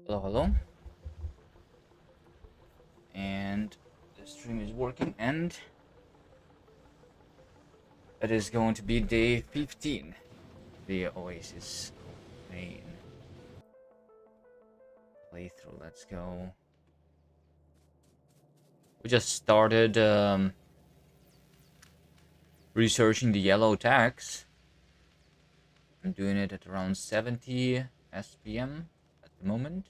Hello, hello. And the stream is working, and it is going to be day 15. The Oasis main playthrough. Let's go. We just started researching the yellow tags. I'm doing it at around 70 SPM at the moment,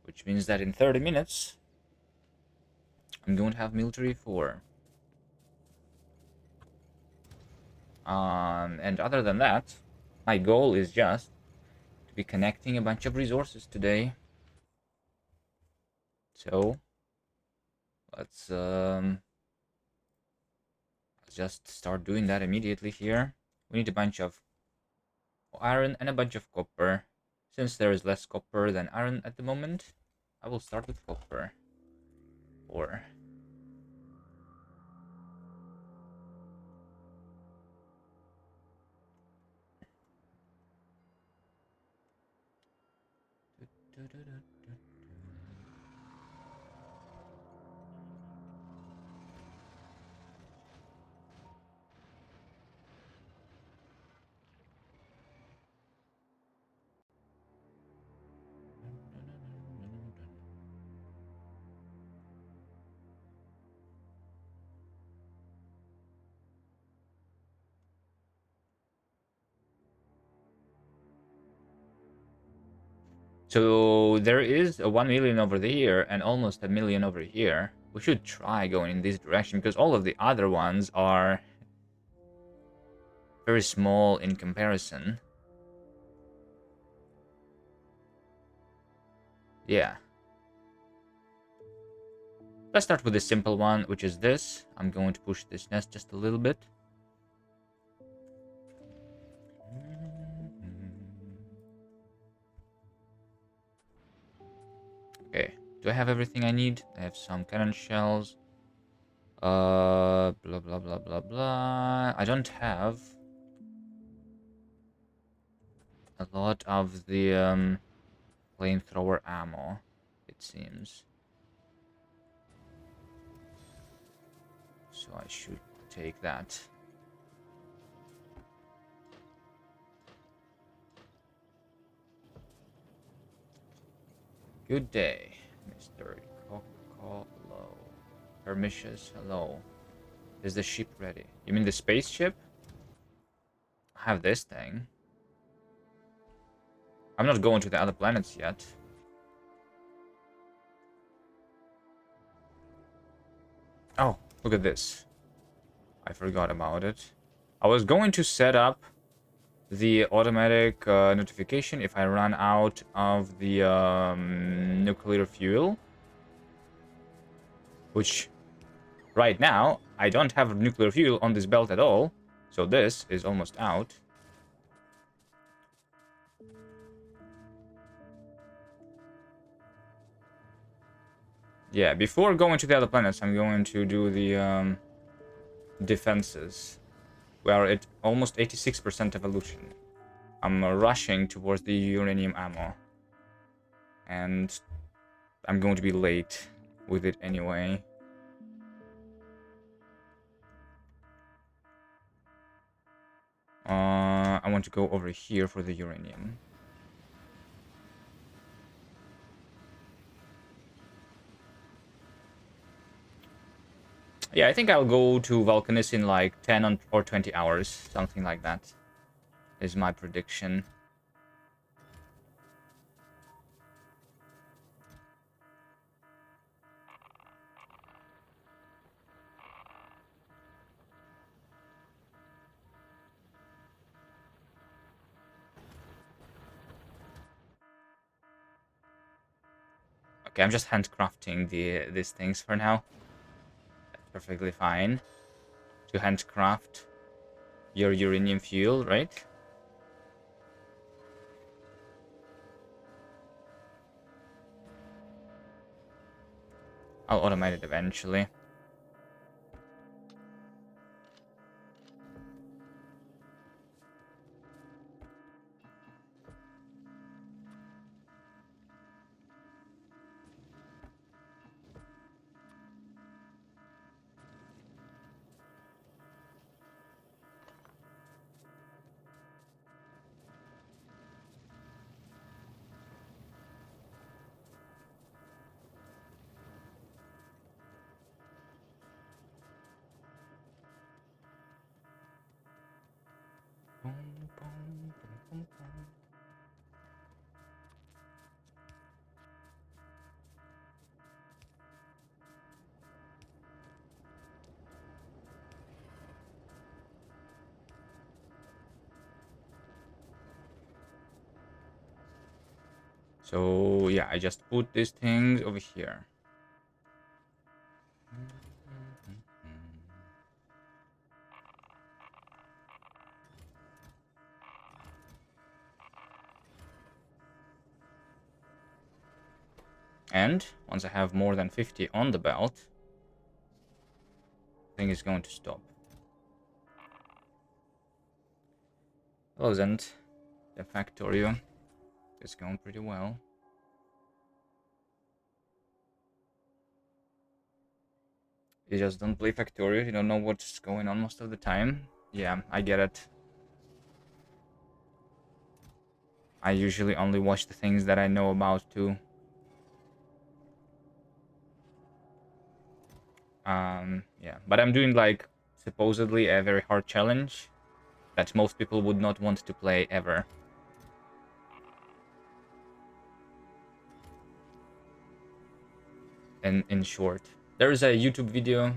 which means that in 30 minutes, I'm going to have military 4. And other than that, my goal is just to be connecting a bunch of resources today. So let's just start doing that immediately here. We need a bunch of iron and a bunch of copper. Since there is less copper than iron at the moment, I will start with copper. Or so there is a 1 million over here and almost a million over here. We should try going in this direction because all of the other ones are very small in comparison. Yeah. Let's start with the simple one, which is this. I'm going to push this nest just a little bit. Okay. Do I have everything I need? I have some cannon shells. Blah blah blah blah blah. I don't have a lot of the flamethrower ammo, it seems. So I should take that. Good day, Mr. Kokolo. Permisius, hello. Is the ship ready? You mean the spaceship? I have this thing. I'm not going to the other planets yet. Oh, look at this. I forgot about it. I was going to set up the automatic notification if I run out of the nuclear fuel. Which, right now, I don't have nuclear fuel on this belt at all. So this is almost out. Yeah, before going to the other planets, I'm going to do the defenses. We are at almost 86% evolution. I'm rushing towards the uranium ammo. And I'm going to be late with it anyway. I want to go over here for the uranium. Yeah, I think I'll go to Vulcanus in like 10 or 20 hours. Something like that is my prediction. Okay, I'm just handcrafting these things for now. That's perfectly fine. To handcraft your uranium fuel, right? I'll automate it eventually. So yeah, I just put these things over here. And once I have more than 50 on the belt, thing is going to stop. Wasn't the Factorio is going pretty well. You just don't play Factorio, you don't know what's going on most of the time. Yeah, I get it. I usually only watch the things that I know about too. Yeah, but I'm doing like supposedly a very hard challenge that most people would not want to play ever. In short, there is a YouTube video.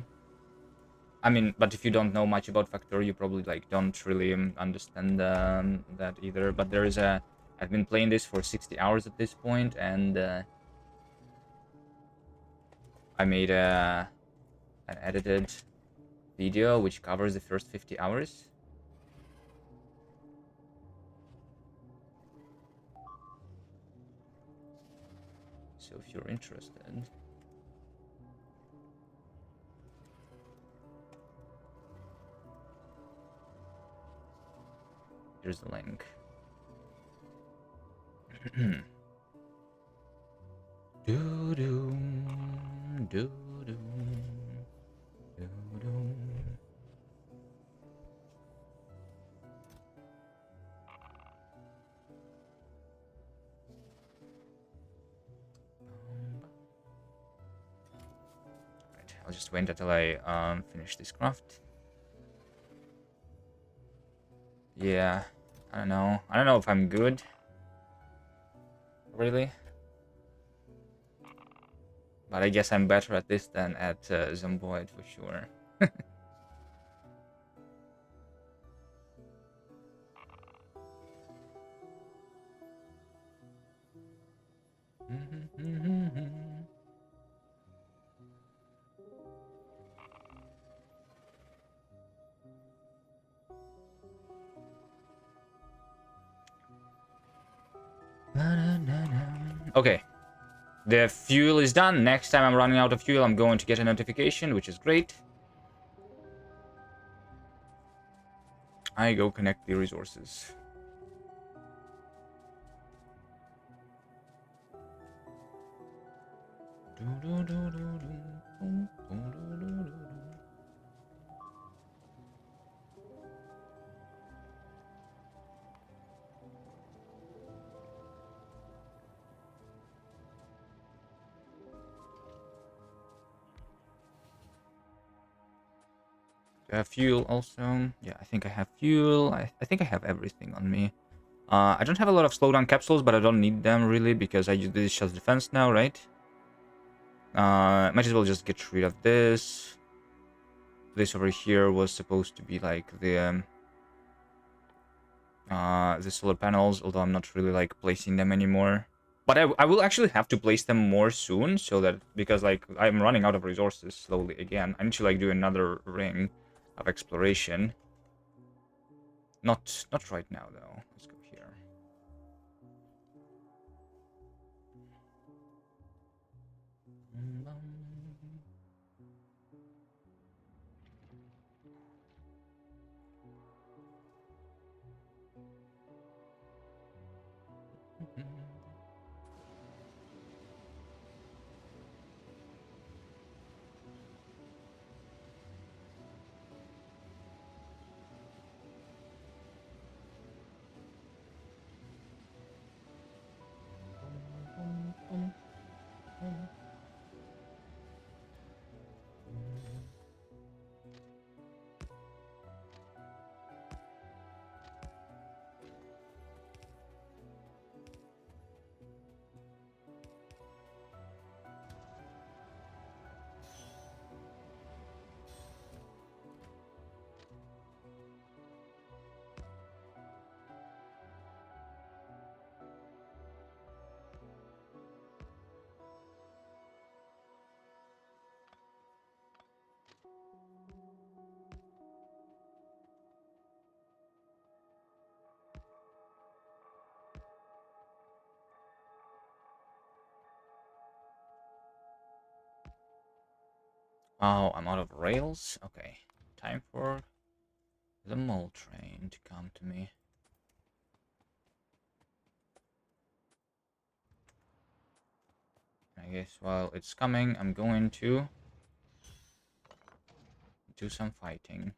I mean, but if you don't know much about Factorio, you probably like don't really understand that either. But there is a I've been playing this for 60 hours at this point, and I made an edited video which covers the first 50 hours. So if you're interested, here's the link. Do do do do do do. Right, I'll just wait until I finish this craft. Yeah, I don't know. I don't know if I'm good. Really? But I guess I'm better at this than at Zomboid for sure. Okay. The fuel is done. Next time I'm running out of fuel, I'm going to get a notification, which is great. I go connect the resources. Do I have fuel also? Yeah, I think I have fuel. I think I have everything on me. I don't have a lot of slowdown capsules, but I don't need them really because I use this as defense now, right? Might as well just get rid of this. This over here was supposed to be like the solar panels, although I'm not really like placing them anymore. But I will actually have to place them more soon, so that because like I'm running out of resources slowly again. I need to like do another ring of exploration. Not right now though. Let's go here. Oh, I'm out of rails? Okay. Time for the mole train to come to me. I guess while it's coming, I'm going to do some fighting.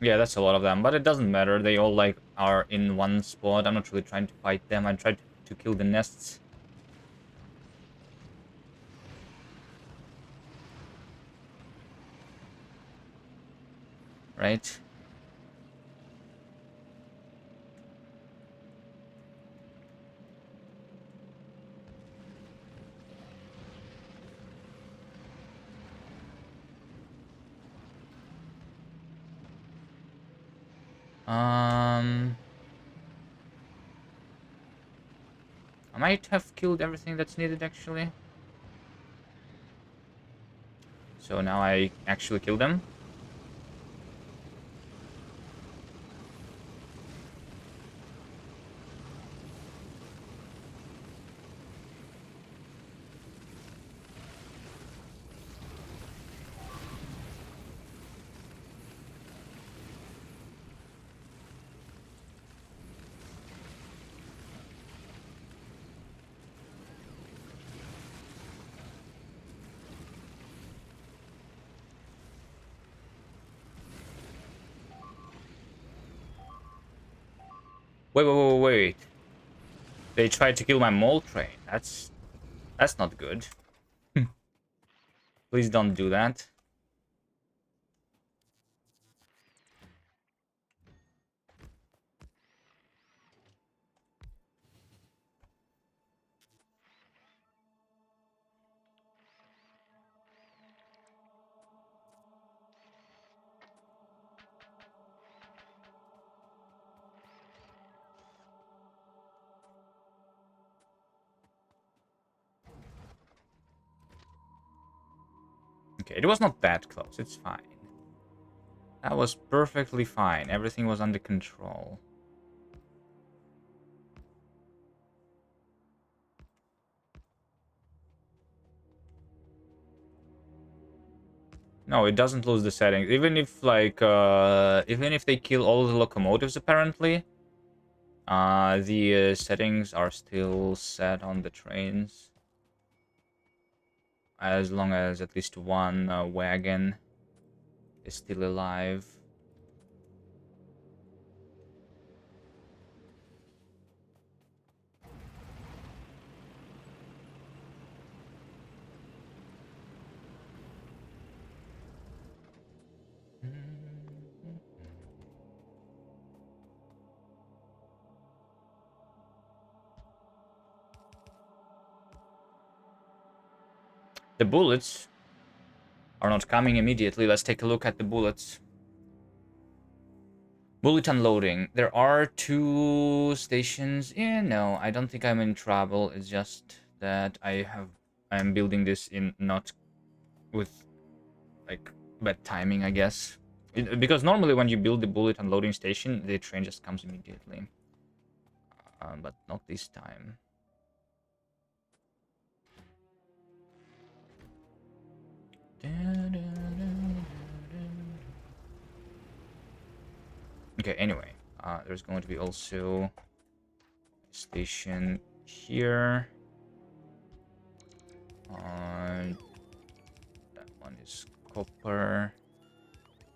Yeah, that's a lot of them, but it doesn't matter. They all like are in one spot. I'm not really trying to fight them. I tried to kill the nests. Right? I might have killed everything that's needed actually. So now I actually kill them. Wait. They tried to kill my mole train. That's not good. Please don't do that. Okay, it was not that close. It's fine. That was perfectly fine. Everything was under control. No, it doesn't lose the settings. Even if like even if they kill all the locomotives apparently, the settings are still set on the trains. As long as at least one wagon is still alive. The bullets are not coming immediately. Let's take a look at the bullets. Bullet unloading. There are 2 stations. Yeah, no, I don't think I'm in trouble. It's just that I'm building this in not with like bad timing, I guess. Because normally when you build the bullet unloading station, the train just comes immediately. But not this time. Okay, anyway, there's going to be also a station here. That one is copper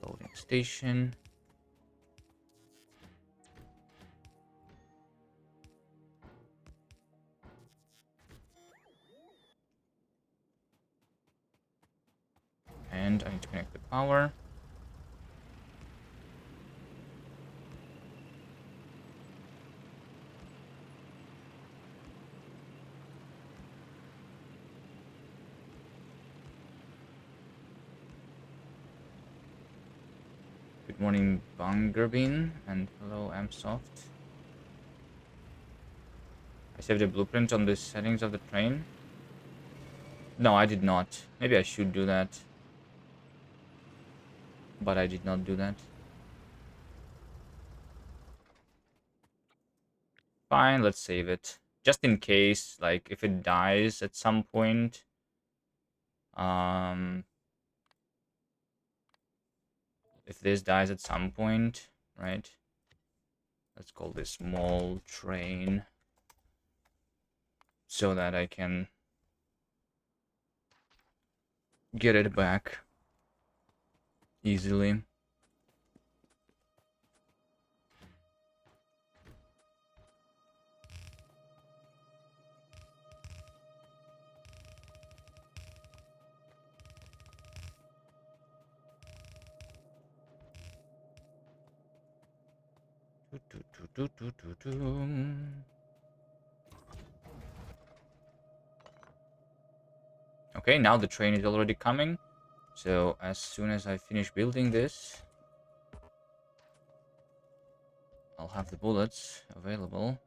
loading station. And I need to connect the power. morning, Bungerbean, and hello, Amsoft. I saved a blueprint on the settings of the train. No, I did not. Maybe I should do that. But I did not do that. Fine, let's save it. Just in case, like, if it dies at some point. If this dies at some point, right? Let's call this small train. So that I can get it back easily. Okay, now the train is already coming. So as soon as I finish building this, I'll have the bullets available.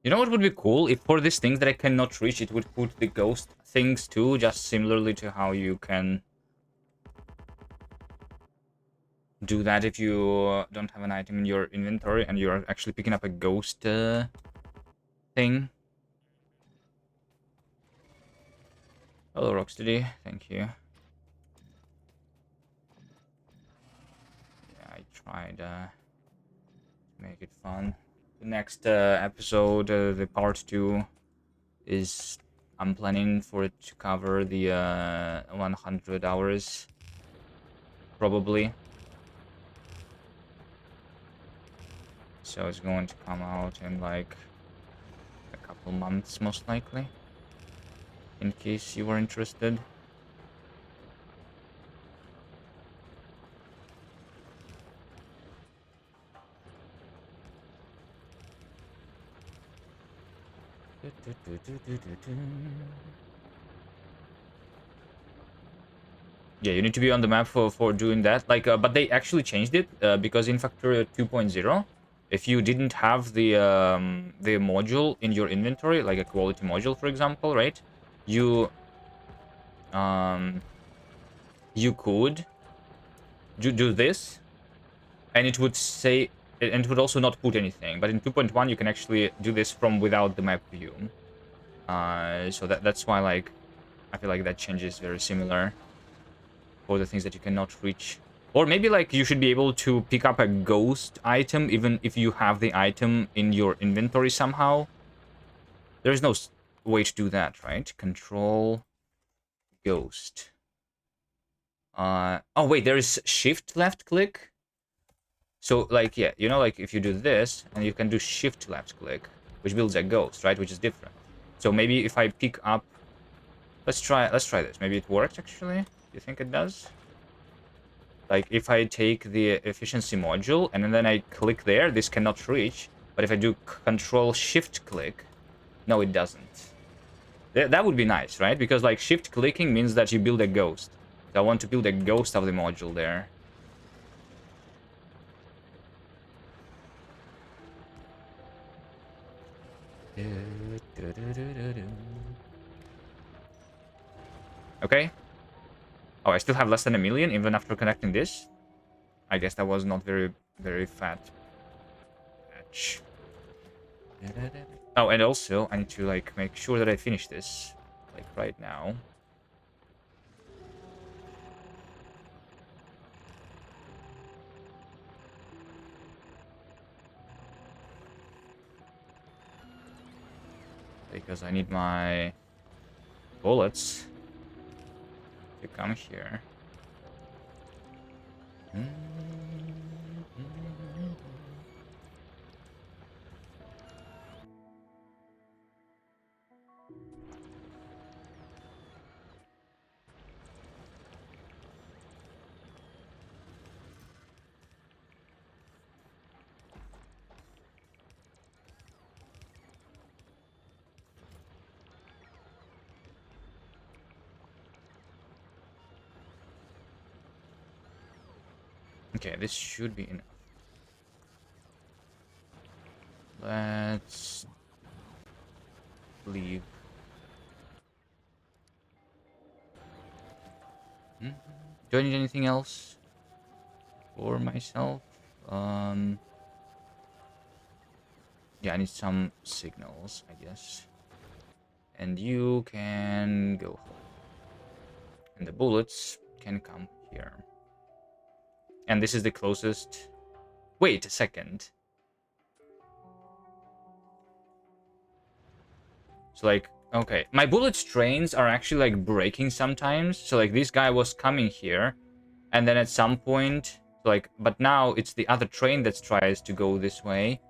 You know what would be cool? If for these things that I cannot reach, it would put the ghost things too, just similarly to how you can do that if you don't have an item in your inventory and you're actually picking up a ghost thing. Hello, Rocksteady. Thank you. Yeah, I tried to make it fun. The next episode, the part 2, is I'm planning for it to cover the 100 hours, probably. So it's going to come out in like a couple months, most likely. In case you were interested. Yeah, you need to be on the map for doing that. Like, but they actually changed it because in Factorio 2.0, if you didn't have the module in your inventory, like a quality module, for example, right? You you could do this, and it would say and it would also not put anything. But in 2.1, you can actually do this from without the map view. So that's why, like, I feel like that change is very similar for the things that you cannot reach. Or maybe, like, you should be able to pick up a ghost item even if you have the item in your inventory somehow. There's no way to do that, right? Control ghost. Oh, wait, there is shift left click. So, like, yeah, you know, like, if you do this, and you can do shift left click, which builds a ghost, right? Which is different. So maybe if I pick up... Let's try this. Maybe it works, actually. Do you think it does? Like, if I take the efficiency module, and then I click there, this cannot reach. But if I do control shift click... No, it doesn't. That would be nice, right? Because, like, shift clicking means that you build a ghost. So I want to build a ghost of the module there. Okay. Oh, I still have less than 1 million even after connecting this. I guess that was not very fat patch. Oh, and also I need to, like, make sure that I finish this, like, right now. Because I need my bullets to come here. Okay, this should be enough. Let's leave. Do I need anything else for myself? Yeah, I need some signals, I guess. And you can go home. And the bullets can come here. And this is the closest... Wait a second. So, like, okay. My bullet trains are actually, like, breaking sometimes. So, like, this guy was coming here. And then at some point... Like, but now it's the other train that tries to go this way.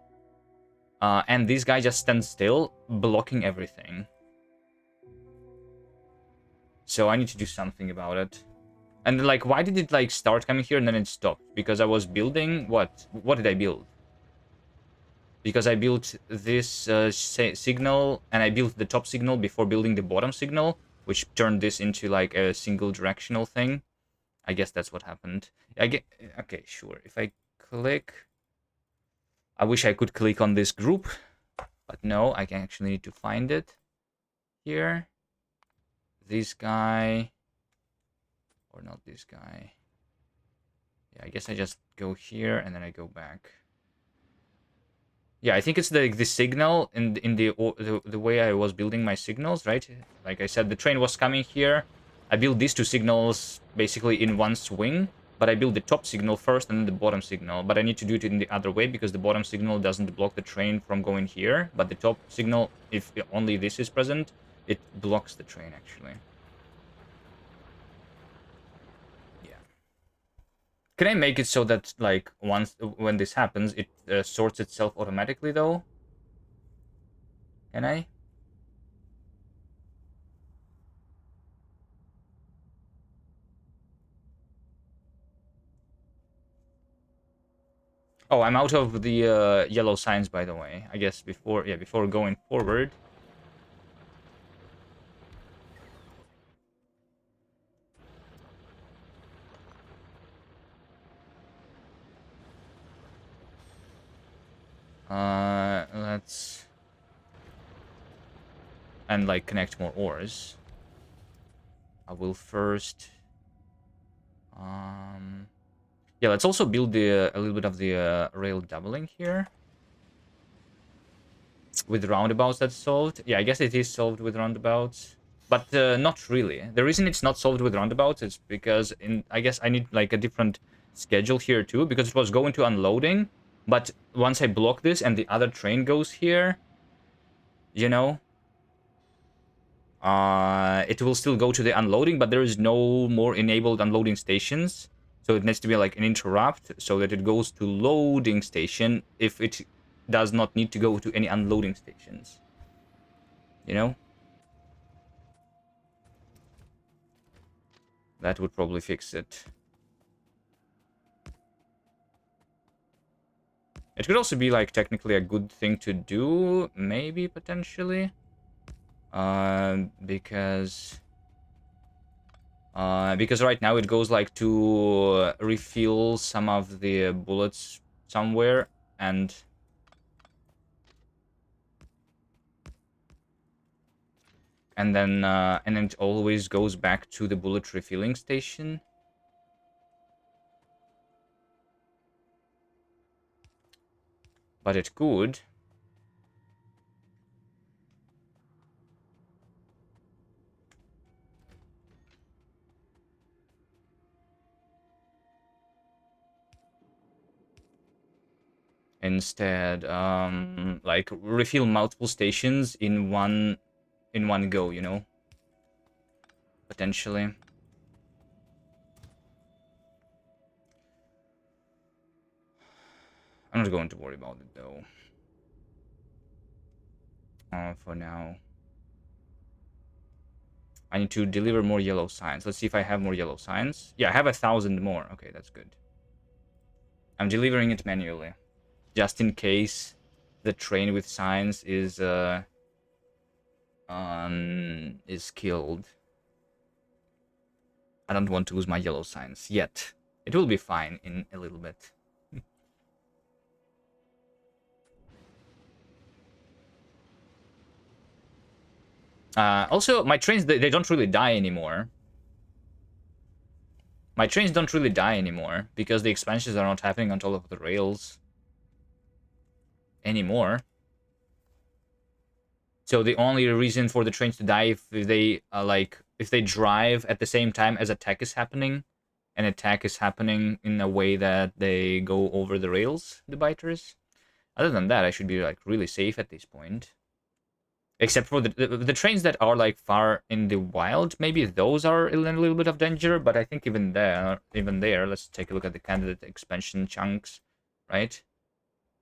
And this guy just stands still, blocking everything. So I need to do something about it. And, like, why did it, like, start coming here and then it stopped? Because I was building... What? What did I build? Because I built this signal, and I built the top signal before building the bottom signal, which turned this into, like, a single directional thing. I guess that's what happened. Okay, sure. If I click... I wish I could click on this group, but no, I can actually need to find it here. This guy... Or not this guy. Yeah, I guess I just go here and then I go back. Yeah, I think it's the signal in the way I was building my signals, right? Like I said, the train was coming here. I built these two signals basically in one swing, but I built the top signal first and then the bottom signal. But I need to do it in the other way because the bottom signal doesn't block the train from going here, but the top signal, if only this is present, it blocks the train actually. Can I make it so that, like, when this happens, it sorts itself automatically, though? Can I? Oh, I'm out of the yellow signs, by the way. I guess before going forward. Let's... And, like, connect more ores. I will first... Yeah, let's also build the a little bit of the rail doubling here. With roundabouts, that's solved. Yeah, I guess it is solved with roundabouts. But not really. The reason it's not solved with roundabouts is because I guess I need like a different schedule here too, because it was going to unloading. But once I block this and the other train goes here, you know, it will still go to the unloading, but there is no more enabled unloading stations. So it needs to be like an interrupt so that it goes to loading station if it does not need to go to any unloading stations. You know? That would probably fix it. It could also be like technically a good thing to do, maybe potentially. Because right now it goes like to refill some of the bullets somewhere, and then it always goes back to the bullet refilling station. But it could. Instead, like refill multiple stations in one go, you know? Potentially. I'm not going to worry about it though. For now. I need to deliver more yellow signs. Let's see if I have more yellow signs. Yeah, I have 1,000 more. Okay, that's good. I'm delivering it manually. Just in case the train with signs is killed. I don't want to lose my yellow signs yet. It will be fine in a little bit. Also, my trains, they don't really die anymore. My trains don't really die anymore because the expansions are not happening on all of the rails anymore. So the only reason for the trains to die if they if they drive at the same time as attack is happening, and attack is happening in a way that they go over the rails, the biters. Other than that, I should be like really safe at this point. Except for the trains that are like far in the wild, maybe those are in a little bit of danger. But I think even there, let's take a look at the candidate expansion chunks, right?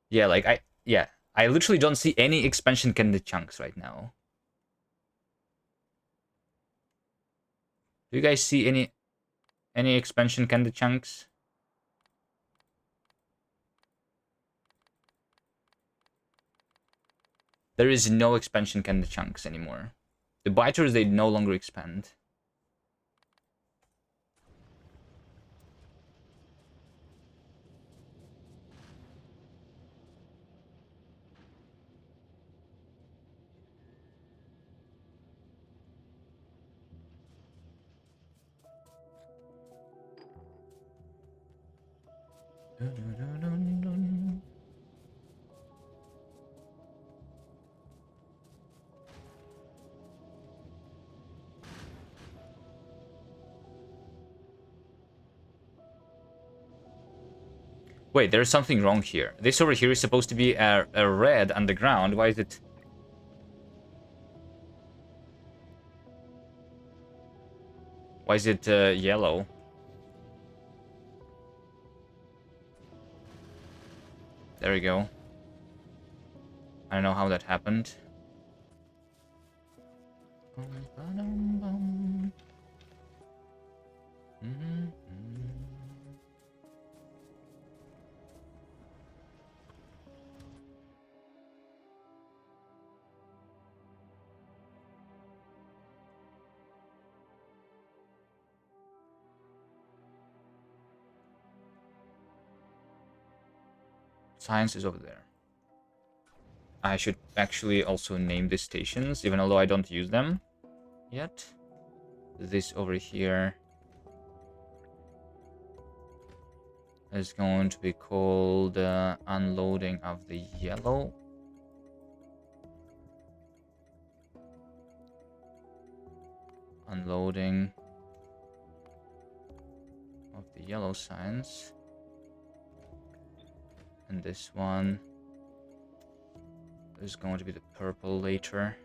Yeah, I literally don't see any expansion candidate chunks right now. Do you guys see any expansion candidate chunks? There is no expansion candidate chunks anymore. The biters, they no longer expand. Wait, there's something wrong here. This over here is supposed to be a red underground. Why is it... Why is it yellow? There we go. I don't know how that happened. Science is over there. I should actually also name the stations, even although I don't use them yet. This over here. is going to be called unloading of the yellow. Unloading of the yellow signs. And this one is going to be the purple later.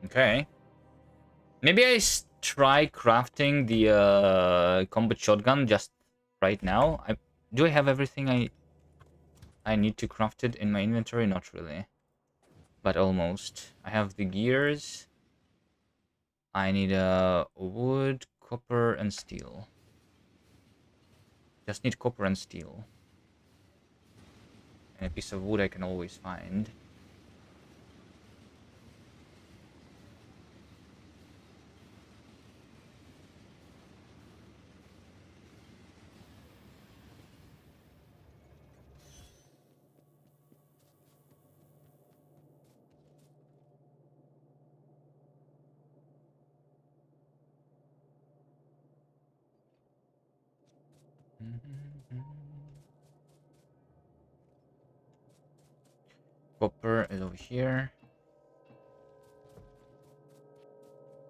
Okay. Maybe I try crafting the combat shotgun just right now. Do I have everything I need to craft it in my inventory? Not really, but almost. I have the gears. I need wood, copper, and steel. Just need copper and steel. And a piece of wood I can always find. Copper is over here.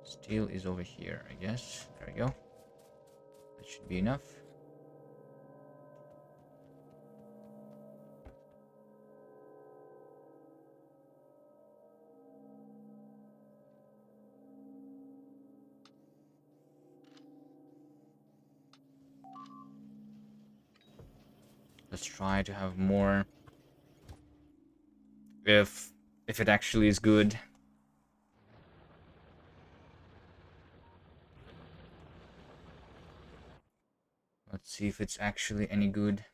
Steel is over here, I guess. There we go. That should be enough. Let's try to have more. If it actually is good. Let's see if it's actually any good.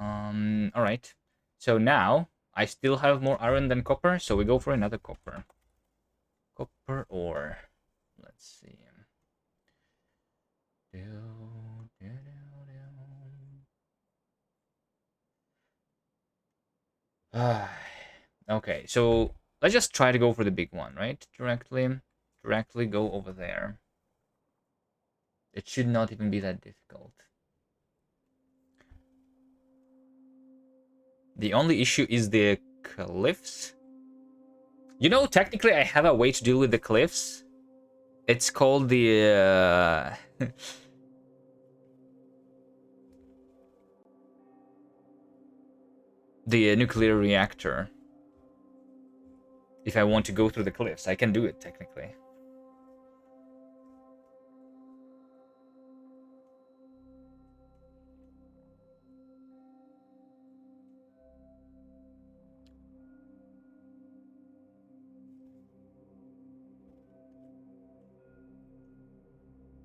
Alright. So now, I still have more iron than copper, so we go for another copper. Copper ore. Let's see. Okay, so let's just try to go for the big one, right? Directly go over there. It should not even be that difficult. The only issue is the cliffs. You know, technically I have a way to deal with the cliffs. It's called the... the nuclear reactor. If I want to go through the cliffs, I can do it, technically.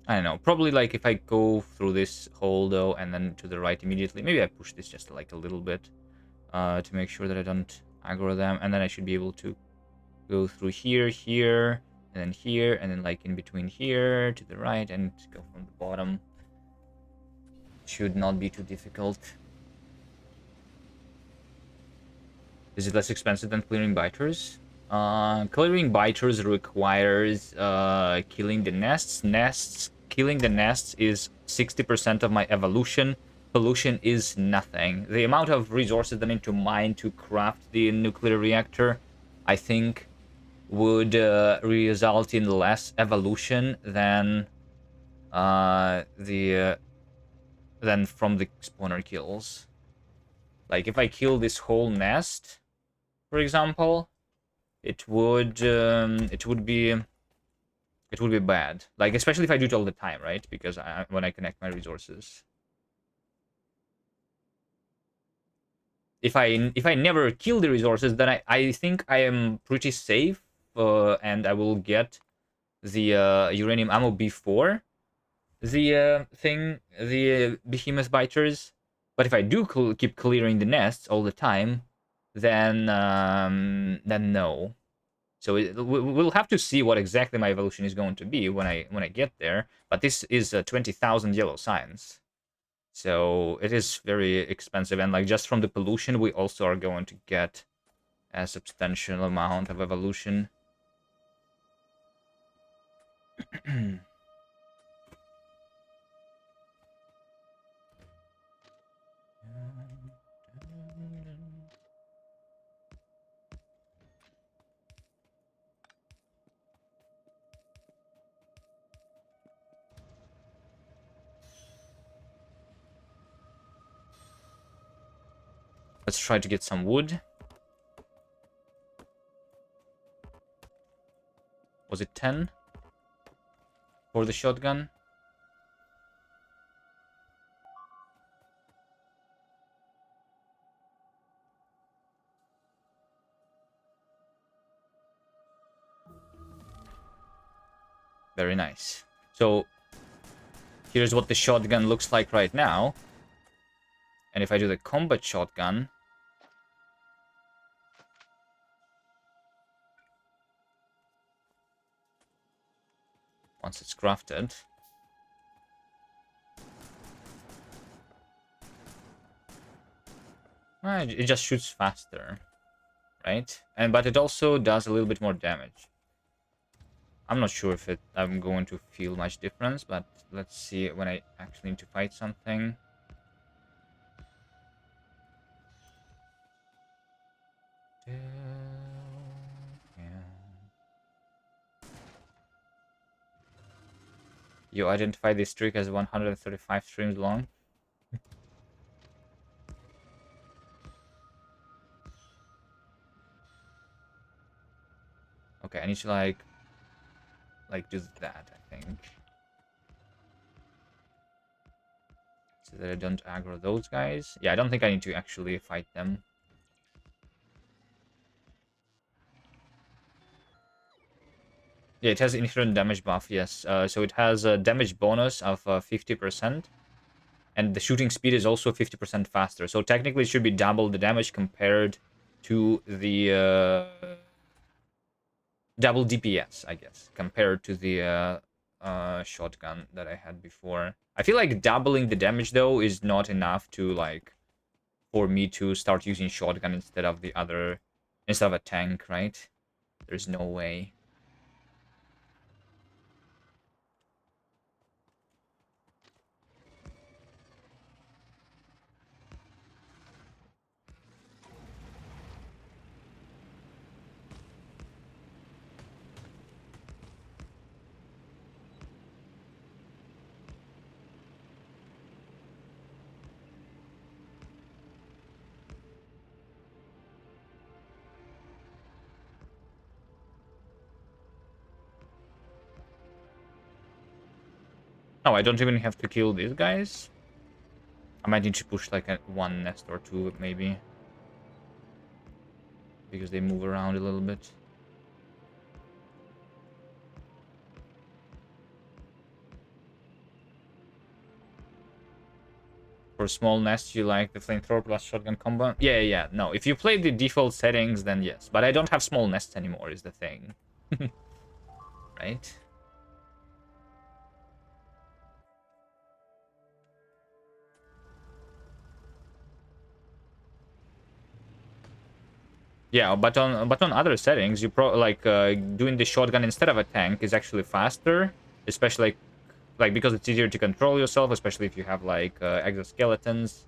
I don't know. Probably like if I go through this hole though, and then to the right immediately. Maybe I push this just like a little bit to make sure that I don't aggro them, and then I should be able to go through here, and then like in between here to the right, and go from the bottom. Should not be too difficult. Is it less expensive than clearing biters? Clearing biters requires killing the nests. Killing the nests is 60% of my evolution. Pollution is nothing. The amount of resources that I need to mine to craft the nuclear reactor, I think, would result in less evolution than than from the spawner kills. Like if I kill this whole nest, for example, it would be bad. Like especially if I do it all the time, right? Because when I connect my resources. If I never kill the resources, then I think I am pretty safe and I will get the uranium ammo before the the behemoth biters. But if I do keep clearing the nests all the time, then no. So we'll have to see what exactly my evolution is going to be when I get there. But this is 20,000 yellow signs, so it is very expensive. And like just from the pollution, we also are going to get a substantial amount of evolution. Let's try to get some wood. Was it 10 for the shotgun? Very nice. So here's what the shotgun looks like right now. And if I do the combat shotgun, once it's crafted, it just shoots faster, right? But it also does a little bit more damage. I'm not sure if I'm going to feel much difference, but let's see when I actually need to fight something. You identify this streak as 135 streams long. Okay, I need to like do that, I think, so that I don't aggro those guys. Yeah, I don't think I need to actually fight them. Yeah, it has inherent damage buff, yes. So it has a damage bonus of 50%. And the shooting speed is also 50% faster. So technically it should be double the damage compared to the... double DPS, I guess, compared to the shotgun that I had before. I feel like doubling the damage, though, is not enough to, like, for me to start using shotgun instead of the other... instead of a tank, right? There's no way. Oh, I don't even have to kill these guys. I might need to push like one nest or two, maybe. Because they move around a little bit. For small nests, you like the flamethrower plus shotgun combo? Yeah. No, if you play the default settings, then yes. But I don't have small nests anymore, is the thing. Right? Yeah, but on other settings, you doing the shotgun instead of a tank is actually faster, especially like because it's easier to control yourself, especially if you have like exoskeletons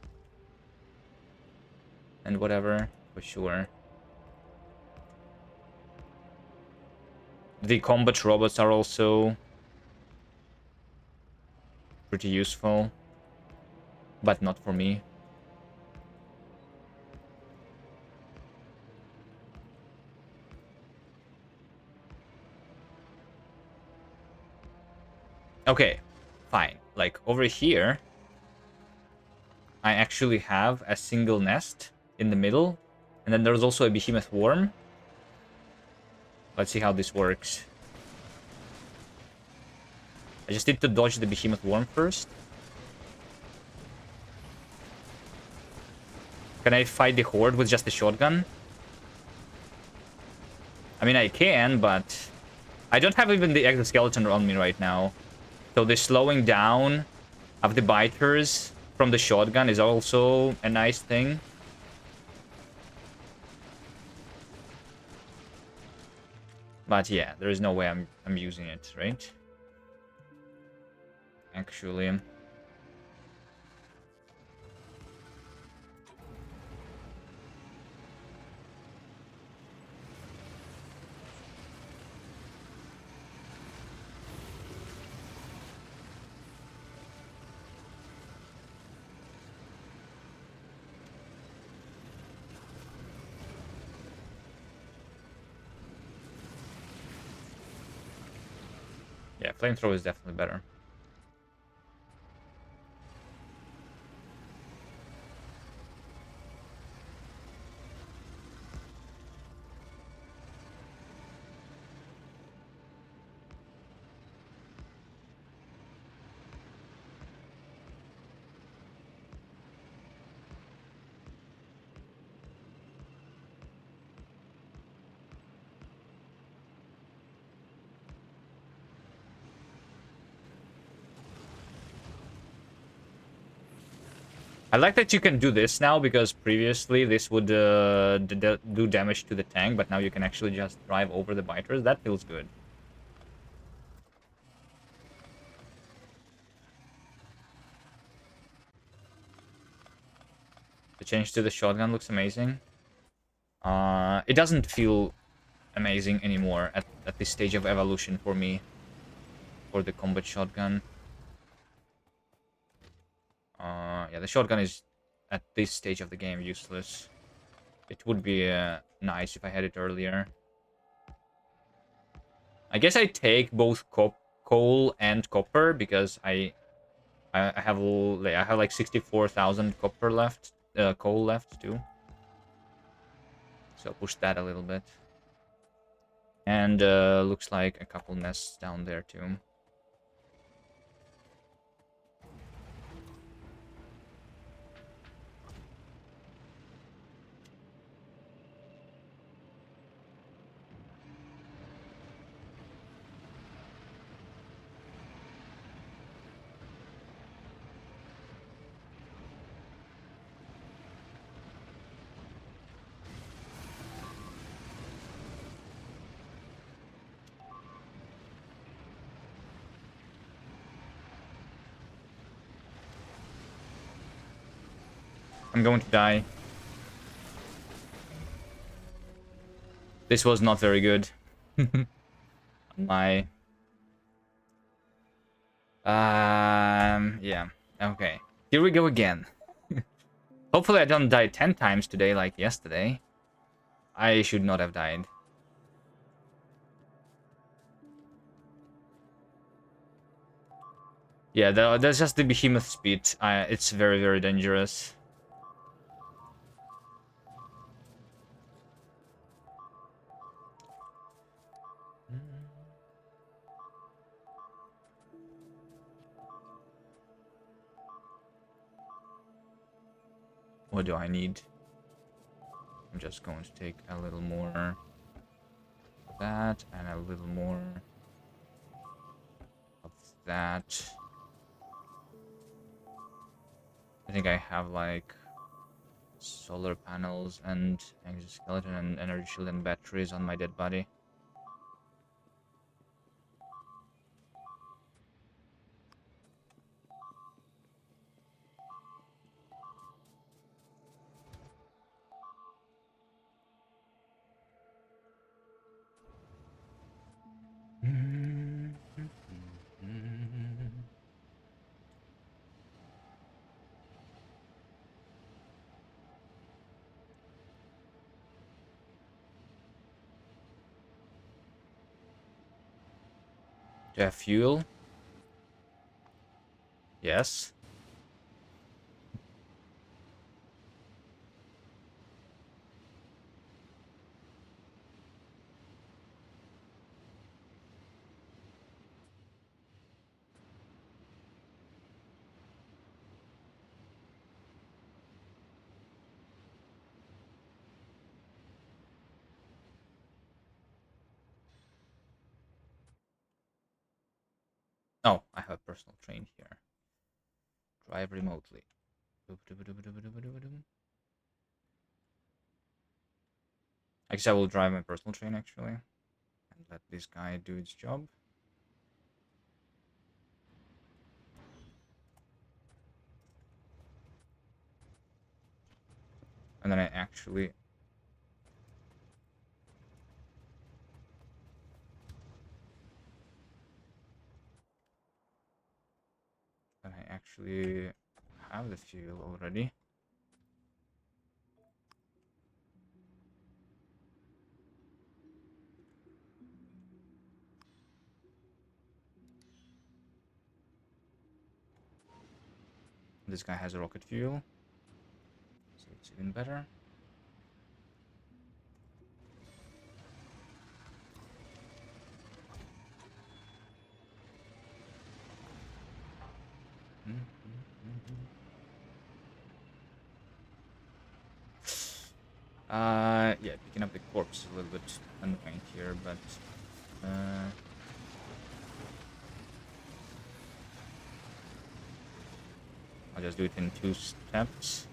and whatever, for sure. The combat robots are also pretty useful, but not for me. Okay, fine. Like over here, I actually have a single nest in the middle, and then there's also a behemoth worm. Let's see how this works. I just need to dodge the behemoth worm first. Can I fight the horde with just a shotgun? I mean, I can, but I don't have even the exoskeleton on me right now. So the slowing down of the biters from the shotgun is also a nice thing. But yeah, there is no way I'm using it, right? Actually. Yeah, flamethrower is definitely better. I like that you can do this now, because previously this would do damage to the tank, but now you can actually just drive over the biters. That feels good. The change to the shotgun looks amazing. It doesn't feel amazing anymore at this stage of evolution for me, for the combat shotgun. Yeah, the shotgun is, at this stage of the game, useless. It would be nice if I had it earlier. I guess I take both coal and copper, because I have like 64,000 copper left, coal left too. So push that a little bit. And looks like a couple nests down there too. I'm going to die. This was not very good. My... Yeah. Okay. Here we go again. Hopefully I don't die 10 times today like yesterday. I should not have died. Yeah, that's just the behemoth speed. It's very, very dangerous. What do I need? I'm just going to take a little more of that and a little more of that. I think I have like solar panels and exoskeleton and energy shield and batteries on my dead body. Do I have fuel? Yes. Oh, I have a personal train here. Drive remotely. I guess I will drive my personal train actually. And let this guy do its job. And then I actually... have the fuel already. This guy has a rocket fuel, so it's even better. Yeah, picking up the corpse is a little bit annoying here, but I'll just do it in 2 steps.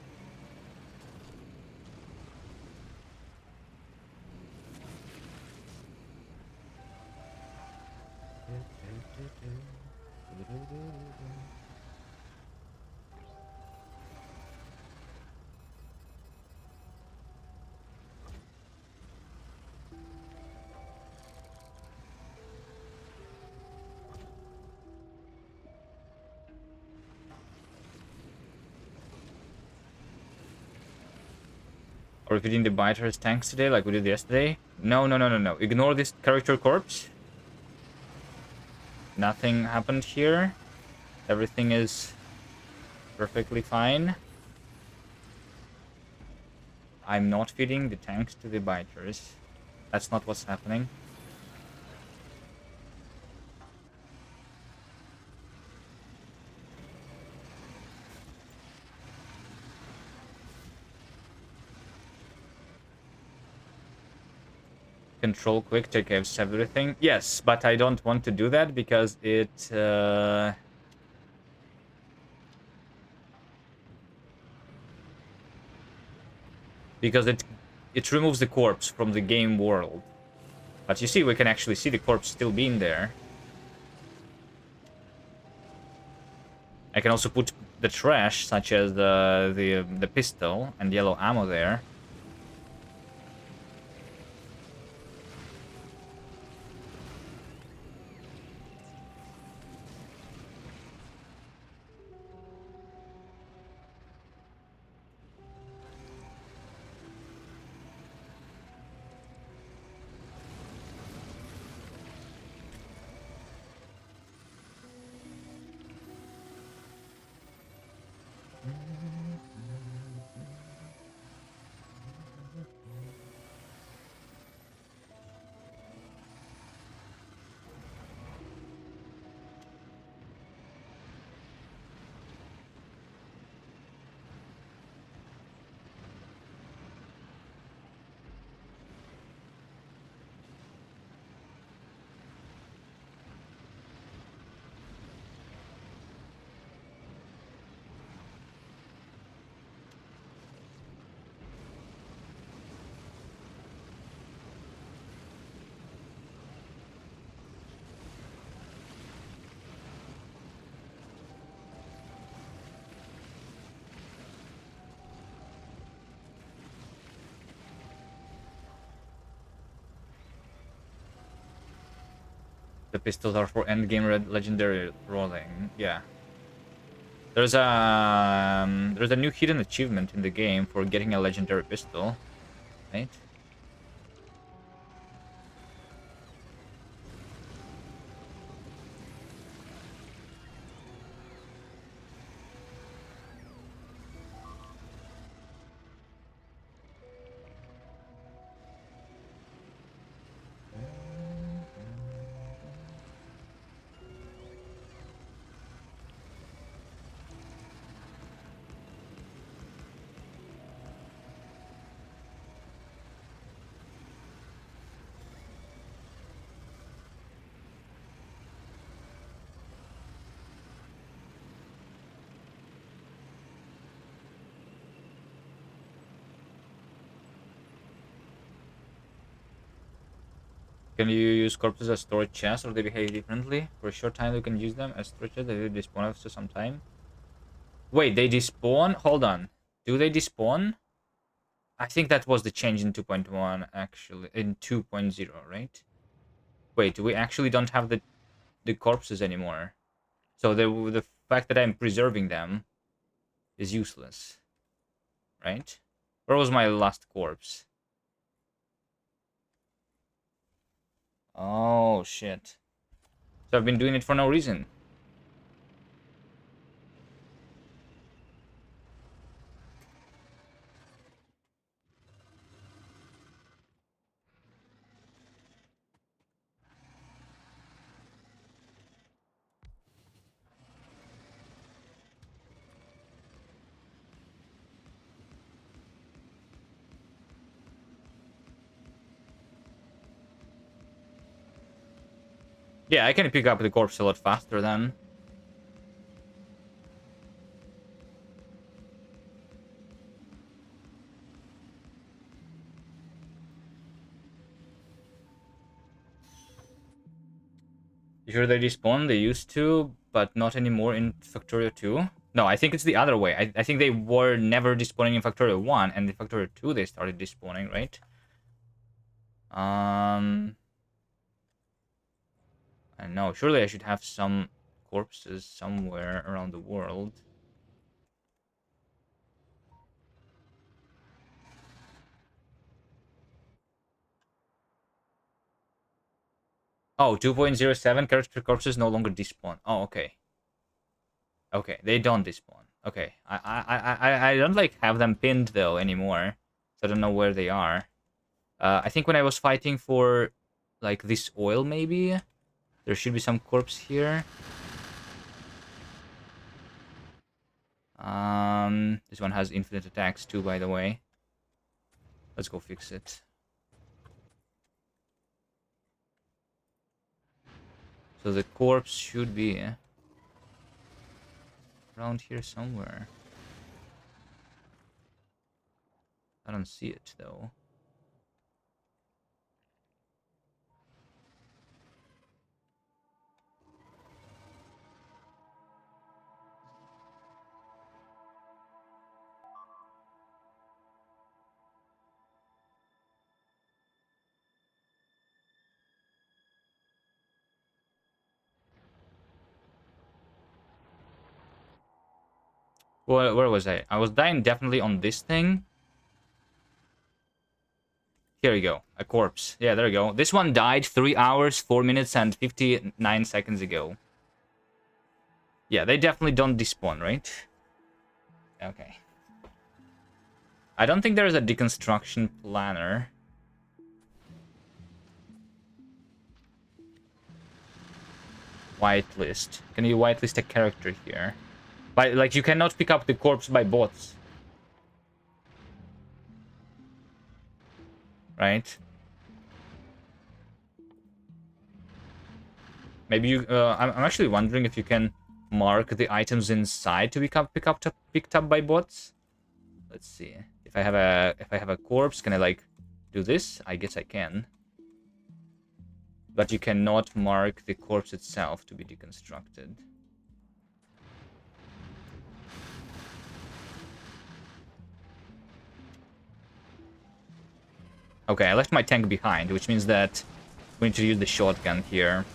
Or repeating the biter's tanks today, like we did yesterday. No. Ignore this character corpse. Nothing happened here. Everything is perfectly fine. I'm not feeding the tanks to the biters. That's not what's happening. Control quick, take care of everything. Yes, but I don't want to do that because it... because it removes the corpse from the game world. But you see, we can actually see the corpse still being there. I can also put the trash, such as the pistol and yellow ammo there. The pistols are for endgame legendary rolling. Yeah. There's a new hidden achievement in the game for getting a legendary pistol, right? Can you use corpses as storage chests, or they behave differently? For a short time, you can use them as storage chests. They will despawn after some time. Wait, they despawn? Hold on. Do they despawn? I think that was the change in 2.1, actually. In 2.0, right? Wait, we actually don't have the corpses anymore. So the fact that I'm preserving them is useless. Right? Where was my last corpse? Oh, shit. So I've been doing it for no reason. Yeah, I can pick up the corpse a lot faster then. You sure they despawn? They used to, but not anymore in Factorio 2? No, I think it's the other way. I think they were never despawning in Factorio 1, and in Factorio 2 they started despawning, right? I don't know. Surely I should have some corpses somewhere around the world. Oh, 2.07 character corpses no longer despawn. Oh, okay. Okay, they don't despawn. Okay, I don't like have them pinned though anymore, so I don't know where they are. I think when I was fighting for like this oil, maybe there should be some corpse here. This one has infinite attacks too, by the way. Let's go fix it. So the corpse should be around here somewhere. I don't see it though. Where was I? I was dying definitely on this thing. Here we go. A corpse. Yeah, there we go. This one died 3 hours, 4 minutes, and 59 seconds ago. Yeah, they definitely don't despawn, right? Okay. I don't think there is a deconstruction planner. Whitelist. Can you whitelist a character here? Like, you cannot pick up the corpse by bots. Right? Maybe you... I'm actually wondering if you can mark the items inside to picked up by bots. Let's see. If I have a corpse, can I, like, do this? I guess I can. But you cannot mark the corpse itself to be deconstructed. Okay, I left my tank behind, which means that we need to use the shotgun here.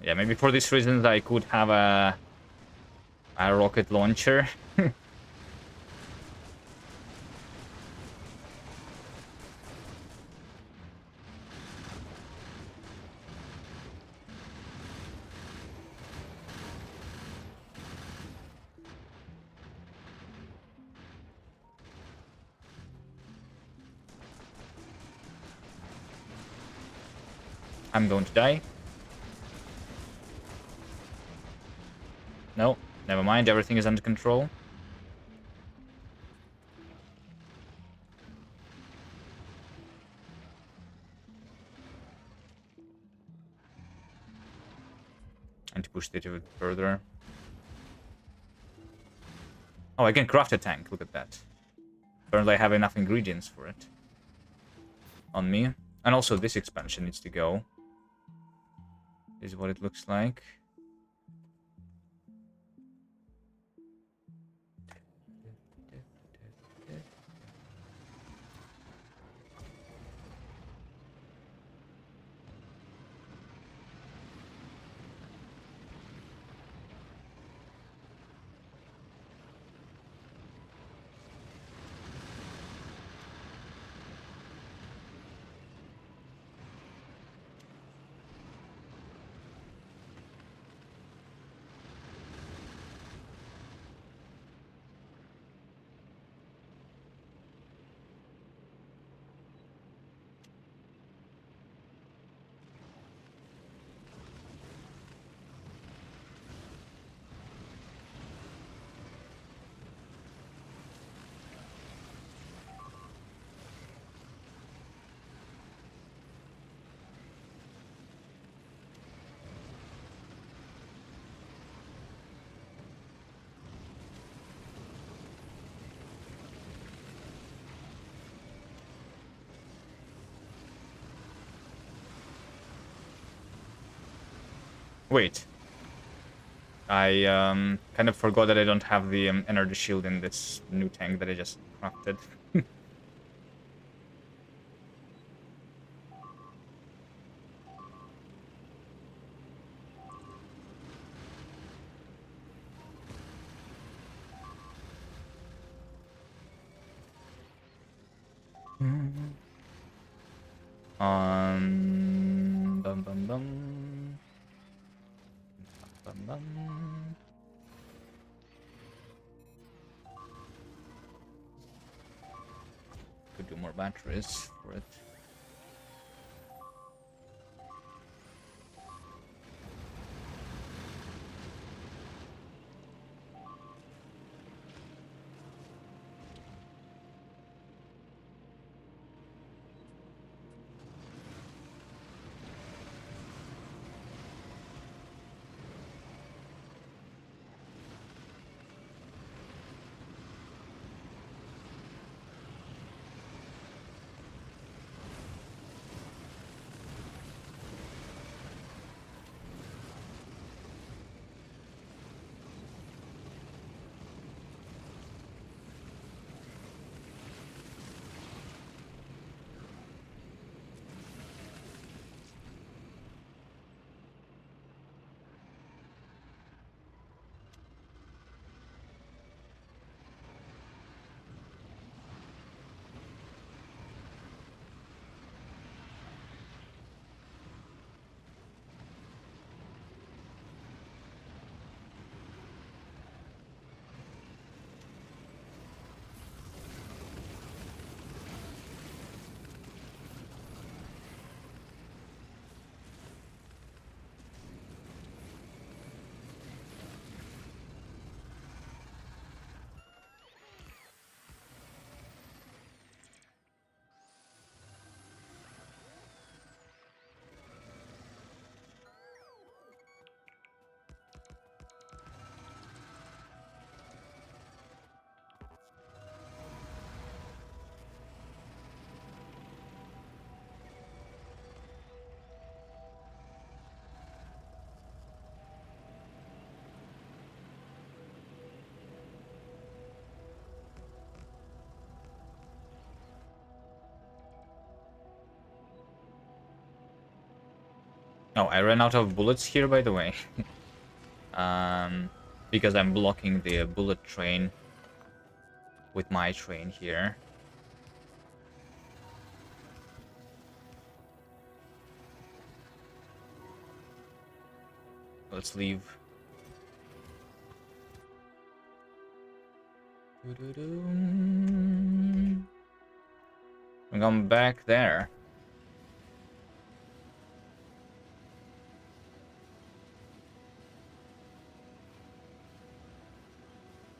Yeah, maybe for these reasons I could have a rocket launcher. I'm going to die. No, never mind. Everything is under control. And to push it a bit further. Oh, I can craft a tank. Look at that. Apparently I have enough ingredients for it. On me. And also this expansion needs to go. This is what it looks like. Wait. I kind of forgot that I don't have the energy shield in this new tank that I just crafted. Bum bum bum. Bum bum. Could do more batteries for it. Oh, I ran out of bullets here, by the way. Because I'm blocking the bullet train with my train here. Let's leave. I'm going back there.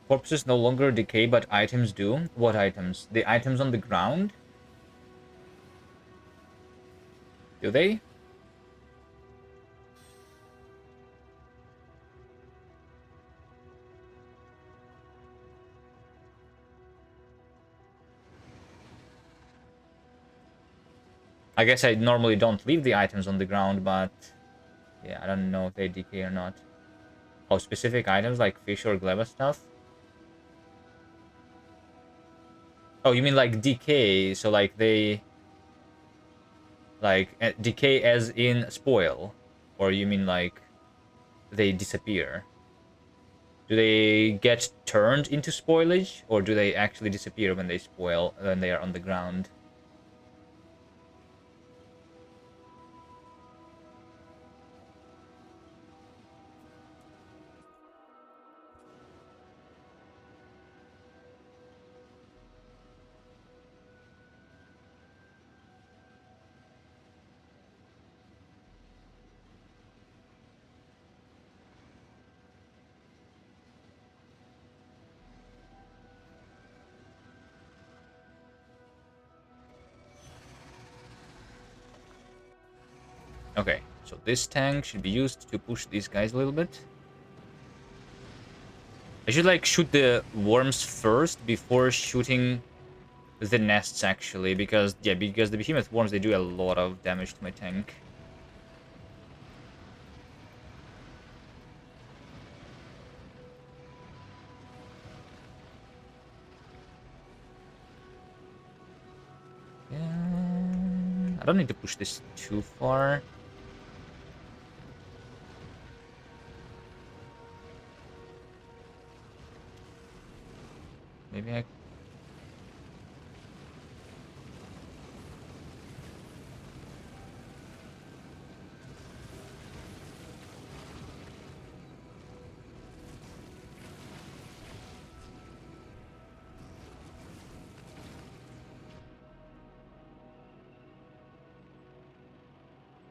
corpses no longer decay, but items do. What items? The items on the ground? Do they? I guess I normally don't leave the items on the ground, but yeah, I don't know if they decay or not. Oh, specific items like fish or gleba stuff? Oh, you mean like decay? So like they... Like decay as in spoil? Or you mean like they disappear? Do they get turned into spoilage? Or do they actually disappear when they spoil, when they are on the ground? Okay, so this tank should be used to push these guys a little bit. I should like shoot the worms first before shooting the nests actually, because yeah, because the behemoth worms, they do a lot of damage to my tank. Yeah, I don't need to push this too far. Maybe I...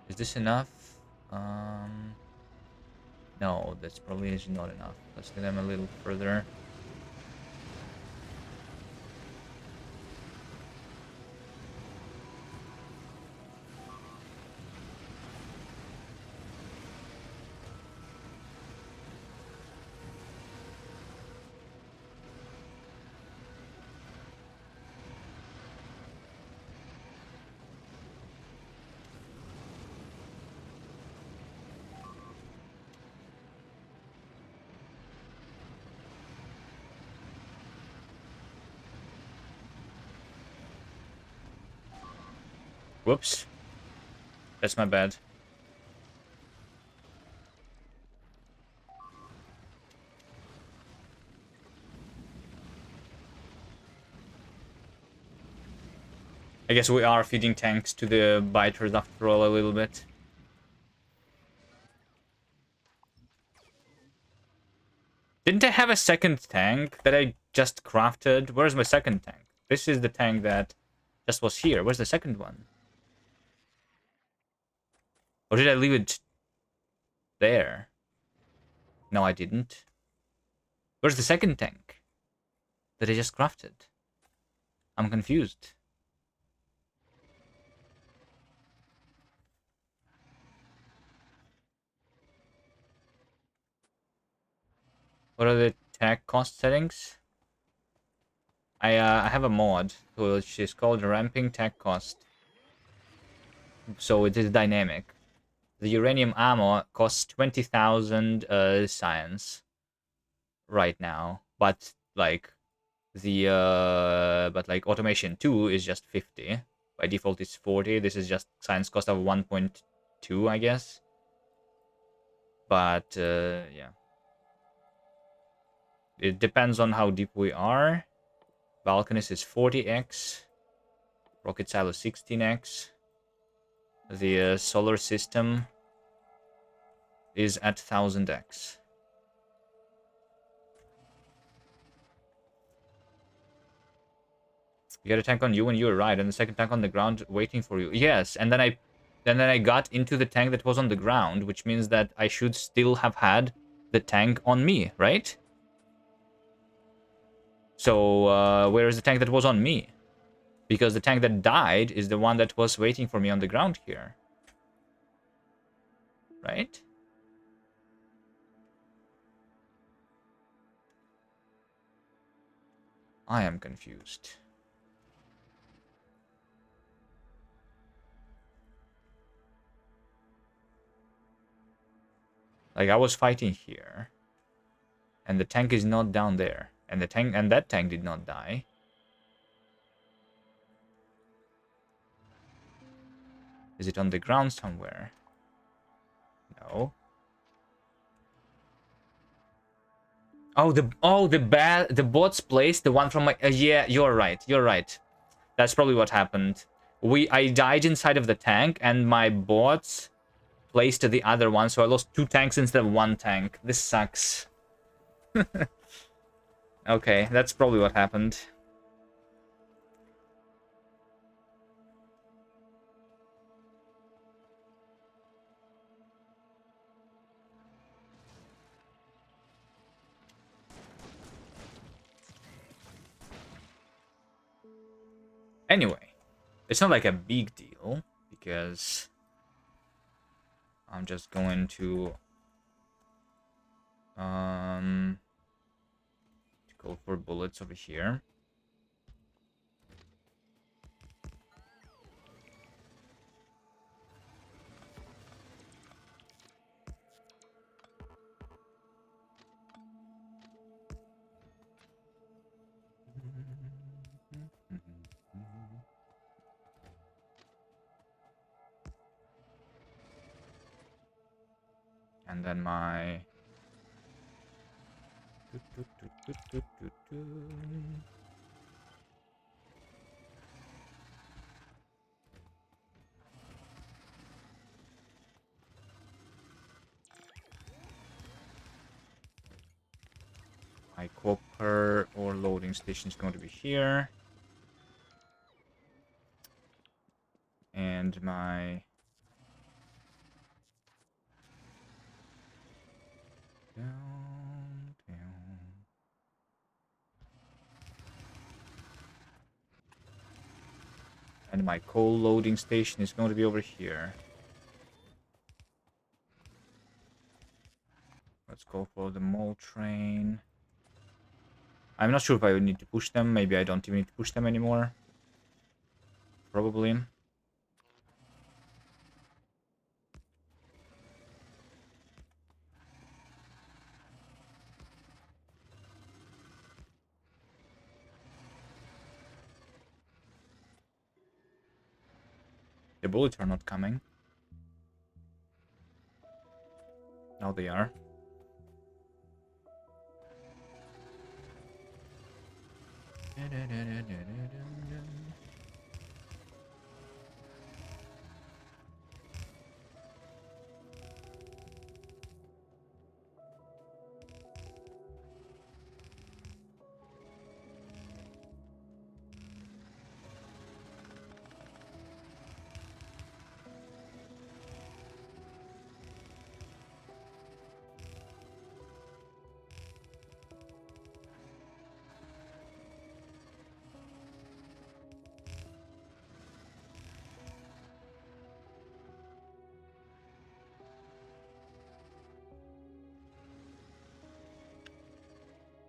Is this enough? No, that's probably is not enough. Let's get them a little further. Whoops. That's my bad. I guess we are feeding tanks to the biters after all a little bit. Didn't I have a second tank that I just crafted? Where's my second tank? This is the tank that just was here. Where's the second one? Or did I leave it there? No, I didn't. Where's the second tank that I just crafted? I'm confused. What are the tech cost settings? I have a mod which is called ramping tech cost. So it is dynamic. The uranium ammo costs 20,000 science right now, but like automation 2 is just 50. By default it's 40. This is just science cost of 1.2, I guess. But yeah. It depends on how deep we are. Balconist is 40x. Rocket silo 16x. The solar system is at 1000x. You got a tank on you when you arrived, and the second tank on the ground waiting for you. Yes, and then I got into the tank that was on the ground, which means that I should still have had the tank on me, right? So where is the tank that was on me? Because the tank that died is the one that was waiting for me on the ground here. Right? I am confused. Like, I was fighting here. And the tank is not down there. And that tank did not die. Is it on the ground somewhere? No. Oh, the bot's place, the one from my yeah, you're right. You're right. That's probably what happened. I died inside of the tank and my bots placed the other one, so I lost 2 tanks instead of 1 tank. This sucks. Okay, that's probably what happened. Anyway, it's not like a big deal because I'm just going to go for bullets over here. And then my my copper ore loading station is going to be here. And my down. And my coal loading station is going to be over here. Let's go for the mole train. I'm not sure if I would need to push them. Maybe I don't even need to push them anymore. Probably. The bullets are not coming. Now they are.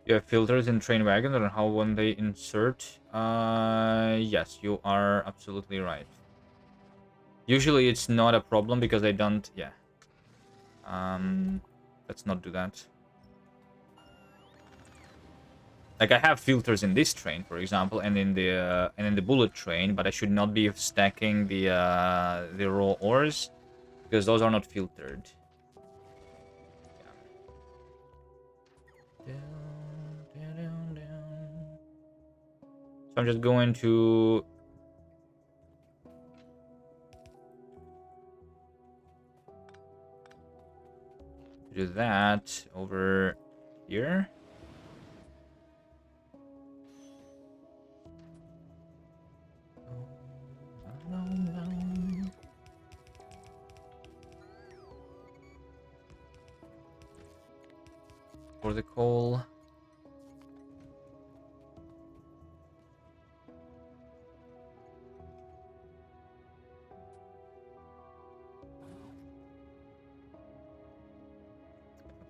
You have filters in train wagons on how when they insert. Yes, you are absolutely right. Usually it's not a problem because I don't. Yeah. Let's not do that. Like I have filters in this train, for example, and in the bullet train, but I should not be stacking the raw ores because those are not filtered. Yeah. So I'm just going to do that over here. For the coal.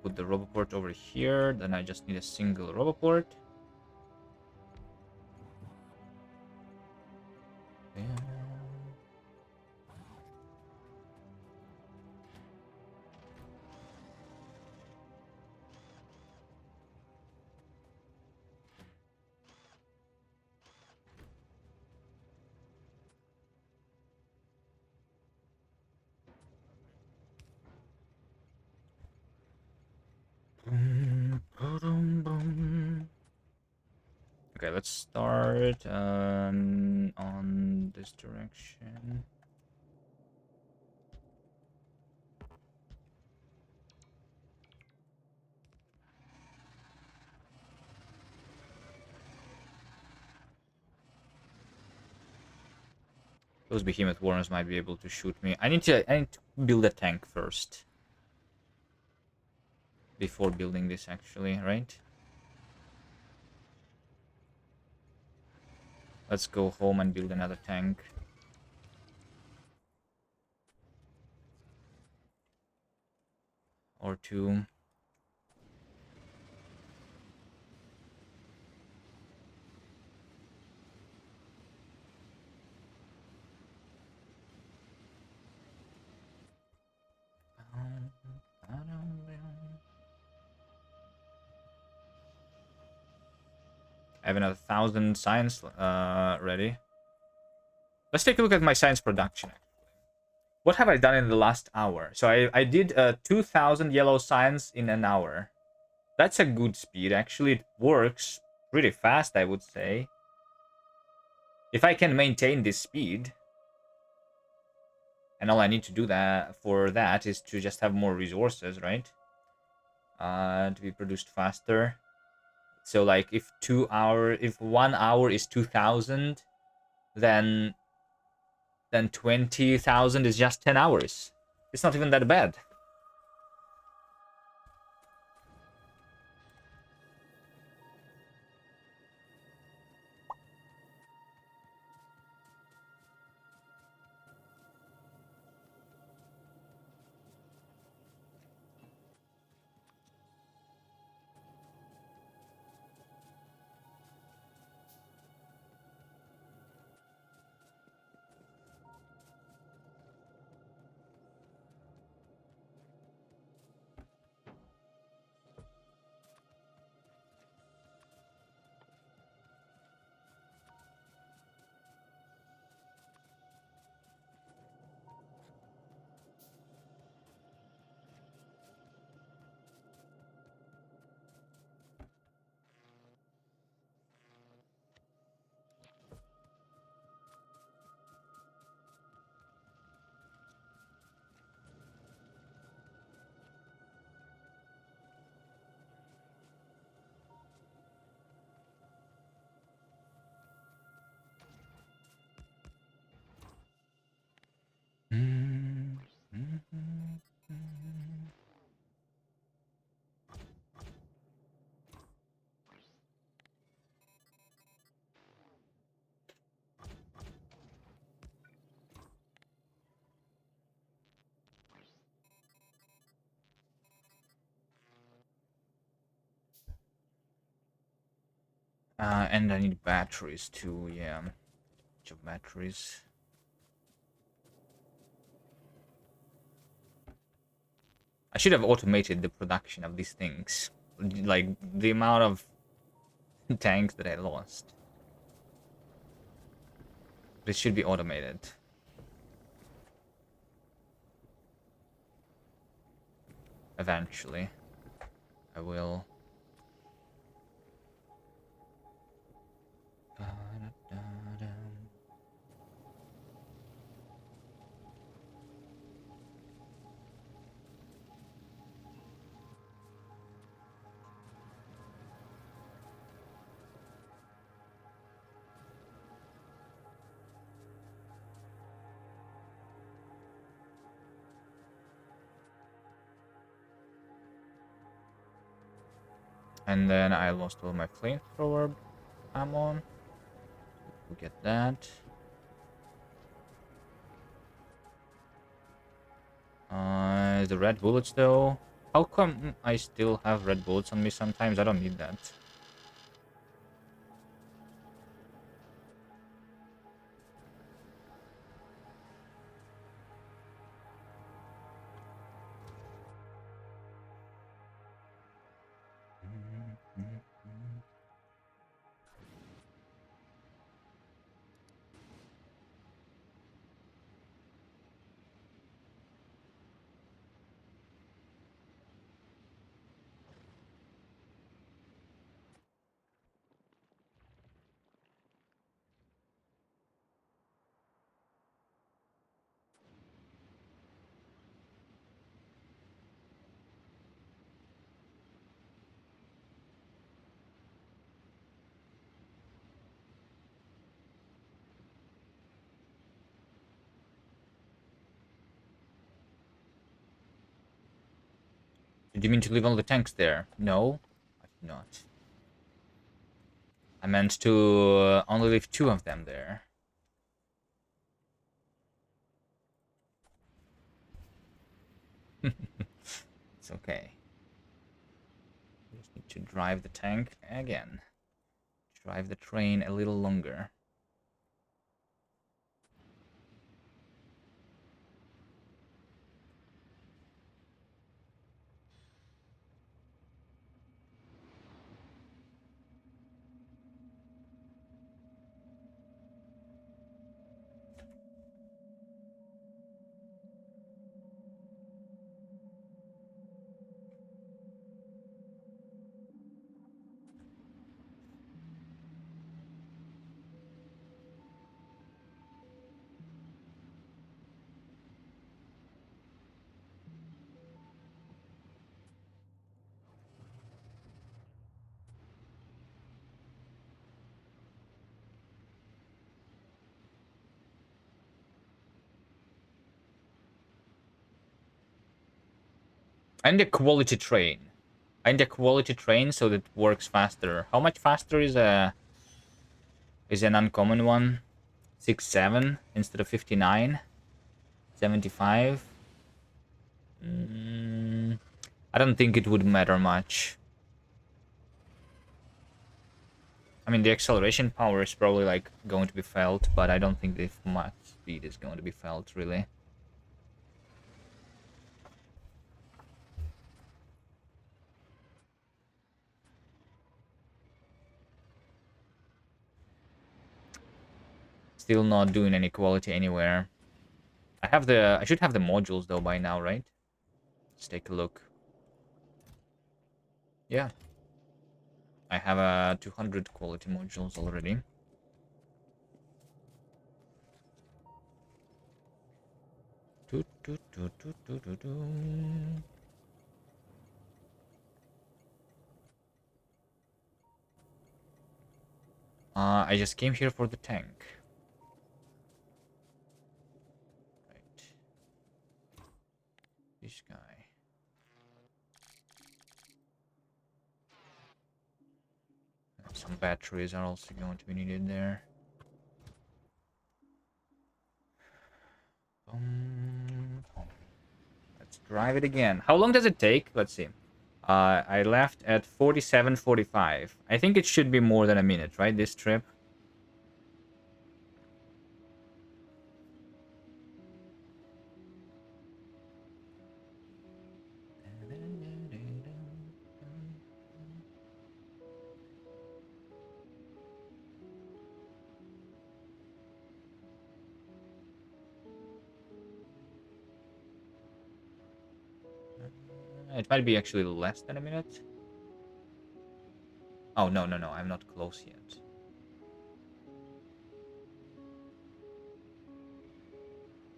put the roboport over here. Then I just need a single roboport. Yeah. Okay, let's start on this direction. Those behemoth warriors might be able to shoot me. I need to build a tank first. Before building this, actually, right? Let's go home and build another tank. Or two. I have another 1,000 science ready. Let's take a look at my science production. What have I done in the last hour? So I did 2,000 yellow science in an hour. That's a good speed. Actually, it works pretty fast, I would say. If I can maintain this speed, and all I need to do for that is to just have more resources, right? To be produced faster. So like if 1 hour is 2,000, then 20,000 is just 10 hours. It's not even that bad. And I need batteries too, yeah. Bunch of batteries. I should have automated the production of these things. Like, the amount of tanks that I lost. This should be automated. Eventually. I will. And then I lost all my flamethrower ammo. We'll get that. The red bullets though. How come I still have red bullets on me sometimes? I don't need that. Do you mean to leave all the tanks there? No, I did not. I meant to only leave 2 of them there. It's okay. Just need to drive the tank again. Drive the train a little longer. I need a quality train. I need a quality train so that it works faster. How much faster is an uncommon one? 67 instead of 59? 75? I don't think it would matter much. I mean, the acceleration power is probably like going to be felt, but I don't think the much speed is going to be felt really. Still not doing any quality anywhere. I should have the modules though by now, right? Let's take a look. Yeah. I have 200 quality modules already. I just came here for the tank. Right. This guy. Some batteries are also going to be needed there. Let's drive it again. How long does it take? Let's see. I left at 47:45. I think it should be more than a minute, right? This trip. It might be actually less than a minute. Oh, no, no, no. I'm not close yet.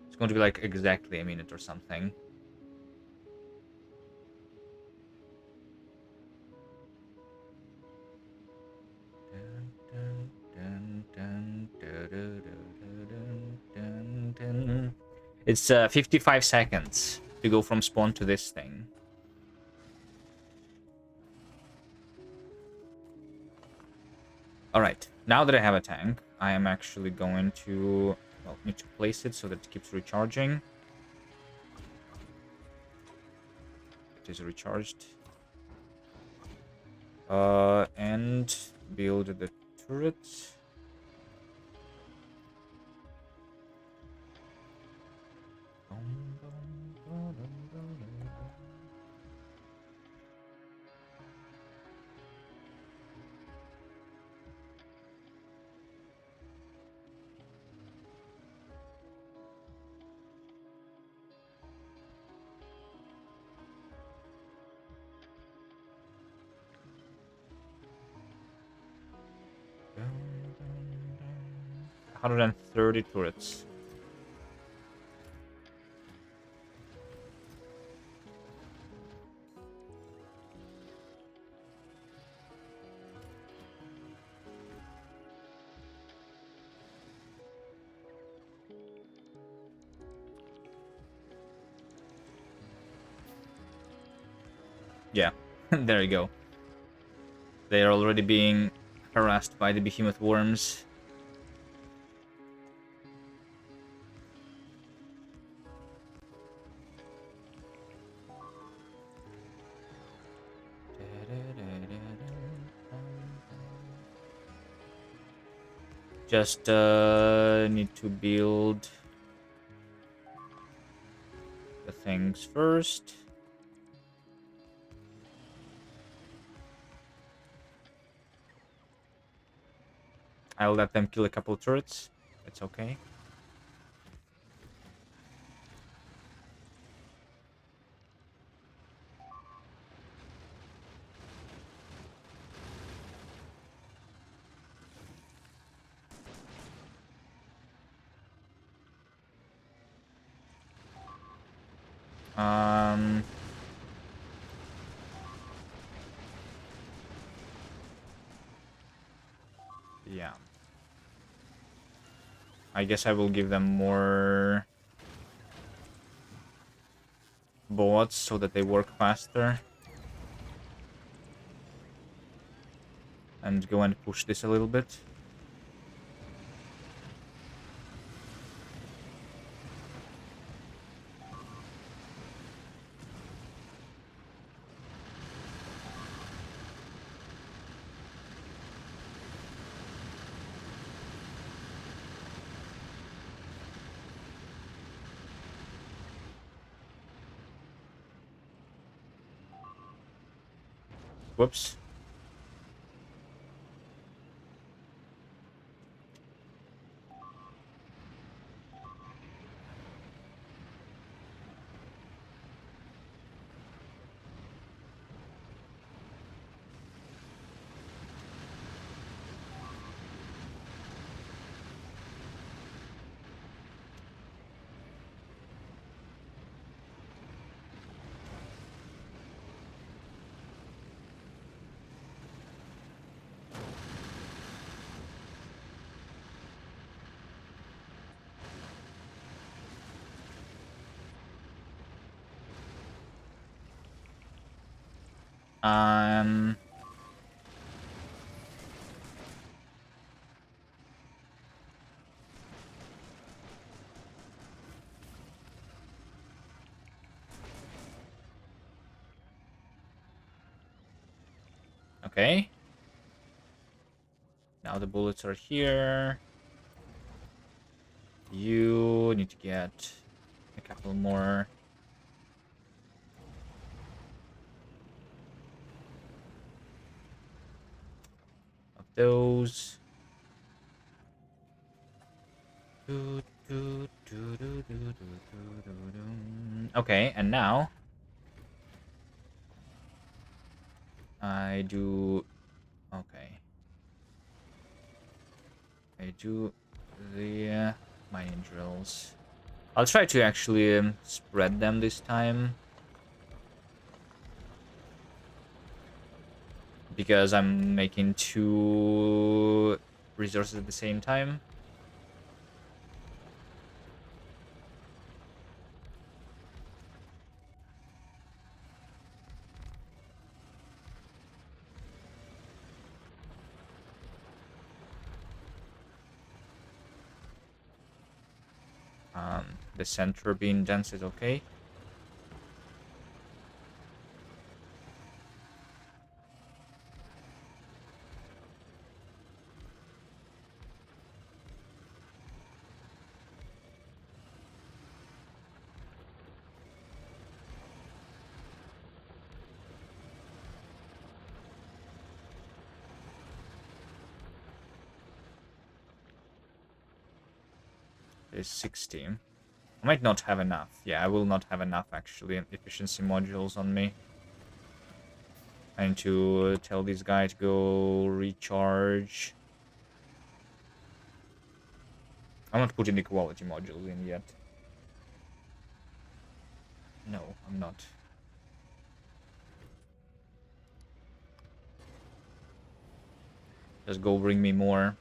It's going to be like exactly a minute or something. It's 55 seconds to go from spawn to this thing. Alright, now that I have a tank, I am actually going to... Well, need to place it so that it keeps recharging. It is recharged. And build the turret. Dun, 130 turrets. Yeah, there you go. They are already being harassed by the behemoth worms. Just need to build the things first. I'll let them kill a couple turrets. It's okay. Um, yeah. I guess I will give them more bullets so that they work faster. And go and push this a little bit. Whoops. Um... Okay. Now the bullets are here. You need to get a couple more. Of those. Okay, and now I do. Okay. I do the mining drills. I'll try to actually spread them this time. Because I'm making two resources at the same time. The center being dense is okay. There's 60. I might not have enough. Yeah, I will not have enough, actually, efficiency modules on me. I need to tell this guy to go recharge. I'm not putting the quality modules in yet. No, I'm not. Just go bring me more.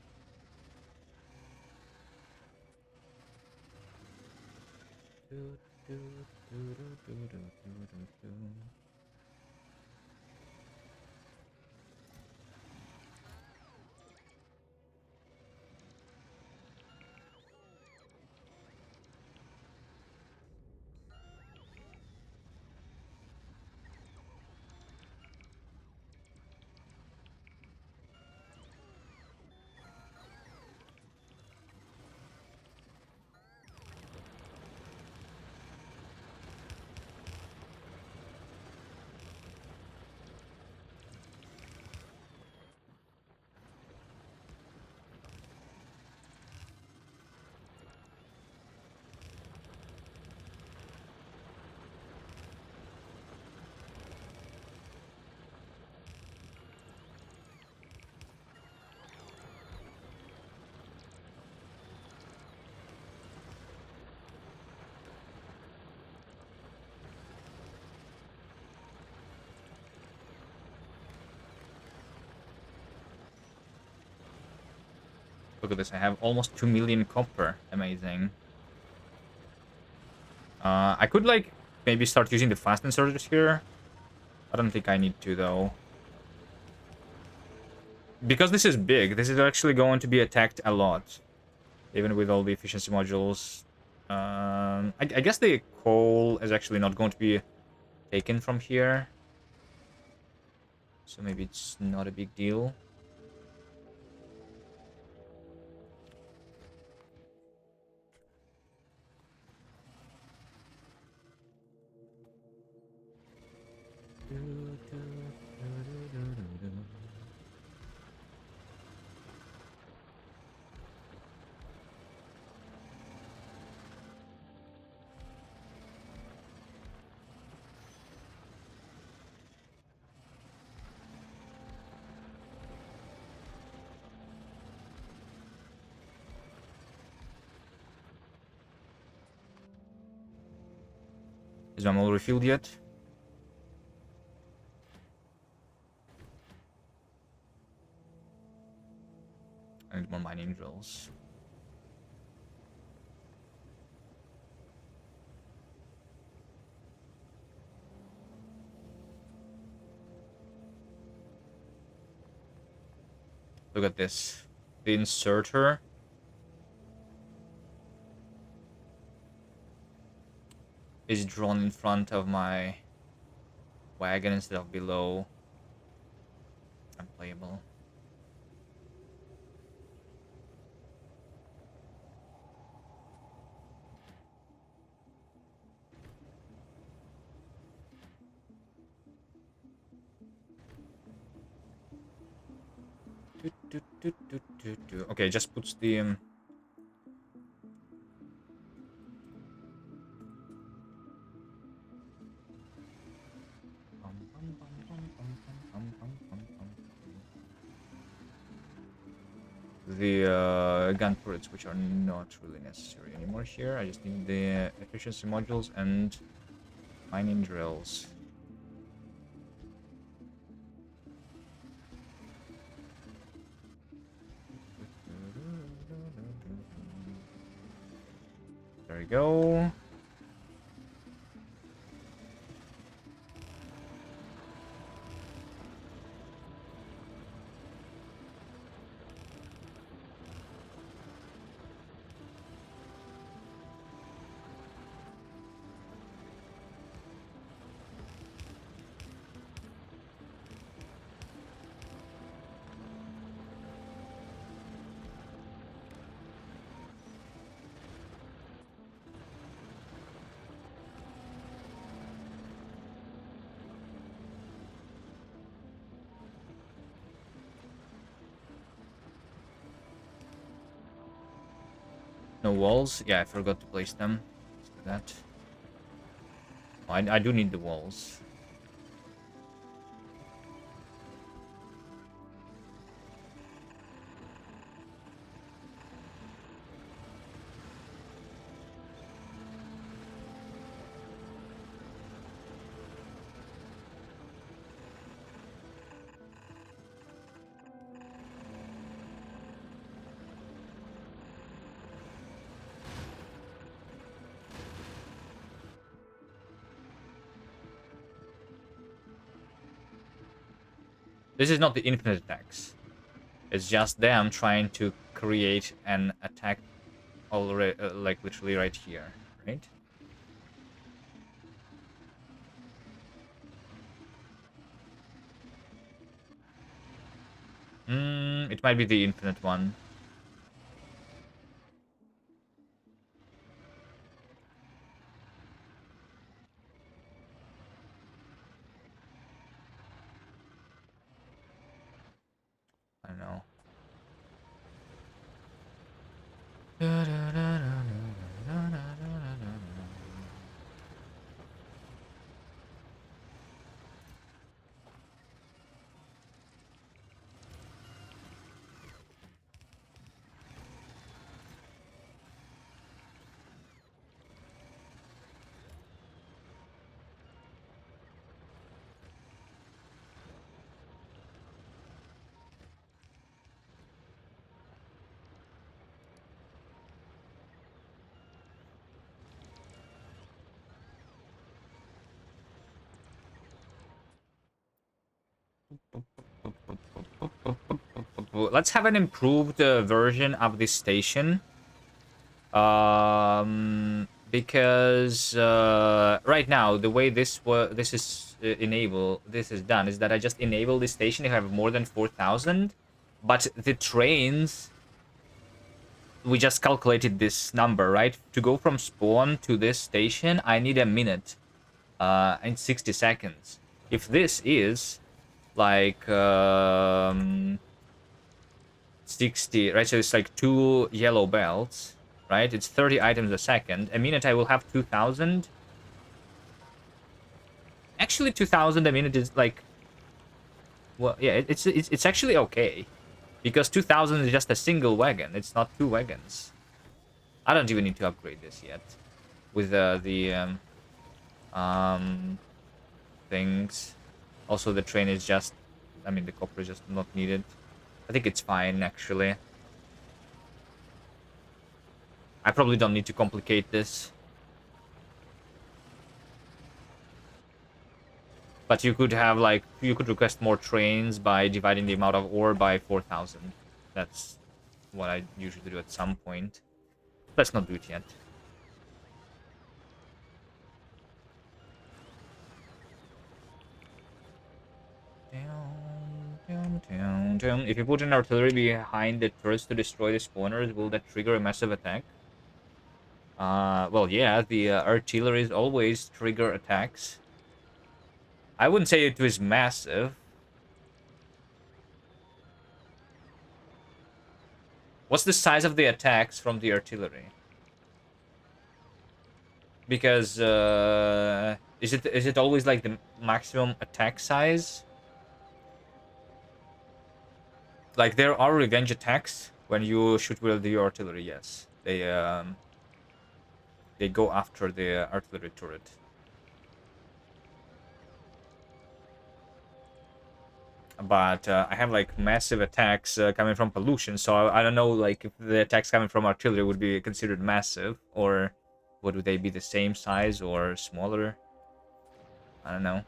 Look at this, I have almost 2 million copper. Amazing. I could, like, maybe start using the fast inserters here. I don't think I need to, though. Because this is big, this is actually going to be attacked a lot. Even with all the efficiency modules. I guess the coal is actually not going to be taken from here. So maybe it's not a big deal. Is my all refilled yet? I need more mining drills. Look at this. The inserter is drawn in front of my wagon instead of below. Unplayable. Okay, just puts the gun turrets, which are not really necessary anymore here. I just need the efficiency modules and mining drills. There we go. No walls? Yeah, I forgot to place them. Let's do that. Oh, I do need the walls. This is not the infinite attacks. It's just them trying to create an attack already, like literally right here, right? It might be the infinite one. I don't know. Let's have an improved version of this station. Because right now the way this is this is done is that I just enable this station if I have more than 4,000, but the trains, we just calculated this number, right? To go from spawn to this station, I need a minute and 60 seconds. If this is like 60, right? So it's like 2 yellow belts, right? It's 30 items a second. A minute I will have 2,000. Actually, 2,000 a minute is like, well, yeah, it's actually okay, because 2,000 is just a single wagon. It's not two wagons. I don't even need to upgrade this yet with um things. Also, the train is just, I mean, the copper is just not needed. I think it's fine actually. I probably don't need to complicate this. But you could have, like, you could request more trains by dividing the amount of ore by 4,000. That's what I usually do at some point. Let's not do it yet. If you put an artillery behind the turrets to destroy the spawners, will that trigger a massive attack? Well, yeah, the artilleries always trigger attacks. I wouldn't say it was massive. What's the size of the attacks from the artillery? Because is it always like the maximum attack size? Like, there are revenge attacks when you shoot with the artillery. Yes, they go after the artillery turret. But I have like massive attacks coming from pollution, so I don't know, like, if the attacks coming from artillery would be considered massive, or would they be the same size or smaller? I don't know.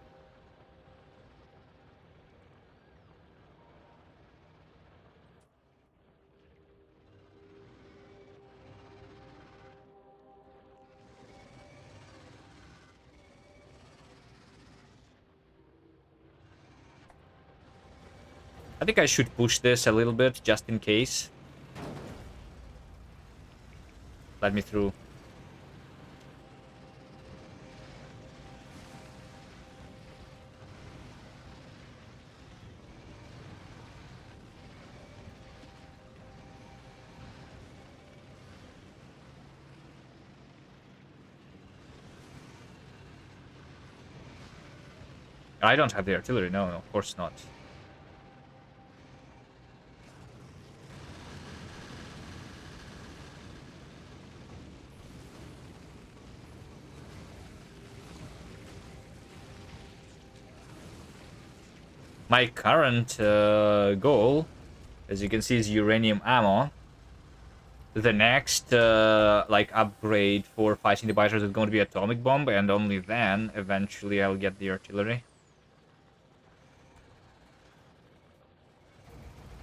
I think I should push this a little bit just in case. Let me through. I don't have the artillery. No, no, of course not. My current goal, as you can see, is uranium ammo. The next like upgrade for fighting the biters is going to be atomic bomb, and only then eventually I'll get the artillery.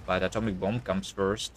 But atomic bomb comes first.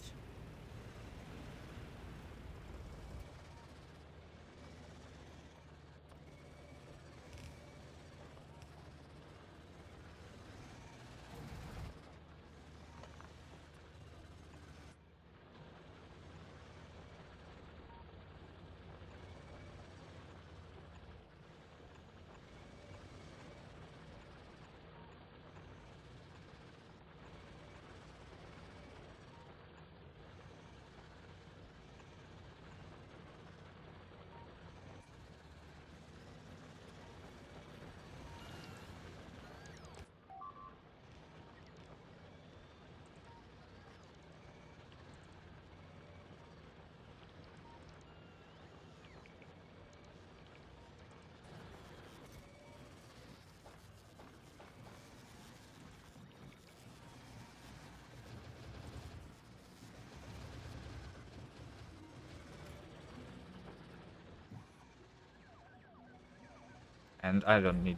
And I don't need,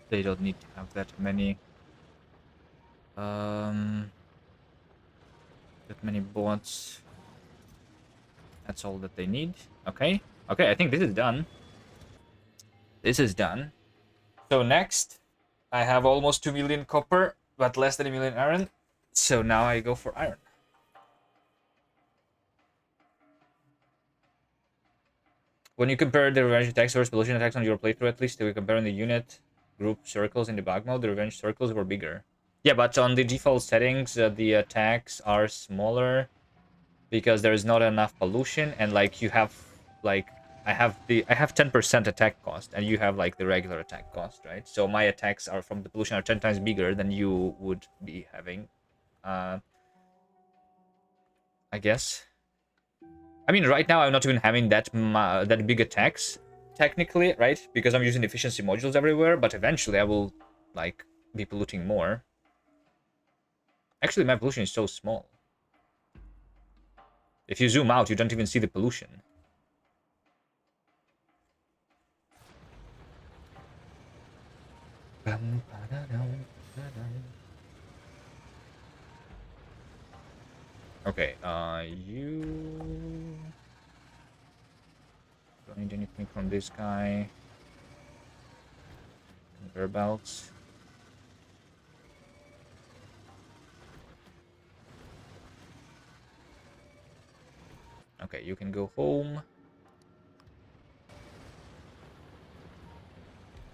they don't need to have that many um bots. That's all that they need. Okay. Okay, I think this is done. This is done. So next, I have almost 2 million copper, but less than a million iron. So now I go for iron. When you compare the revenge attacks versus pollution attacks on your playthrough, at least, we compare in the unit group circles in the bug mode, the revenge circles were bigger. Yeah, but on the default settings, the attacks are smaller because there is not enough pollution, and like you have like I have 10% attack cost, and you have like the regular attack cost, right? So my attacks are from the pollution are 10 times bigger than you would be having. I guess. I mean, right now I'm not even having that big attacks, technically, right? Because I'm using efficiency modules everywhere. But eventually, I will like be polluting more. Actually, my pollution is so small. If you zoom out, you don't even see the pollution. Okay, you don't need anything from this guy. Conveyor belts. Okay, you can go home.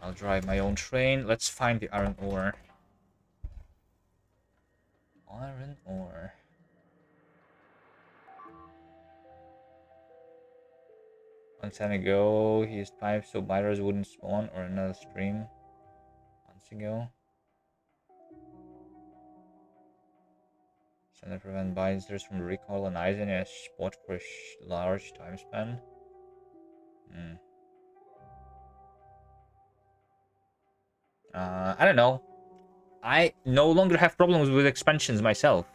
I'll drive my own train. Let's find the iron ore. Iron ore. Long time ago, he used pipes so biters wouldn't spawn, or another stream. Months ago. Send to prevent biters from recolonizing a spot for a large time span. Hmm. I don't know. I no longer have problems with expansions myself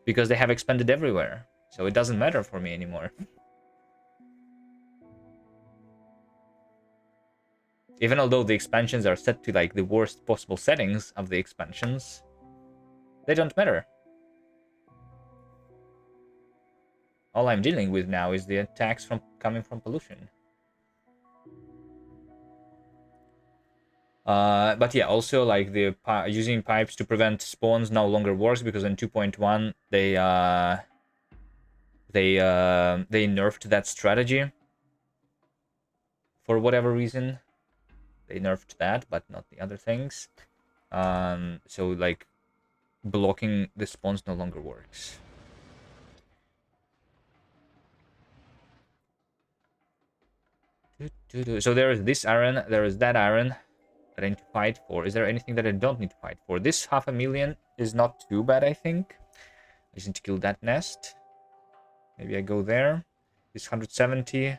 because they have expanded everywhere. So it doesn't matter for me anymore. Even although the expansions are set to like the worst possible settings of the expansions, they don't matter. All I'm dealing with now is the attacks from coming from pollution. But yeah, also like the using pipes to prevent spawns no longer works because in 2.1 they nerfed that strategy for whatever reason. They nerfed that, but not the other things. So like blocking the spawns no longer works. So there is this iron, there is that iron. that I need to fight for? Is there anything that I don't need to fight for? This 500,000 is not too bad, I think. I just need to kill that nest. Maybe I go there. This 170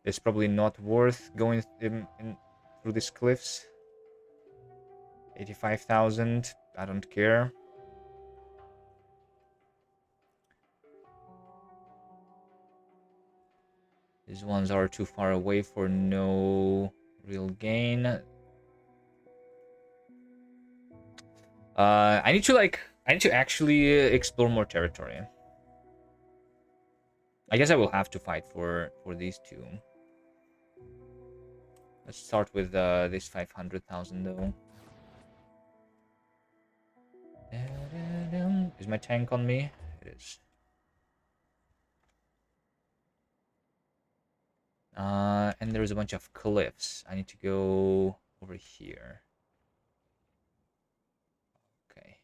is probably not worth going through these cliffs. 85,000. I don't care. These ones are too far away for no real gain. I need to actually explore more territory. I guess I will have to fight for these two. Let's start with this 500,000 though. Is my tank on me? It is. And there's a bunch of cliffs. I need to go over here. Okay.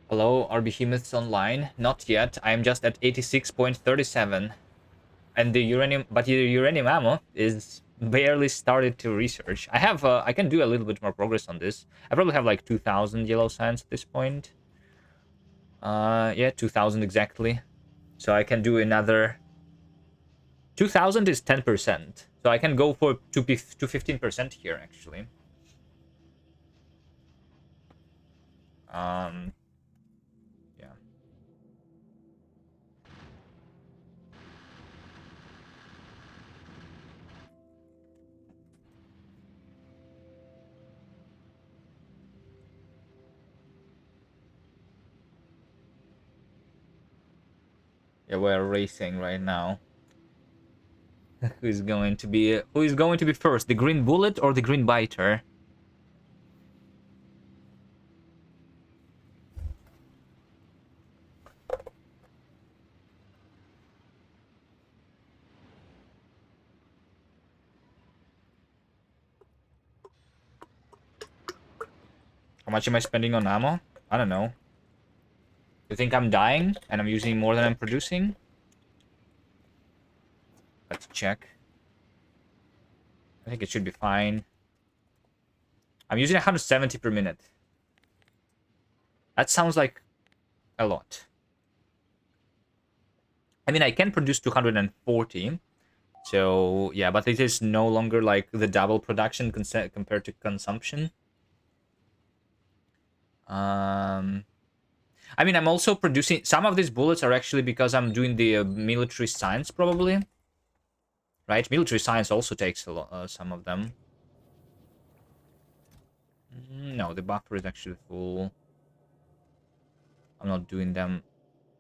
Hello, are behemoths online? Not yet. I'm just at 86.37. And the uranium, but the uranium ammo is barely started to research. I can do a little bit more progress on this. I probably have like 2,000 yellow sands at this point. Yeah, 2,000 exactly. So I can do another. 2,000 is 10%. So I can go for to 15% here actually. Um, yeah. Yeah, we're racing right now. Who is going to be first? The green bullet or the green biter? How much am I spending on ammo? I don't know. You think I'm dying and I'm using more than I'm producing? Let's check. I think it should be fine. I'm using 170 per minute. That sounds like a lot. I mean, I can produce 240. So, yeah, but it is no longer like the double production compared to consumption. I mean, I'm also producing... Some of these bullets are actually because I'm doing the military science, probably. Right? Military science also takes a lot, some of them. No, the buffer is actually full. I'm not doing them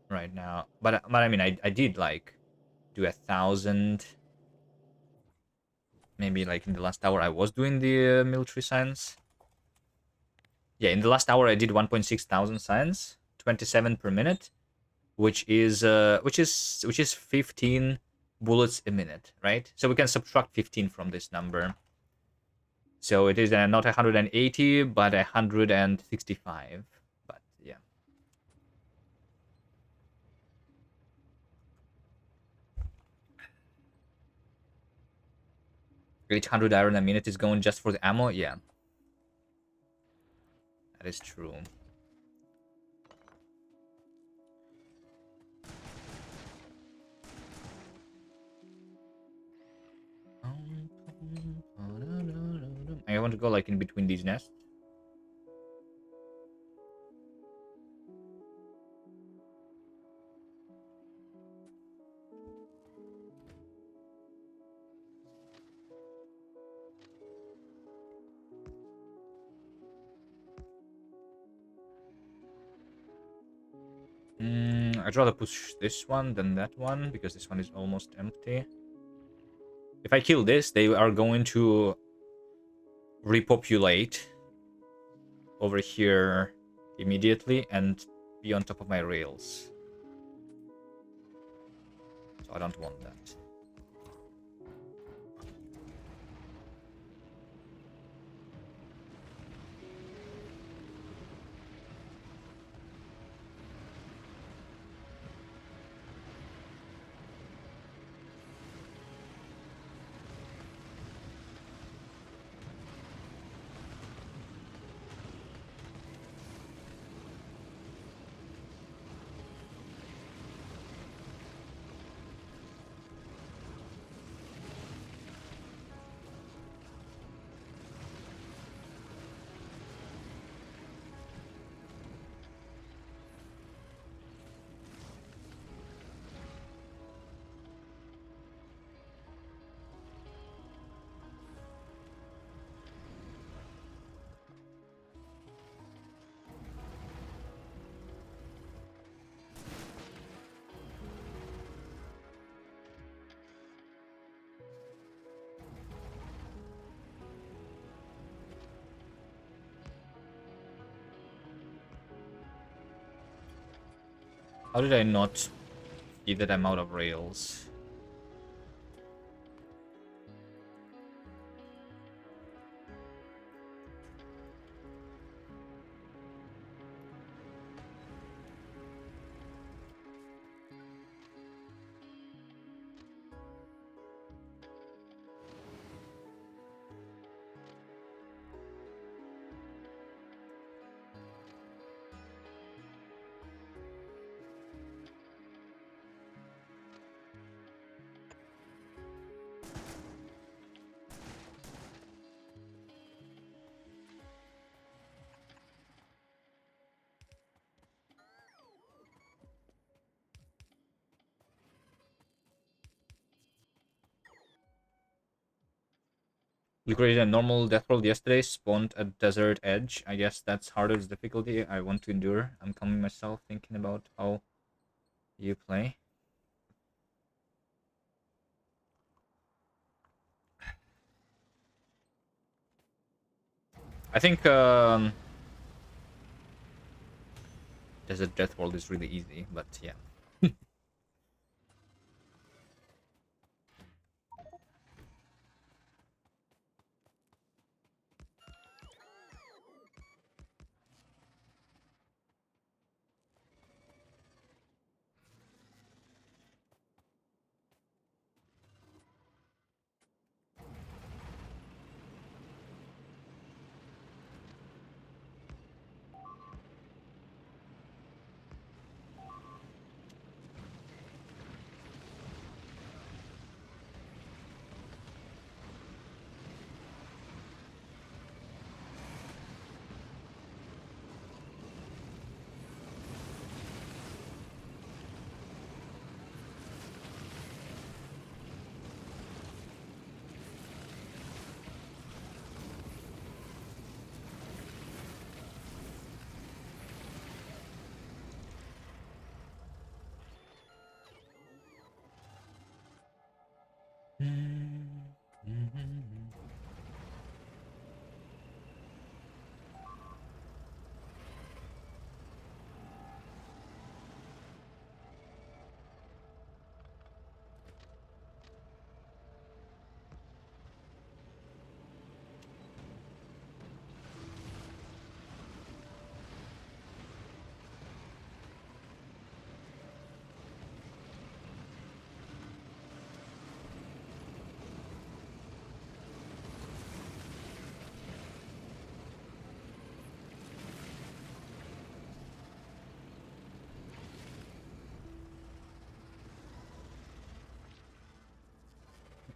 right now. But I mean, I did, like, do 1,000. Maybe, like, in the last hour I was doing the military science. Yeah, in the last hour I did 1.6 thousand science. 27 per minute. Which is 15 bullets a minute, right? So we can subtract 15 from this number. So it is not 180, but 165. But yeah. 800 iron a minute is going just for the ammo? Yeah. That is true. I want to go like in between these nests. I'd rather push this one than that one, because this one is almost empty. If I kill this, they are going to repopulate over here immediately and be on top of my rails. So I don't want that. How did I not see that I'm out of rails? We created a normal death world yesterday, spawned a desert edge. I guess that's hardest difficulty I want to endure. I'm calming myself, thinking about how you play. I think desert death world is really easy, but yeah.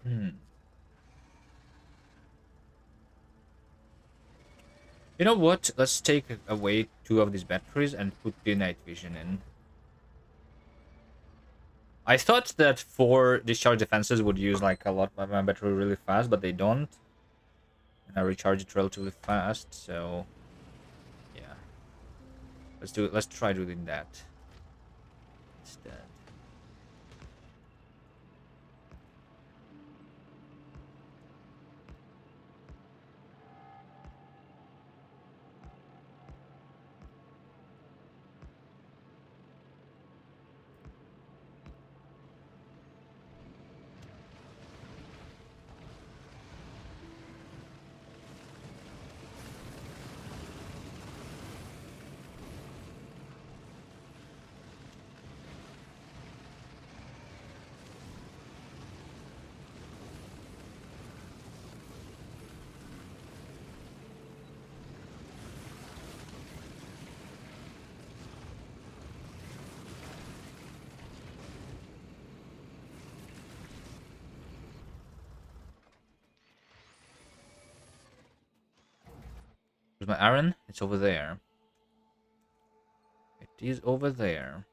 Hmm. You know what? Let's take away 2 of these batteries and put the night vision in. I thought that 4 discharge defenses would use like a lot of my battery really fast, but they don't. And I recharge it relatively fast, so yeah. Let's do it. Let's try doing that. instead. Where's my iron? It's over there. It is over there.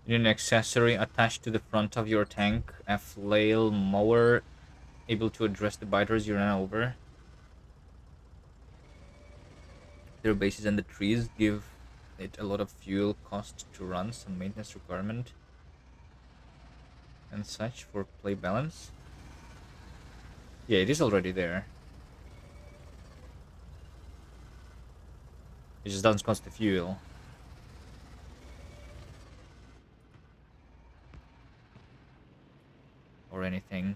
You need an accessory attached to the front of your tank, a flail mower able to address the biters you ran over. Their bases and the trees give it a lot of fuel cost to run, some maintenance requirement and such for play balance. Yeah, it is already there. It just doesn't cost the fuel. Or anything.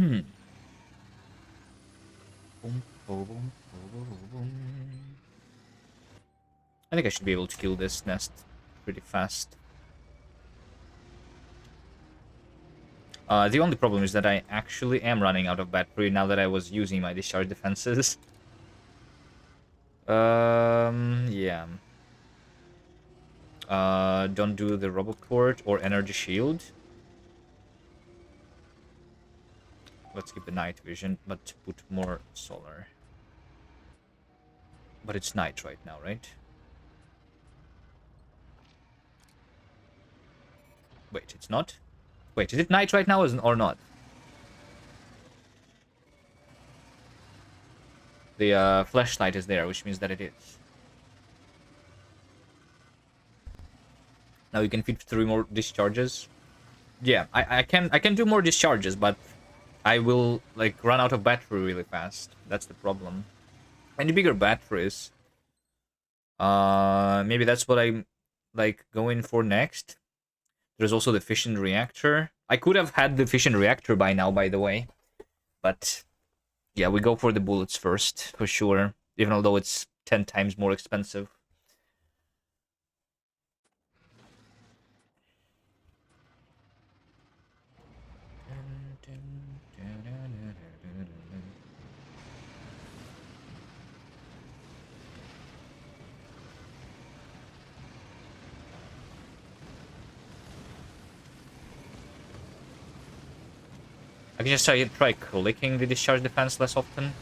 Hmm. I think I should be able to kill this nest pretty fast. The only problem is that I actually am running out of battery now that I was using my discharge defenses. Yeah. Don't do the roboport or energy shield. Let's keep the night vision, but put more solar. But it's night right now, right? Wait, it's not? Wait, is it night right now or not? The flashlight is there, which means that it is. Now you can fit 3 more discharges. Yeah, I can do more discharges, but I will like run out of battery really fast. That's the problem. And bigger batteries. Maybe that's what I'm like going for next. There's also the fission reactor. I could have had the fission reactor by now, by the way. But yeah, we go for the bullets first, for sure. Even although it's 10 times more expensive. I can just try clicking the discharge defense less often.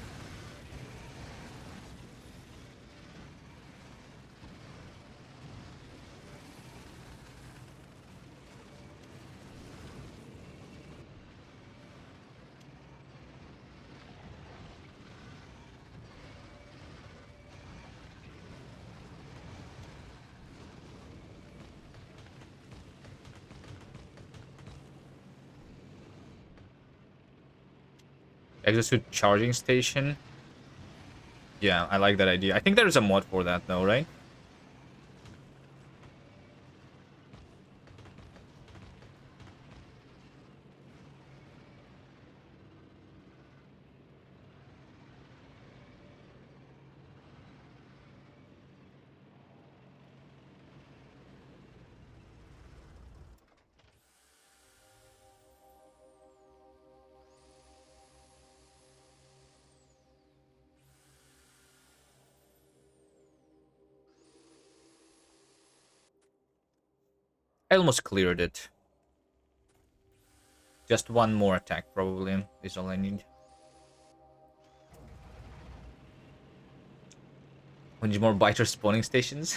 Exosuit charging station. Yeah, I like that idea. I think there's a mod for that though, right? I almost cleared it. Just one more attack probably is all I need. We need more biter spawning stations.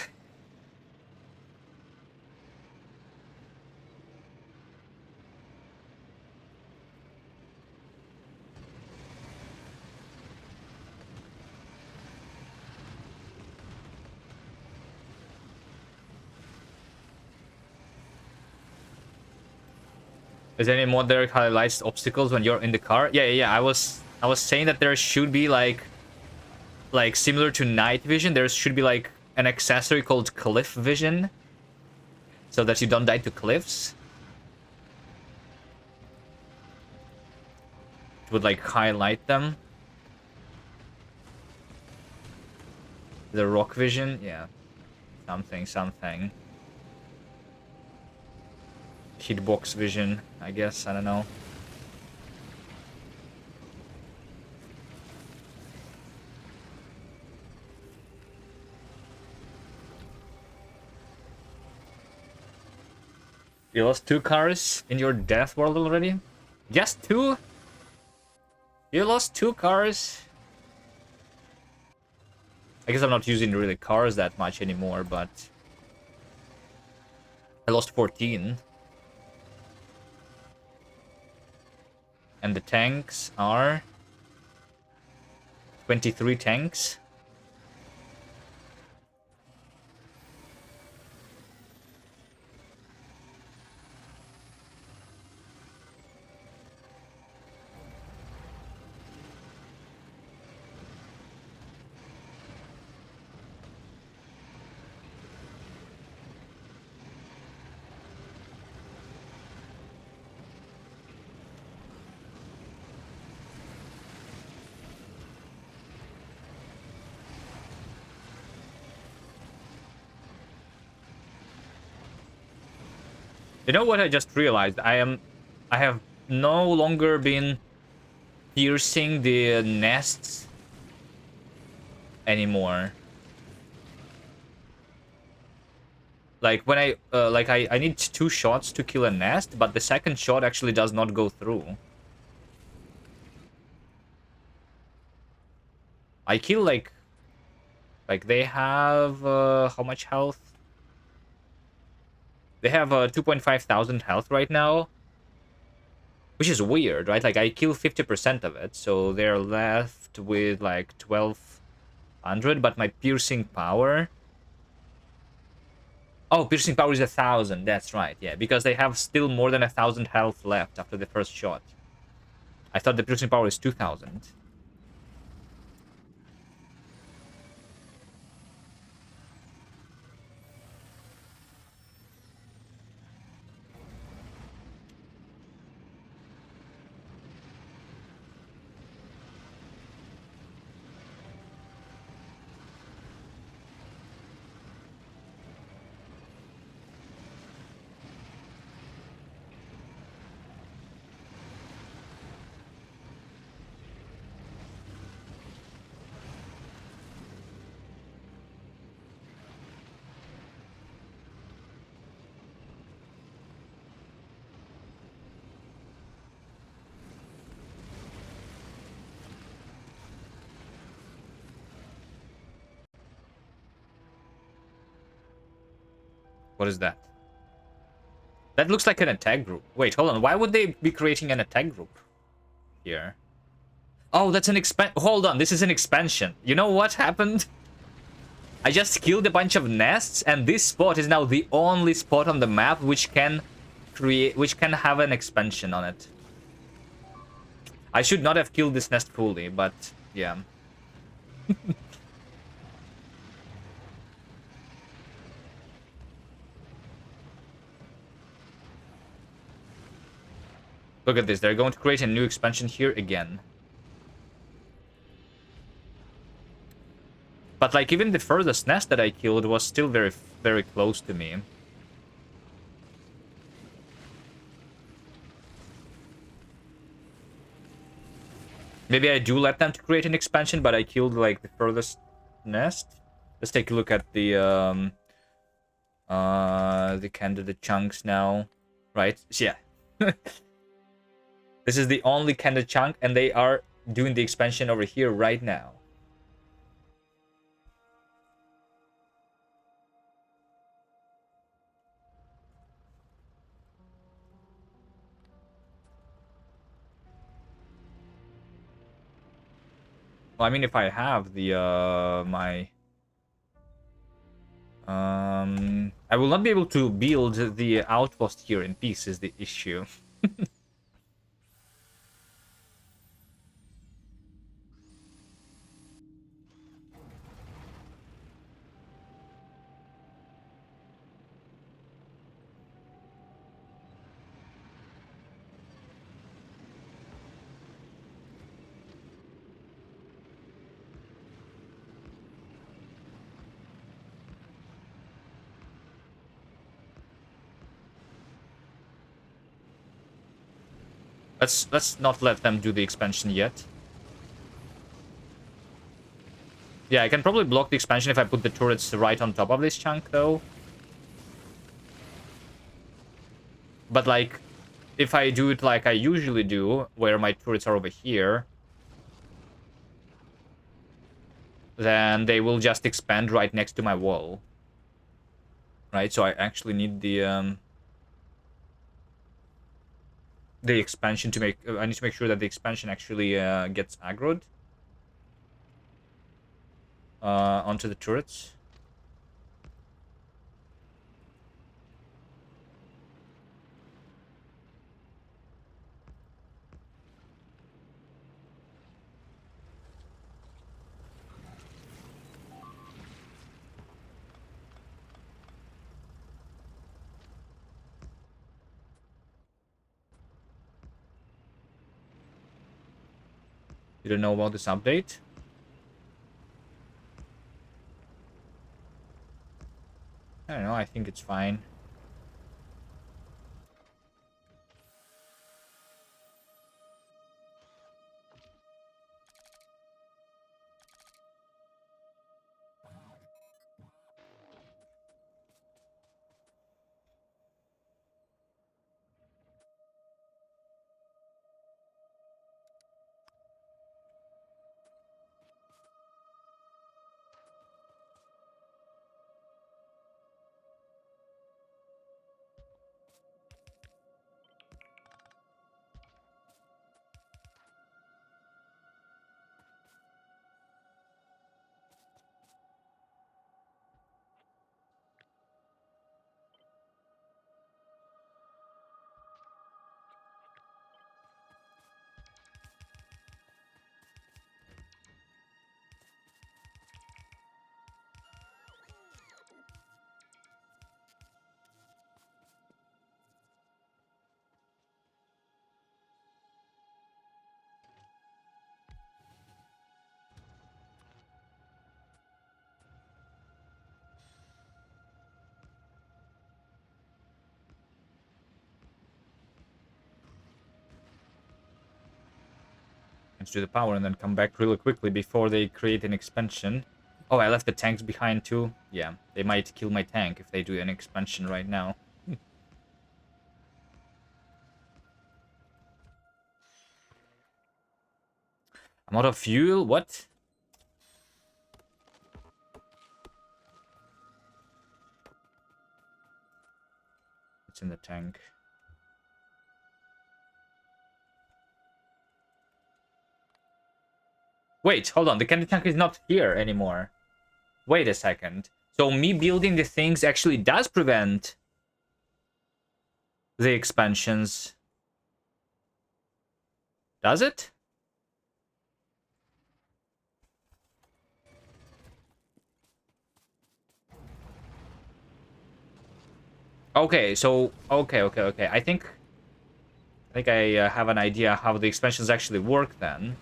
Is there any mod that highlights obstacles when you're in the car? Yeah. I was saying that there should be like similar to night vision, there should be like an accessory called cliff vision, so that you don't die to cliffs. It would like highlight them. The rock vision, yeah. Something. Hitbox vision, I guess, I don't know. You lost 2 cars in your death world already? Just 2? You lost 2 cars? I guess I'm not using really cars that much anymore, but I lost 14. And the tanks are 23 tanks. You know what I just realized? I have no longer been piercing the nests anymore. Like when I need 2 shots to kill a nest, but the second shot actually does not go through. I kill like they have how much health? They have 2,500 health right now, Which is weird, right? Like, I kill 50% of it, so they're left with, like, 1200, but my piercing power... Oh, piercing power is 1000, that's right, yeah, because they have still more than 1000 health left after the first shot. I thought the piercing power is 2000. What is that? That looks like an attack group. Wait, hold on. Why would they be creating an attack group here? Oh, that's an Hold on, this is an expansion. You know what happened? I just killed a bunch of nests, and this spot is now the only spot on the map which can have an expansion on it. I should not have killed this nest fully, but yeah. Look at this. They're going to create a new expansion here again. But like even the furthest nest that I killed was still very, very close to me. Maybe I do let them to create an expansion, but I killed like the furthest nest. Let's take a look at the candidate chunks now. Right? Yeah. This is the only candidate chunk, and they are doing the expansion over here right now. Well, I mean, if I have the I will not be able to build the outpost here in peace is the issue. Let's not let them do the expansion yet. Yeah, I can probably block the expansion if I put the turrets right on top of this chunk, though. But, like, if I do it like I usually do, where my turrets are over here, then they will just expand right next to my wall. Right, so I actually need the expansion to make... I need to make sure that the expansion actually gets aggroed onto the turrets. You don't know about this update? I don't know, I think it's fine. Let's do the power and then come back really quickly before they create an expansion. Oh, I left the tanks behind too. Yeah, they might kill my tank if they do an expansion right now. I'm out of fuel? What? It's in the tank. Wait, hold on. The candy tank is not here anymore. Wait a second. So me building the things actually does prevent the expansions. Does it? Okay, so okay. I think I have an idea how the expansions actually work then.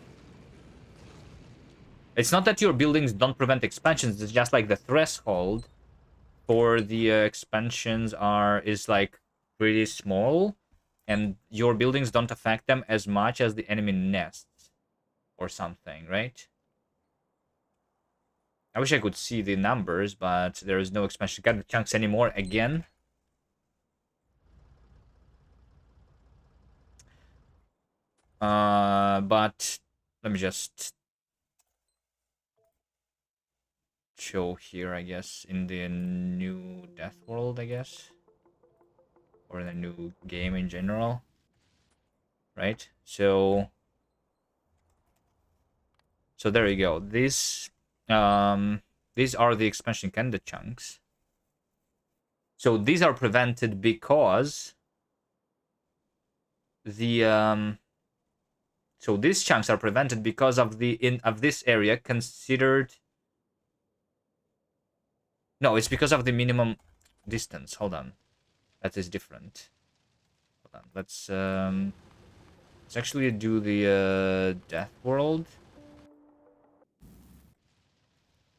It's not that your buildings don't prevent expansions, it's just like the threshold for the expansions is like pretty small, and your buildings don't affect them as much as the enemy nests or something, right? I wish I could see the numbers, but there is no expansion got the chunks anymore again. But let me just show here, I guess, in the new Death World, I guess, or in the new game in general, right? So there you go. These are the expansion candidate chunks. So these are prevented because the so these chunks are prevented because of this area considered. No, it's because of the minimum distance. Hold on, that is different. Hold on, let's actually do the Death World,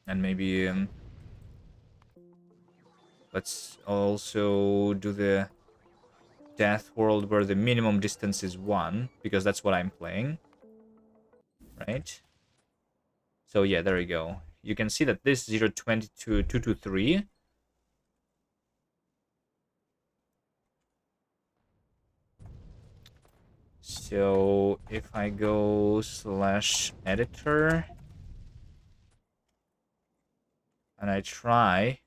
and maybe let's also do the Death World where the minimum distance is 1, because that's what I'm playing, right? So yeah, there we go. You can see that this 022 223 so if I go /editor and I try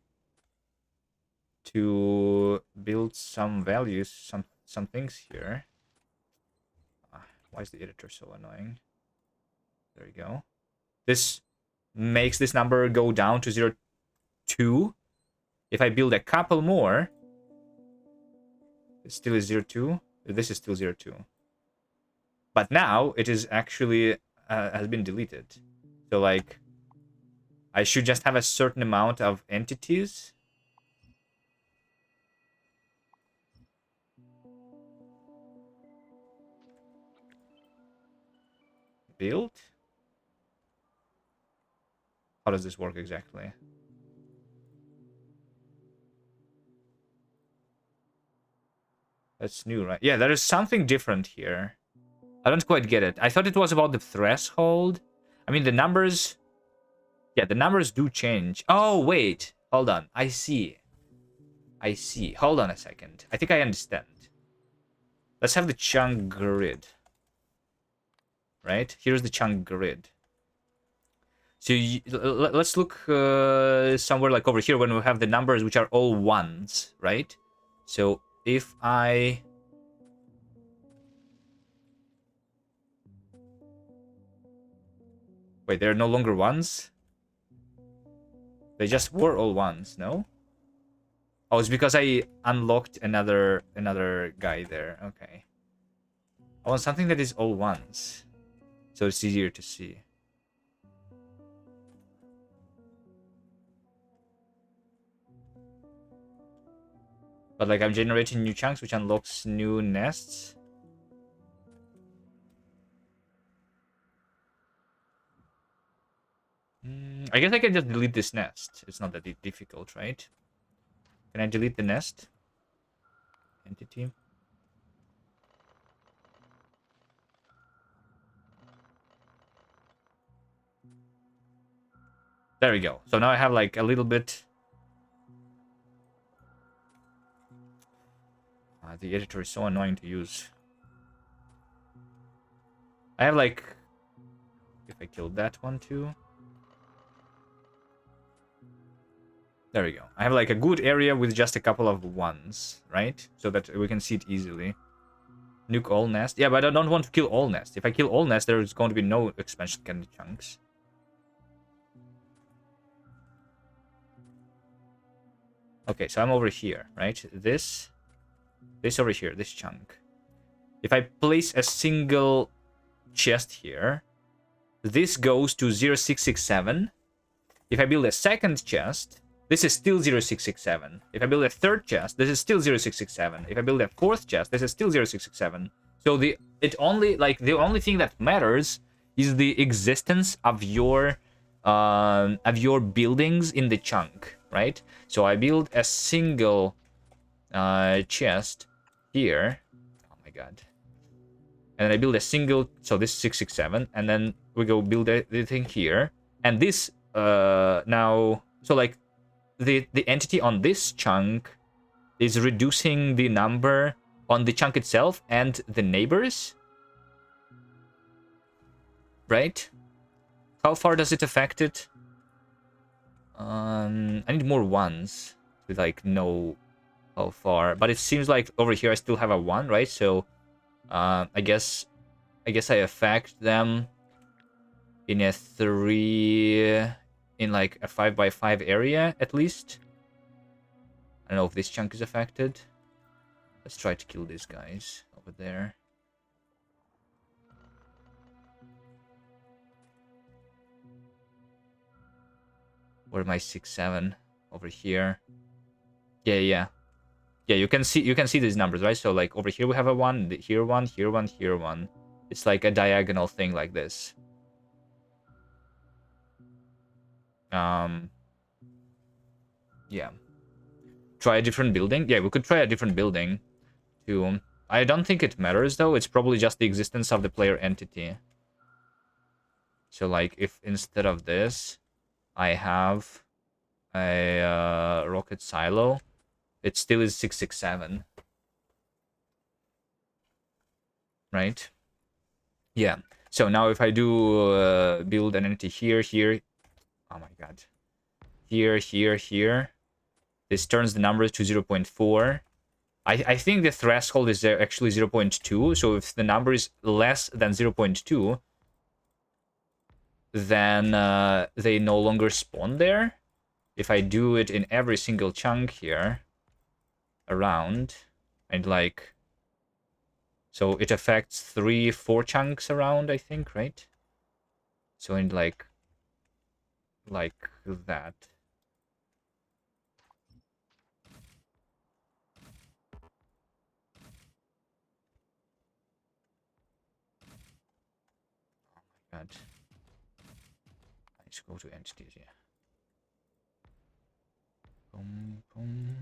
to build some values, some things here. Why is the editor so annoying? There you go. This makes this number go down to 0.2. If I build a couple more, it still is 0.2. This is still 0.2. But now it is actually has been deleted. So like, I should just have a certain amount of entities. Build? How does this work exactly? That's new, right? Yeah, there is something different here. I don't quite get it. I thought it was about the threshold. I mean, the numbers... Yeah, the numbers do change. Oh, wait. Hold on. I see. Hold on a second. I think I understand. Let's have the chunk grid. Right? Here's the chunk grid. So let's look somewhere like over here when we have the numbers which are all ones, right? So if I... Wait, they're no longer ones? They just were all ones, no? Oh, it's because I unlocked another guy there. Okay. I want something that is all ones, so it's easier to see. But like, I'm generating new chunks, which unlocks new nests. I guess I can just delete this nest. It's not that difficult, right? Can I delete the nest? Entity. There we go. So now I have like a little bit. The editor is so annoying to use. I have like, if I killed that one too. There we go. I have like a good area with just a couple of ones, right? So that we can see it easily. Nuke all nest. Yeah, but I don't want to kill all nest. If I kill all nest, there's going to be no expansion candy chunks. Okay, so I'm over here, right? This over here, this chunk. If I place a single chest here, this goes to 0667. If I build a second chest, this is still 0667. If I build a third chest, this is still 0667. If I build a fourth chest, this is still 0667. So the only thing that matters is the existence of your buildings in the chunk, right? So I build a single chest here. Oh my god. And then I build a single, so this is 667, and then we go build the thing here. And this now, so like the entity on this chunk is reducing the number on the chunk itself and the neighbors, right? How far does it affect it? I need more ones to like know how far, but it seems like over here I still have a 1, right? So I guess I affect them in a 3, in like a 5x5 area at least. I don't know if this chunk is affected. Let's try to kill these guys over there. Where am I? 6-7 over here. Yeah. You can see these numbers, right? So like over here we have a 1, here 1, here 1, here 1. It's like a diagonal thing like this. Yeah. Try a different building. Yeah, we could try a different building too. I don't think it matters though. It's probably just the existence of the player entity. So like if instead of this I have a rocket silo, it still is 667. Right? Yeah. So now if I do build an entity here. Oh my god. Here. This turns the numbers to 0.4. I think the threshold is actually 0.2. So if the number is less than 0.2, then they no longer spawn there. If I do it in every single chunk here around, and like, so it affects 3-4 chunks around, I think, right? So in like that. Oh my god. Let's go to entities here. Boom, boom.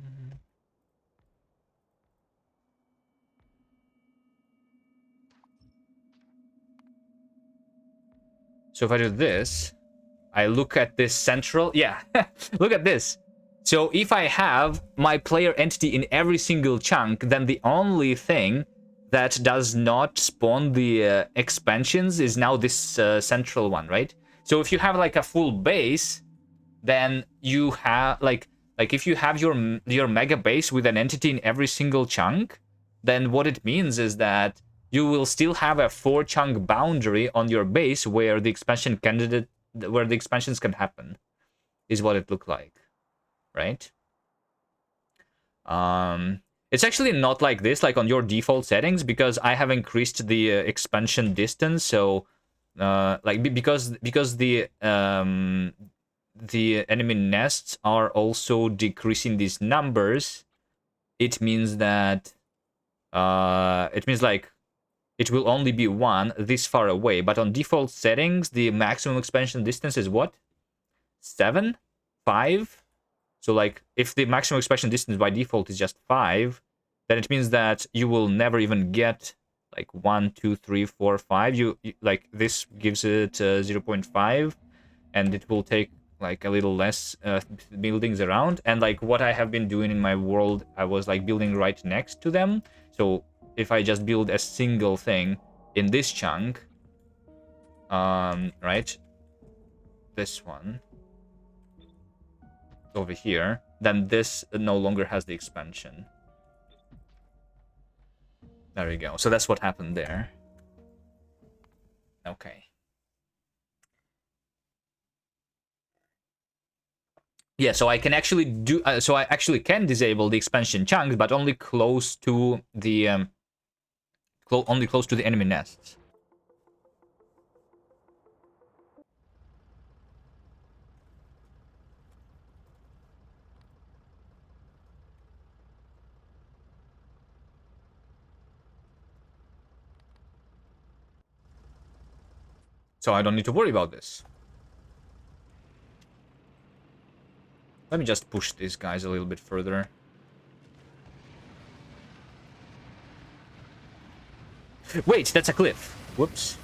So if I do this, I look at this central. Yeah, look at this. So if I have my player entity in every single chunk, then the only thing that does not spawn the expansions is now this central one, right? So if you have like a full base, then you have like if you have your mega base with an entity in every single chunk, then what it means is that you will still have a 4-chunk boundary on your base where the expansions can happen, is what it looked like, right? It's actually not like this, like on your default settings, because I have increased the expansion distance. So, because the enemy nests are also decreasing these numbers, it means that like it will only be 1 this far away. But on default settings, the maximum expansion distance is what? 7? 5? So like if the maximum expansion distance by default is just 5, then it means that you will never even get like 1, 2, 3, 4, 5. You like this gives it 0.5, and it will take like a little less buildings around, and like what I have been doing in my world, I was like building right next to them. So if I just build a single thing in this chunk, right, this one over here, then this no longer has the expansion. There we go. So that's what happened there. Okay. Yeah, so I can actually do. So I actually can disable the expansion chunks, but only close to the only close to the enemy nests. So I don't need to worry about this. Let me just push these guys a little bit further. Wait, that's a cliff. Whoops.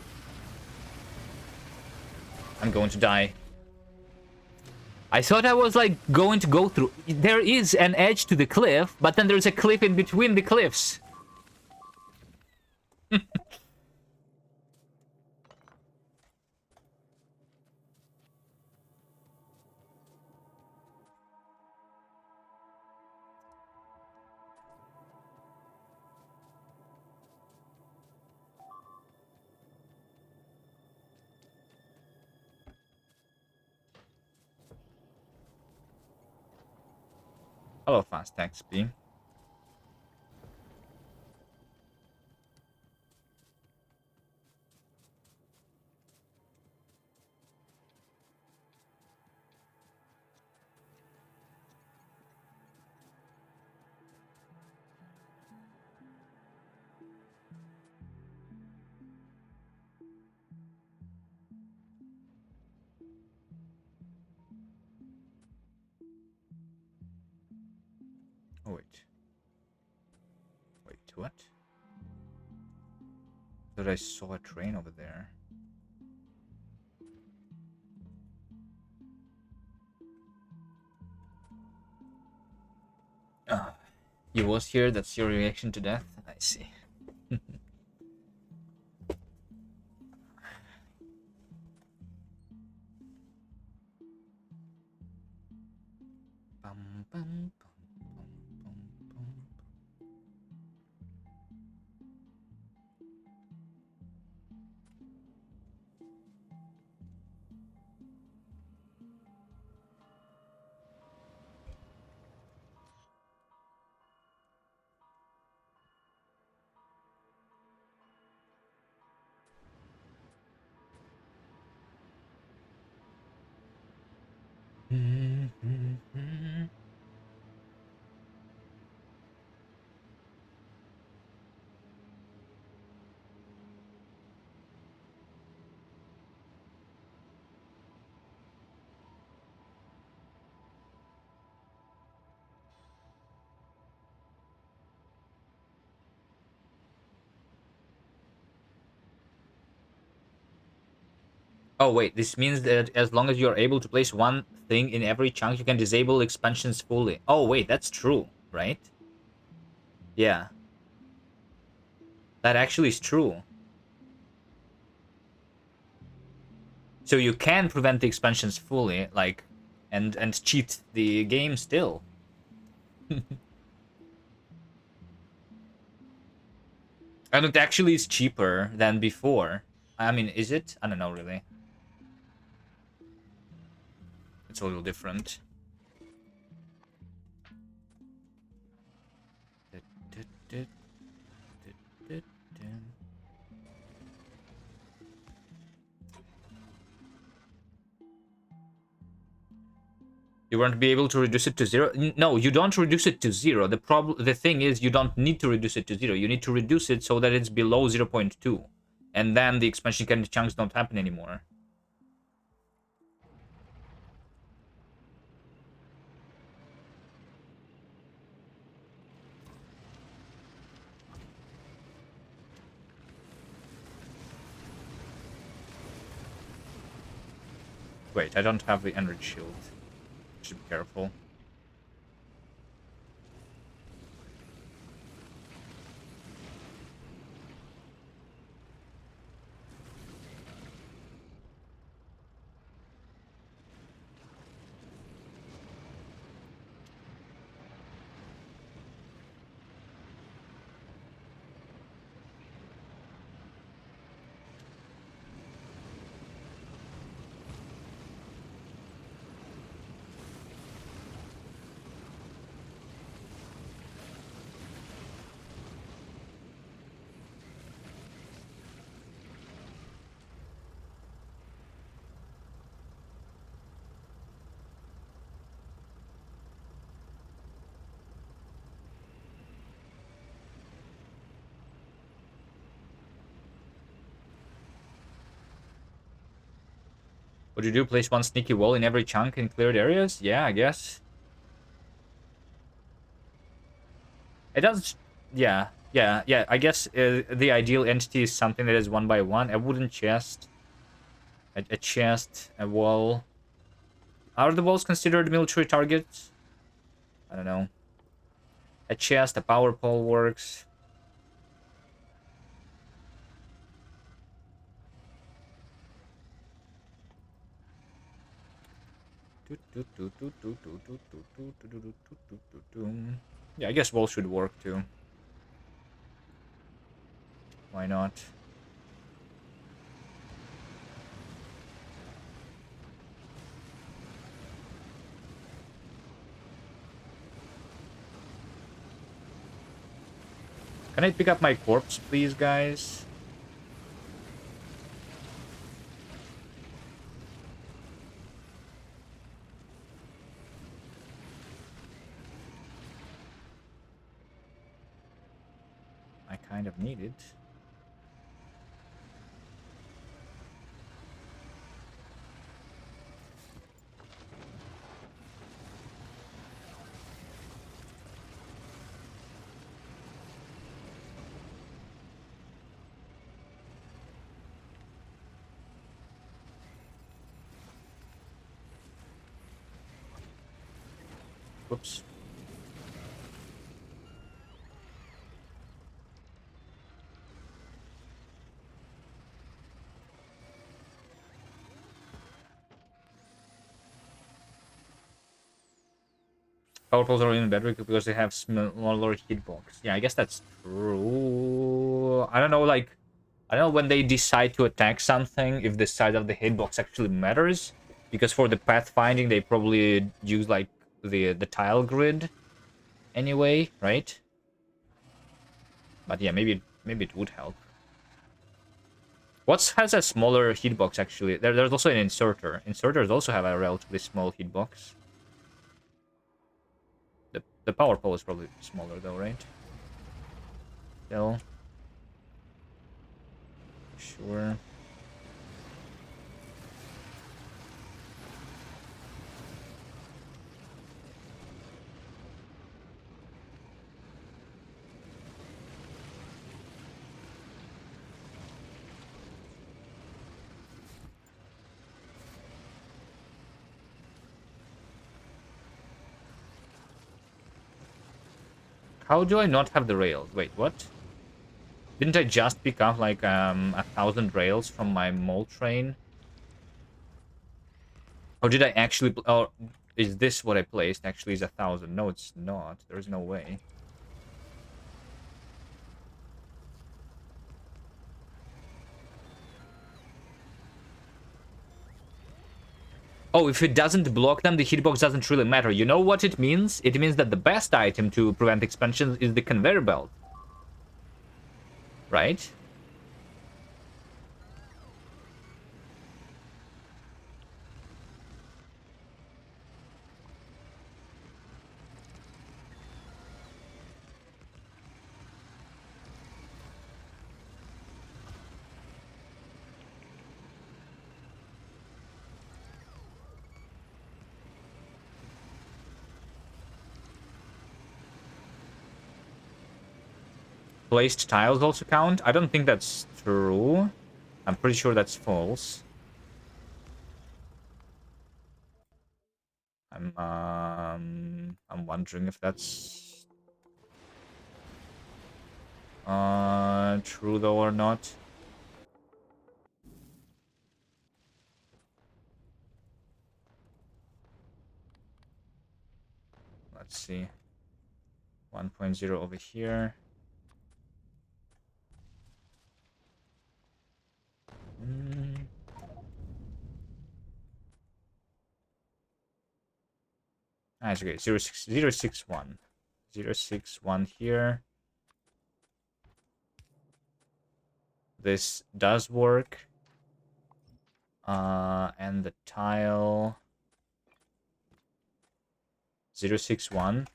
I'm going to die. I thought I was like going to go through. There is an edge to the cliff, but then there's a cliff in between the cliffs. Hello, Fast XP. Oh, wait. Wait, what? Thought I saw a train over there. Ah, you was here? That's your reaction to death? I see. Bum, bum, bum, bum, bum, bum. Oh wait, this means that as long as you're able to place one thing in every chunk, you can disable expansions fully. Oh wait, that's true, right? Yeah, that actually is true. So you can prevent the expansions fully, like, and cheat the game still. And it actually is cheaper than before. I mean, is it? I don't know, really. It's a little different. You won't be able to reduce it to 0? No, you don't reduce it to 0. The thing is, you don't need to reduce it to 0. You need to reduce it so that it's below 0.2. And then the expansion chunks don't happen anymore. Wait, I don't have the energy shield. Should be careful. What do you do? Place one sneaky wall in every chunk in cleared areas? Yeah, I guess. It does... Yeah. I guess the ideal entity is something that is one by one. A wooden chest. A chest. A wall. Are the walls considered military targets? I don't know. A chest, a power pole works. Yeah, I guess walls should work too. Why not? Can I pick up my corpse, please, guys? I kind of need it. Whoops. Power poles are even better because they have smaller hitbox. Yeah, I guess that's true. I don't know, like... I don't know when they decide to attack something, if the size of the hitbox actually matters. Because for the pathfinding, they probably use, like, the tile grid anyway, right? But yeah, maybe it would help. What has a smaller hitbox, actually? There's also an inserter. Inserters also have a relatively small hitbox. The power pole is probably smaller, though, right? Still. Sure. How do I not have the rails? Wait, what? Didn't I just pick up like 1,000 rails from my mole train? Or did I actually? Or is this what I placed? Actually, is 1,000? No, it's not. There's no way. Oh, if it doesn't block them, the hitbox doesn't really matter. You know what it means? It means that the best item to prevent expansion is the conveyor belt. Right? Placed tiles also count? I don't think that's true. I'm pretty sure that's false. I'm wondering if that's true though or not. Let's see. 1.0 over here. That's okay. 06061. 061 here. This does work. And the tile 061.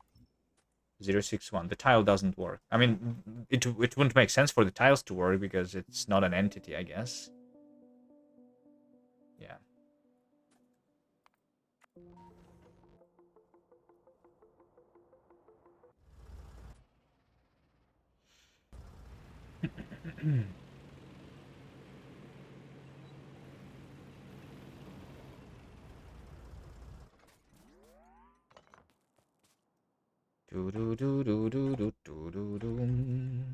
061. The tile doesn't work. I mean, it wouldn't make sense for the tiles to work because it's not an entity, I guess. Yeah. Do do do do do do do do do.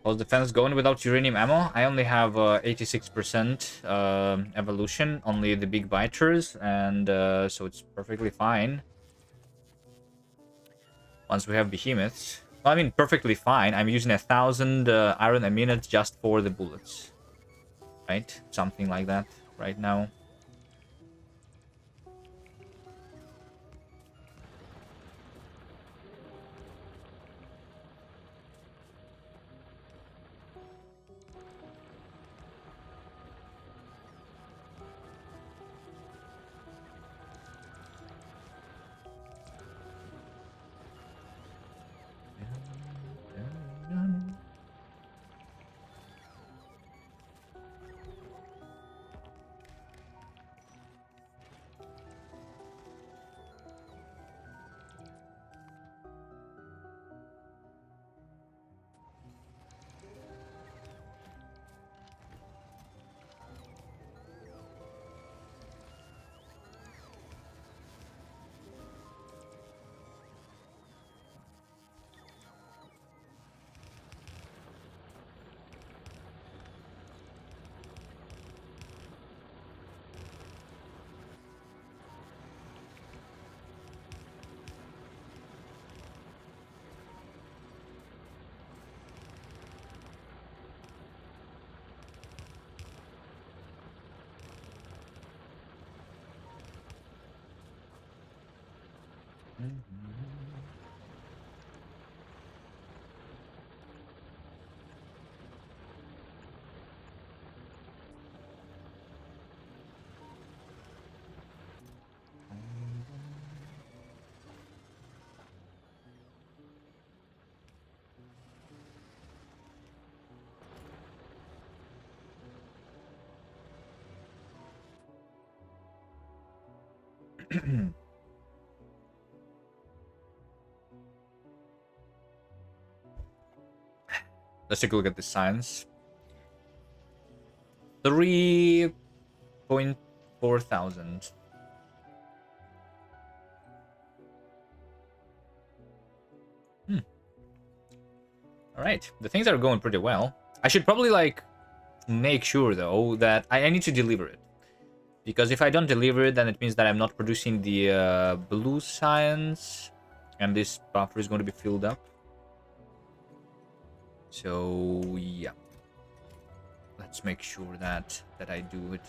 How's defense going without uranium ammo? I only have 86% evolution, only the big biters, and so it's perfectly fine. Once we have behemoths. Well, I mean, perfectly fine. I'm using 1,000 iron a minute just for the bullets. Right? Something like that right now. Let's take a look at the science. 3.4 thousand. All right, the things are going pretty well. I should probably like make sure though that I need to deliver it, because if I don't deliver it, then it means that I'm not producing the blue science, and this buffer is going to be filled up. So yeah, let's make sure that I do it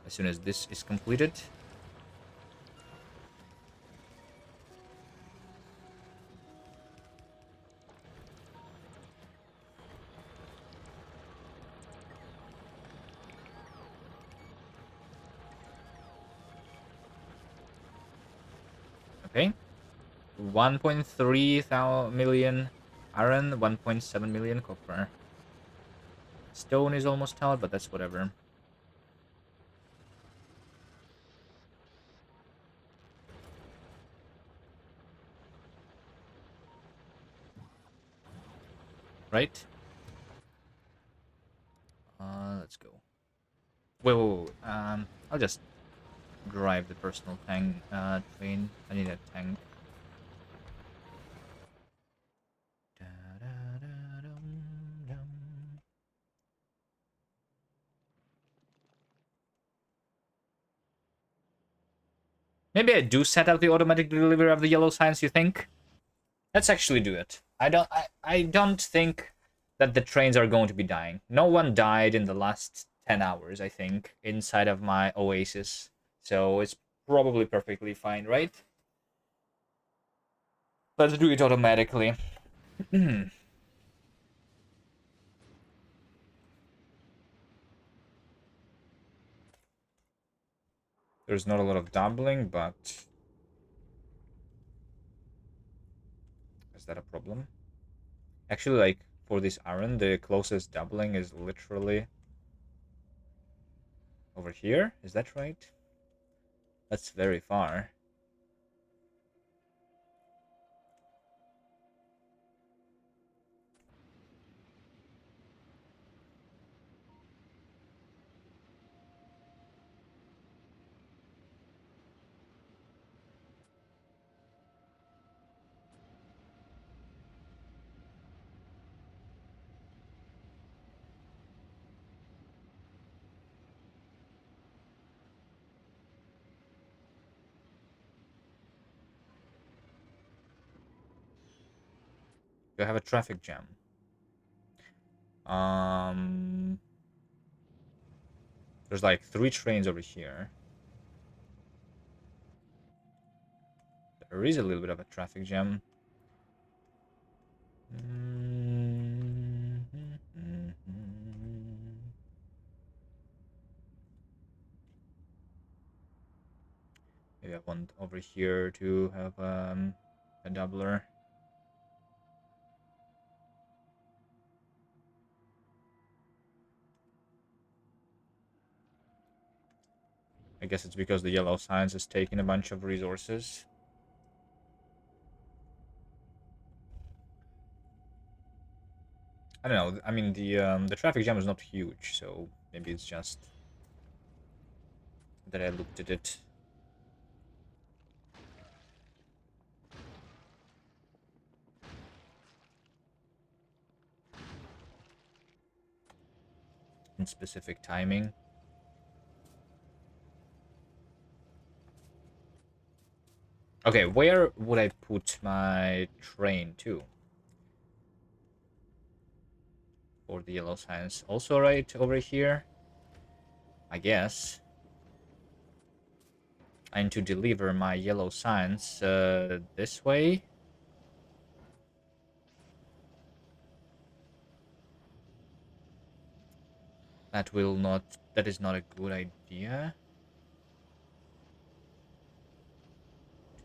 as soon as this is completed. Okay, 1.3 million iron, 1.7 million copper. Stone is almost out, but that's whatever. Right? Let's go. Wait. I'll just drive the personal tank train. I need a tank. Maybe I do set up the automatic delivery of the yellow signs, you think? Let's actually do it. I don't think that the trains are going to be dying. No one died in the last 10 hours, I think, inside of my oasis. So it's probably perfectly fine, right? Let's do it automatically. There's not a lot of doubling, but is that a problem? Actually, like, for this iron, the closest doubling is literally over here. Is that right? That's very far. You have a traffic jam. There's like 3 trains over here. There is a little bit of a traffic jam. Maybe I want over here to have a doubler. I guess it's because the yellow science is taking a bunch of resources. I don't know. I mean, the traffic jam is not huge, so maybe it's just that I looked at it. In specific timing. Okay, where would I put my train to? For the yellow science. Also right over here? I guess. I need to deliver my yellow signs this way. That is not a good idea.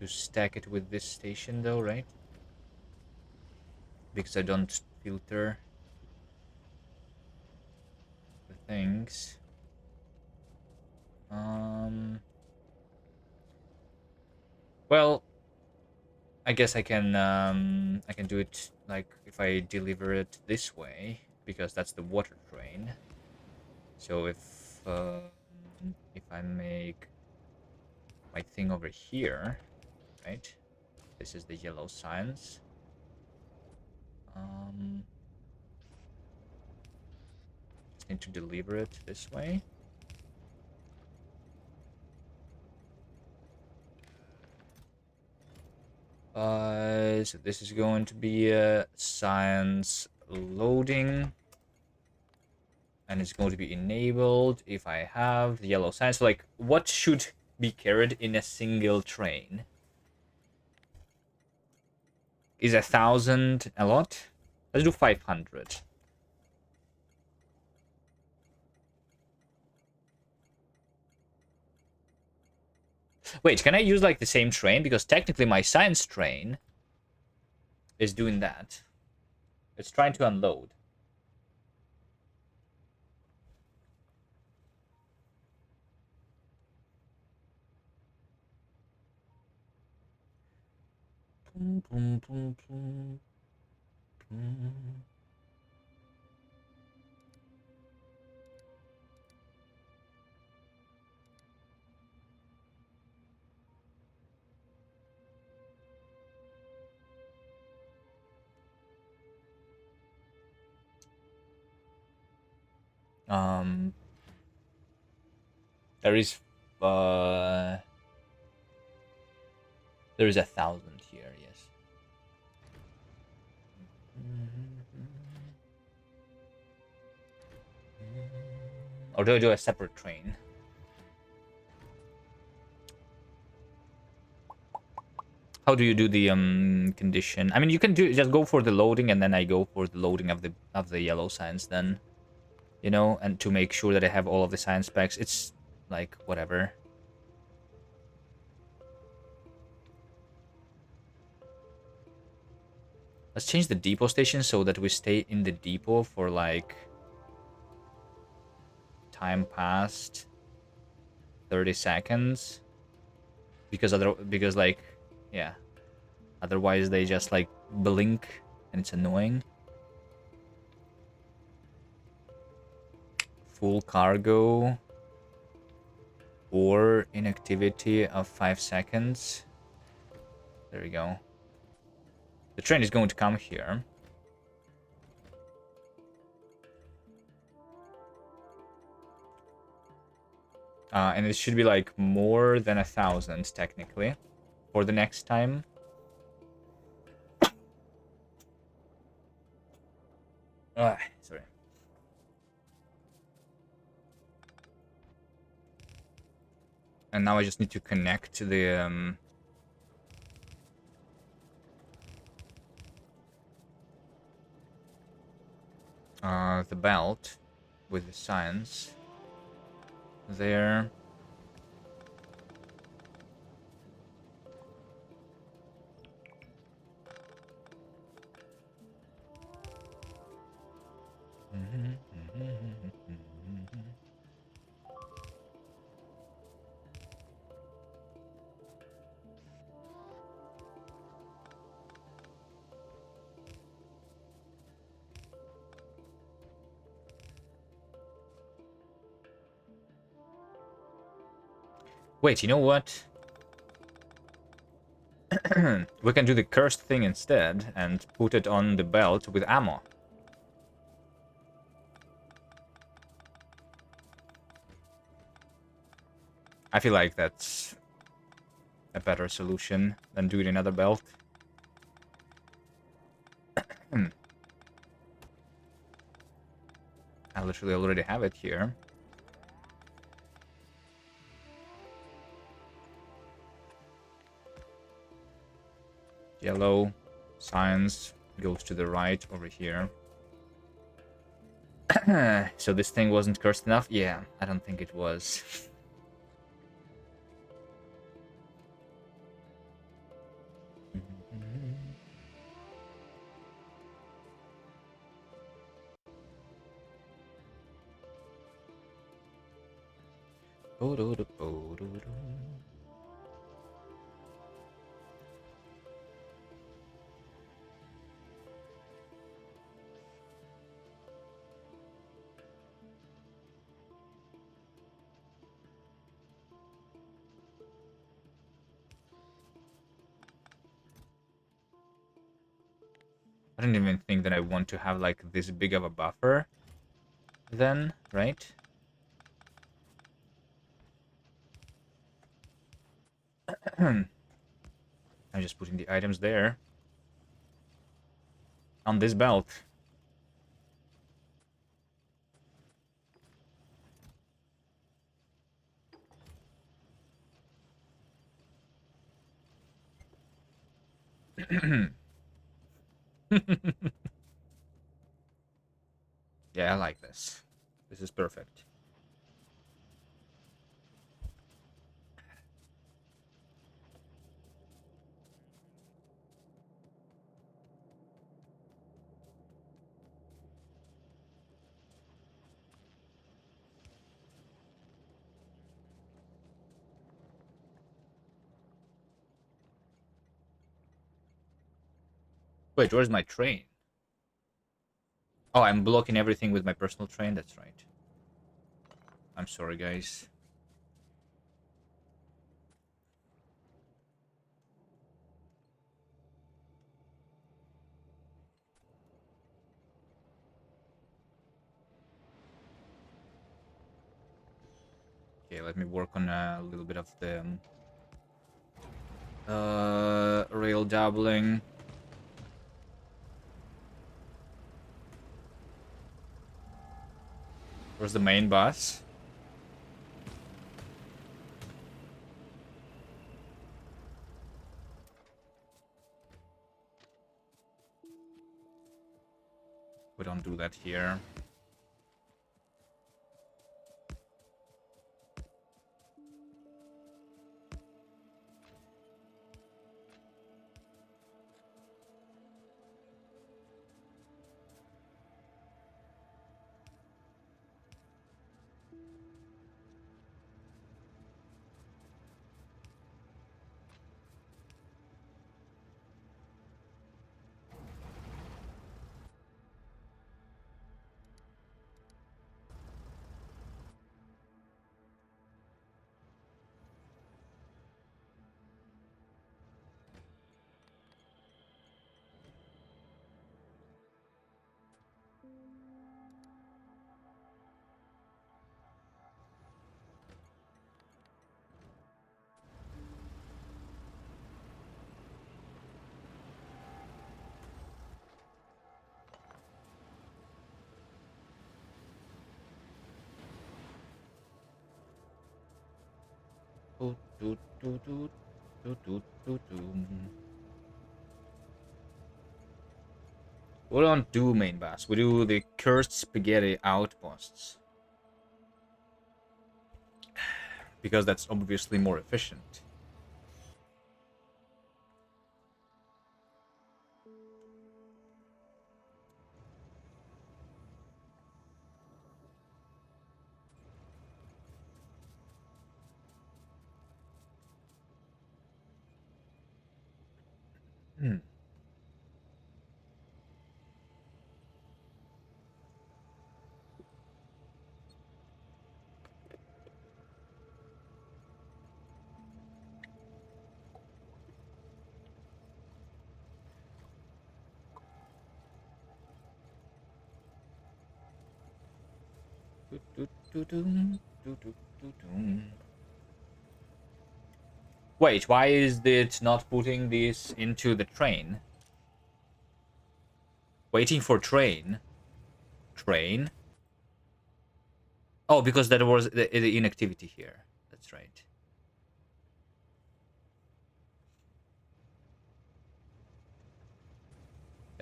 To stack it with this station though, right? Because I don't filter the things. Well, I guess I can do it like if I deliver it this way because that's the water train. So if I make my thing over here, right? This is the yellow signs. Just need to deliver it this way. So this is going to be a science loading. And it's going to be enabled if I have the yellow sign. So, like, what should be carried in a single train? Is 1,000 a lot? Let's do 500. Wait, can I use, like, the same train? Because technically my science train is doing that. It's trying to unload. Um, there is, uh, there is 1,000 here. Yes. Or do I do a separate train? How do you do the condition? I mean, you can do just go for the loading, and then I go for the loading of the yellow signs. Then, you know, and to make sure that I have all of the science specs. It's like whatever. Let's change the depot station so that we stay in the depot for like time past 30 seconds. Because like yeah. Otherwise they just like blink and it's annoying. Full cargo or inactivity of 5 seconds. There we go. The train is going to come here. And it should be like more than 1,000 technically for the next time. Sorry. And now I just need to connect to the belt with the science there. Wait, you know what? We can do the cursed thing instead and put it on the belt with ammo. I feel like that's a better solution than doing another belt. I literally already have it here. Yellow. Science goes to the right over here. So this thing wasn't cursed enough? Yeah, I don't think it was. I don't even think that I want to have like this big of a buffer then, right? I'm just putting the items there on this belt. Yeah, I like this. This is perfect. Wait, where's my train? Oh, I'm blocking everything with my personal train. That's right. I'm sorry, guys. Okay, let me work on a little bit of the rail doubling. Where's the main bus? We don't do that here. We don't do main bus. We do the cursed spaghetti outposts. Because that's obviously more efficient. Hmm. Wait, why is it not putting this into the train? Waiting for train. Train? Oh, because that was the inactivity here. That's right.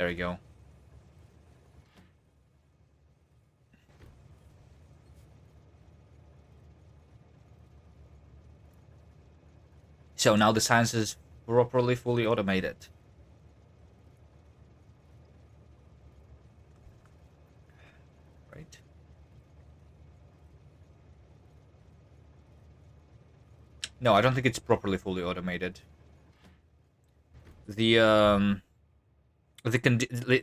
There we go. So now the science is properly fully automated. Right. No, I don't think it's properly fully automated. The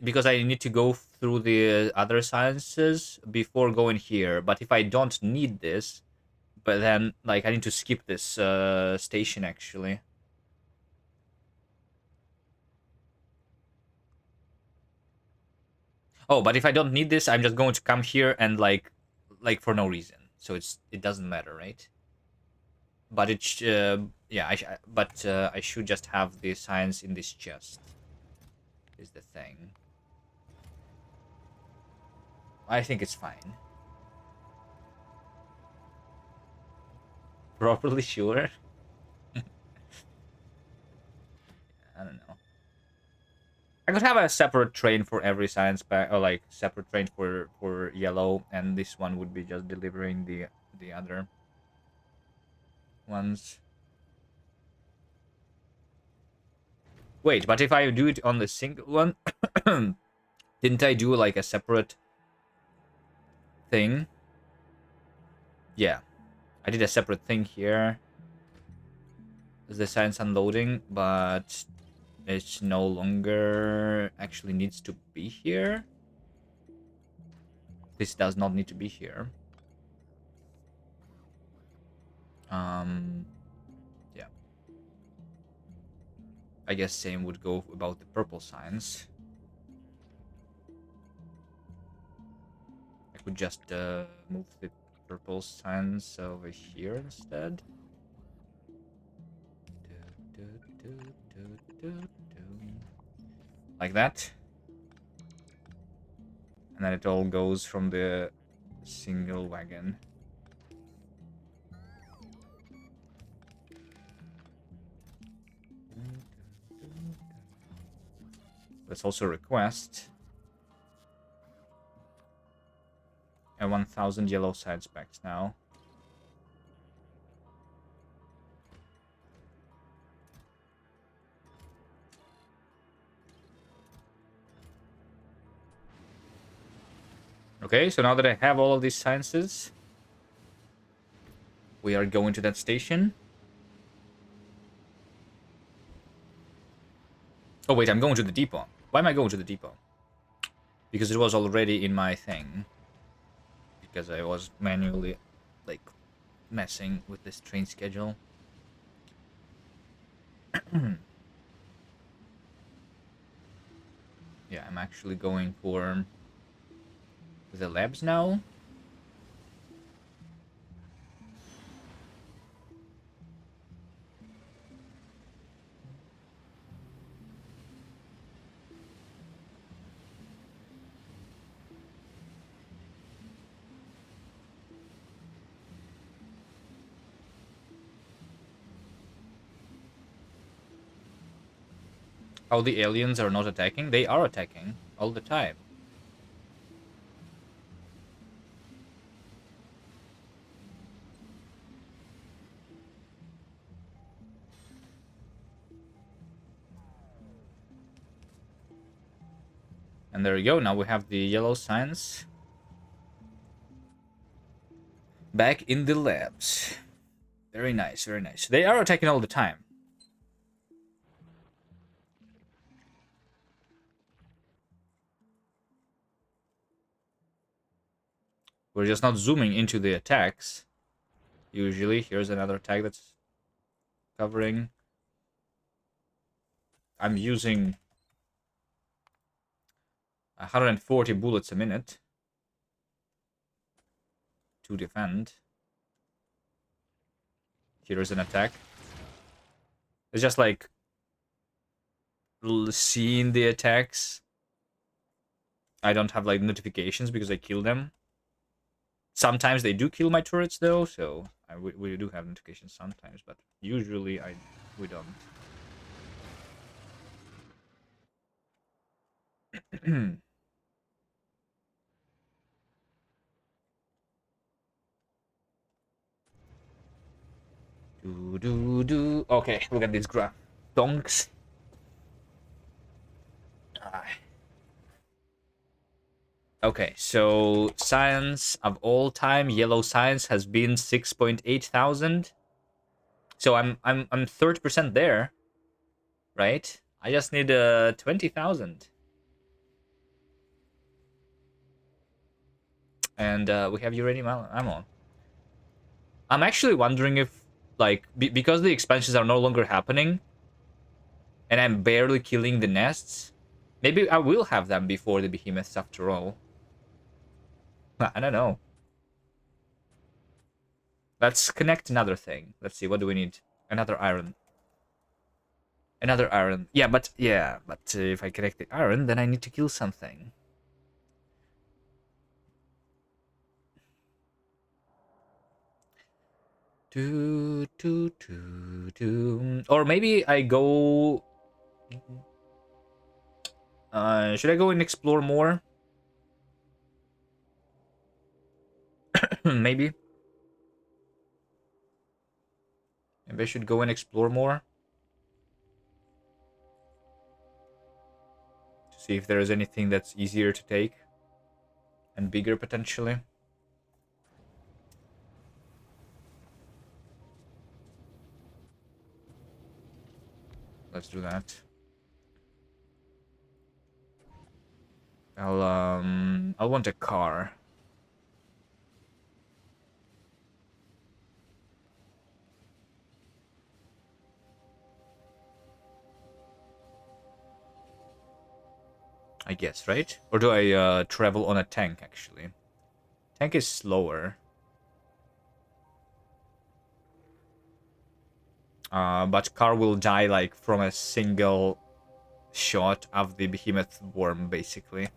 because I need to go through the other sciences before going here. But if I don't need this, but then like I need to skip this station actually. Oh, but if I don't need this, I'm just going to come here and like for no reason. So it doesn't matter, right? But yeah, but I should just have the science in this chest. Is the thing. I think it's fine. Properly sure. I don't know. I could have a separate train for every science pack, or like separate train for yellow, and this one would be just delivering the other ones. Wait, but if I do it on the single one, didn't I do like a separate thing? Yeah, I did a separate thing here. The science unloading, but it no longer actually needs to be here. This does not need to be here. Yeah. I guess same would go about the purple science. I could just move the purple science over here instead. Like that. And then it all goes from the single wagon. Let's also request a 1000 yellow side specs now. Okay, so now that I have all of these sciences, we are going to that station. Oh wait, I'm going to the depot. Why am I going to the depot? Because it was already in my thing. Because I was manually, like, messing with this train schedule. Yeah, I'm actually going for the labs now. How the aliens are not attacking? They are attacking all the time. And there we go. Now we have the yellow signs back in the labs. Very nice, very nice. They are attacking all the time. We're just not zooming into the attacks. Usually, here's another attack that's covering. I'm using 140 bullets a minute to defend. Here's an attack. It's just like seeing the attacks. I don't have like notifications because I kill them. Sometimes they do kill my turrets though, so we do have notifications sometimes, but usually we don't. do. Okay, look at this graph. Donks. Ah. Okay, so science of all time, yellow science has been 6.8 thousand. So I'm 30% there, right? I just need 20,000. And we have uranium ammo. I'm actually wondering if, like, because the expansions are no longer happening, and I'm barely killing the nests, maybe I will have them before the behemoths after all. I don't know. Let's connect another thing. Let's see, what do we need? Another iron. Another iron. Yeah, but if I connect the iron, then I need to kill something. Or maybe I go. Should I go and explore more? Maybe. Maybe I should go and explore more to see if there is anything that's easier to take and bigger potentially. Let's do that. I'll want a car. I guess, right? Or do I travel on a tank actually? Tank is slower. But car will die like from a single shot of the behemoth worm, basically.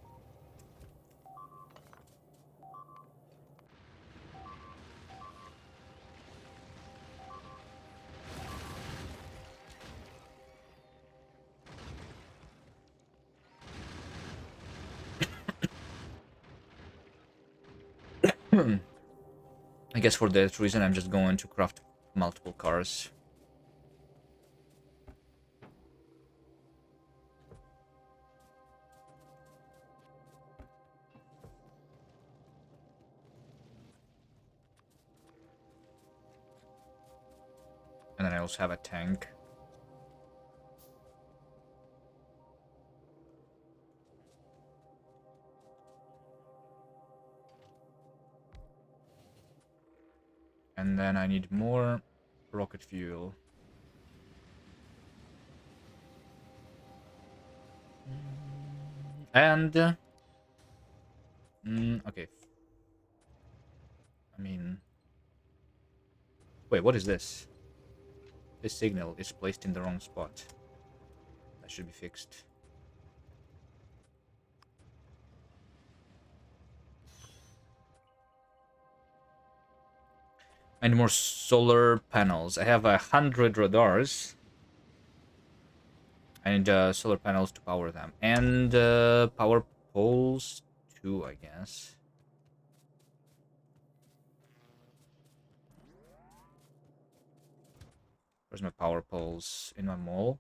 I guess for that reason, I'm just going to craft multiple cars. And then I also have a tank. And then I need more rocket fuel. And... okay. I mean... Wait, what is this? This signal is placed in the wrong spot. That should be fixed. I need more solar panels. I have 100 radars. I need solar panels to power them. And power poles too, I guess. Where's my power poles? In my mall?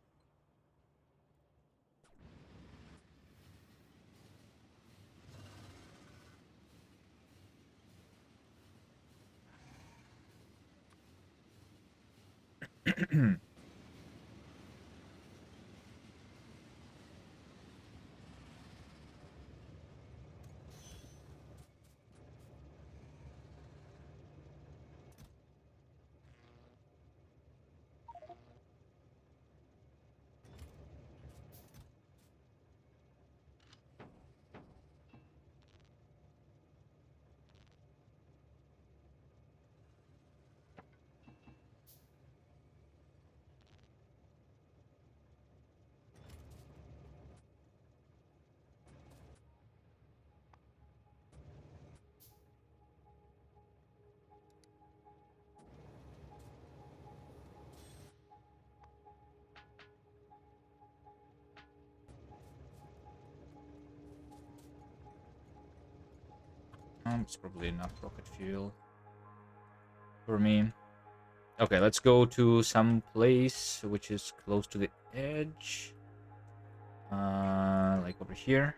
It's probably enough rocket fuel for me. Okay, let's go to some place which is close to the edge. Like over here.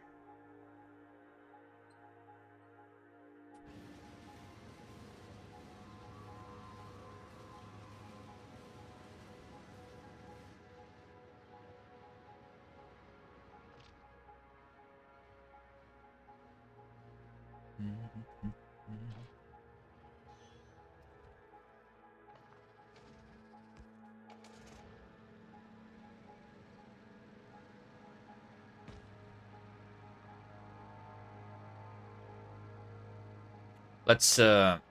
Let's have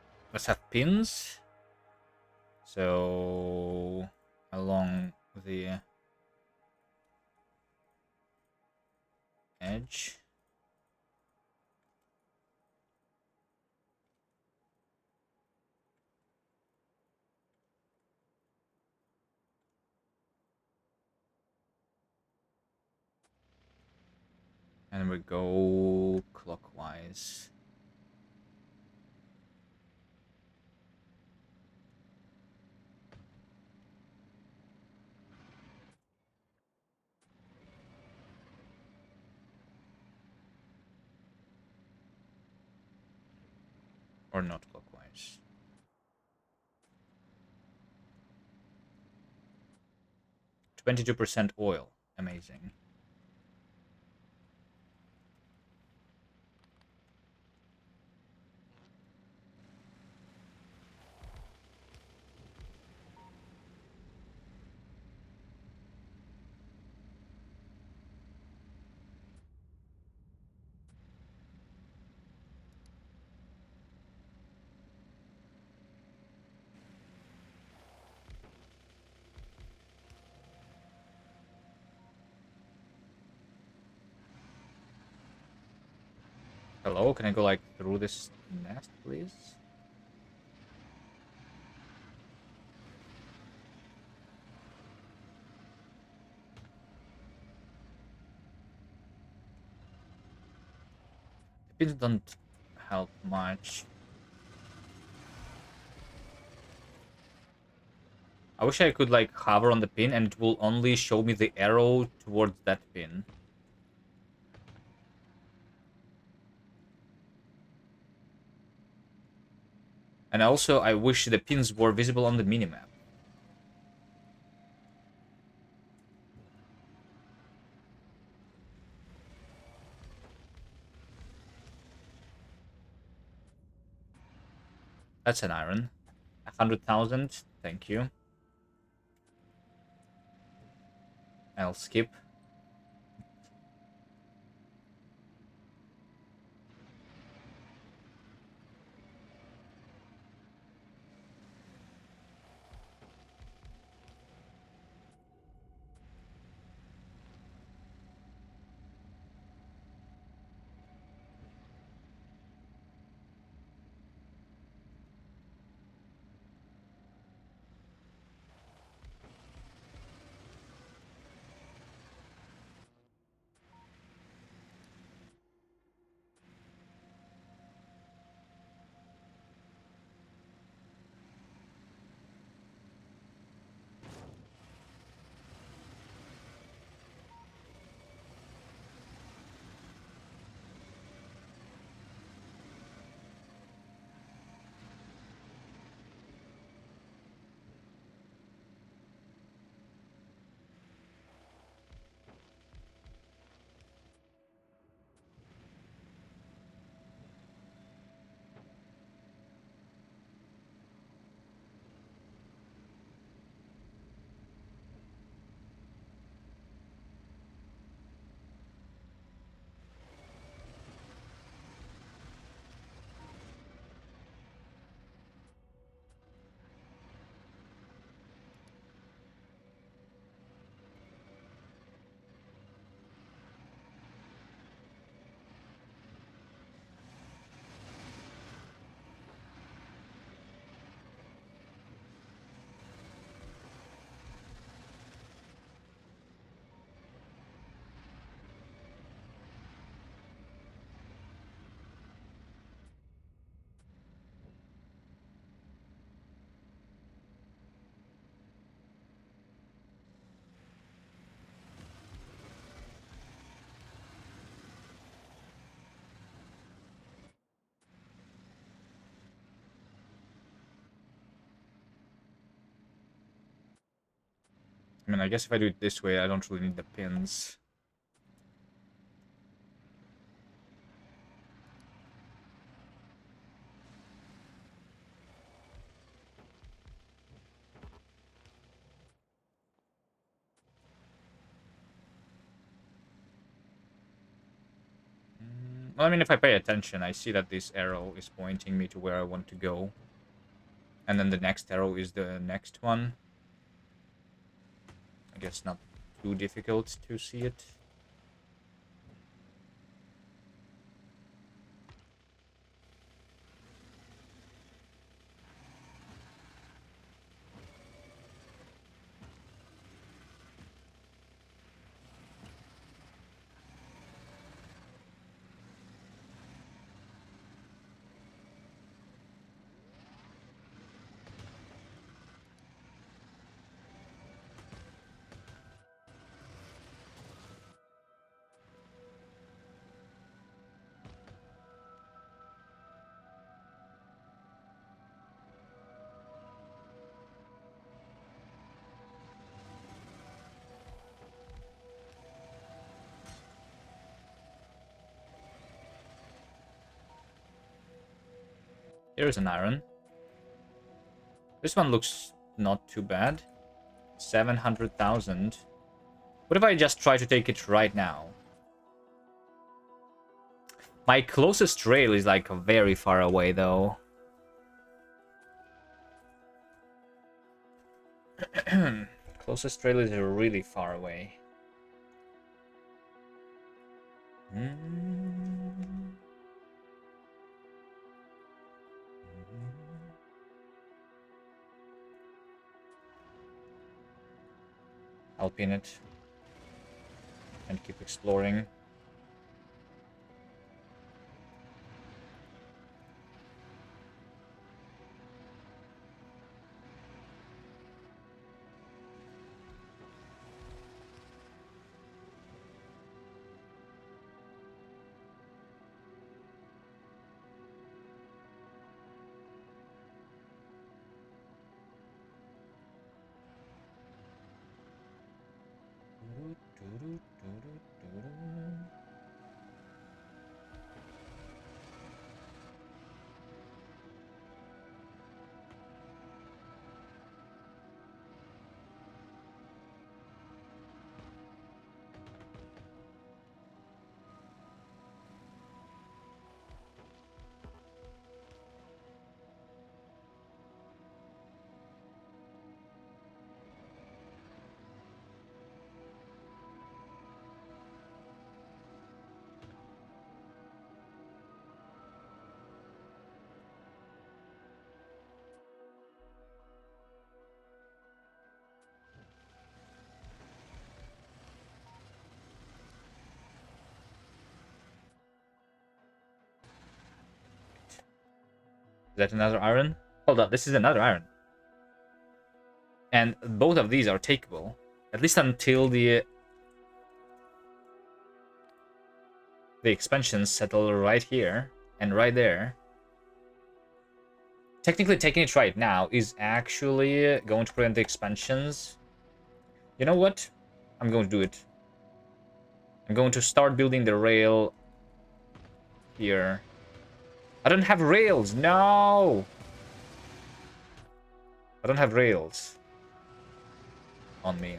pins. So along the edge. And we go clockwise. Or not clockwise. 22% oil. Amazing. Hello, can I go like through this nest, please? The pins don't help much. I wish I could like hover on the pin and it will only show me the arrow towards that pin. And also, I wish the pins were visible on the minimap. That's an iron. 100,000. Thank you. I'll skip. I mean, I guess if I do it this way, I don't really need the pins. Well, I mean, if I pay attention, I see that this arrow is pointing me to where I want to go. And then the next arrow is the next one. I guess not too difficult to see it. Here's an iron. This one looks not too bad. 700,000. What if I just try to take it right now? My closest trail is like very far away though. Closest trail is really far away. I'll pin it and keep exploring. Is that another iron? Hold up, this is another iron. And both of these are takeable. At least until the expansions settle right here and right there. Technically, taking it right now is actually going to prevent the expansions. You know what? I'm going to do it. I'm going to start building the rail here. I don't have rails. No! I don't have rails on me.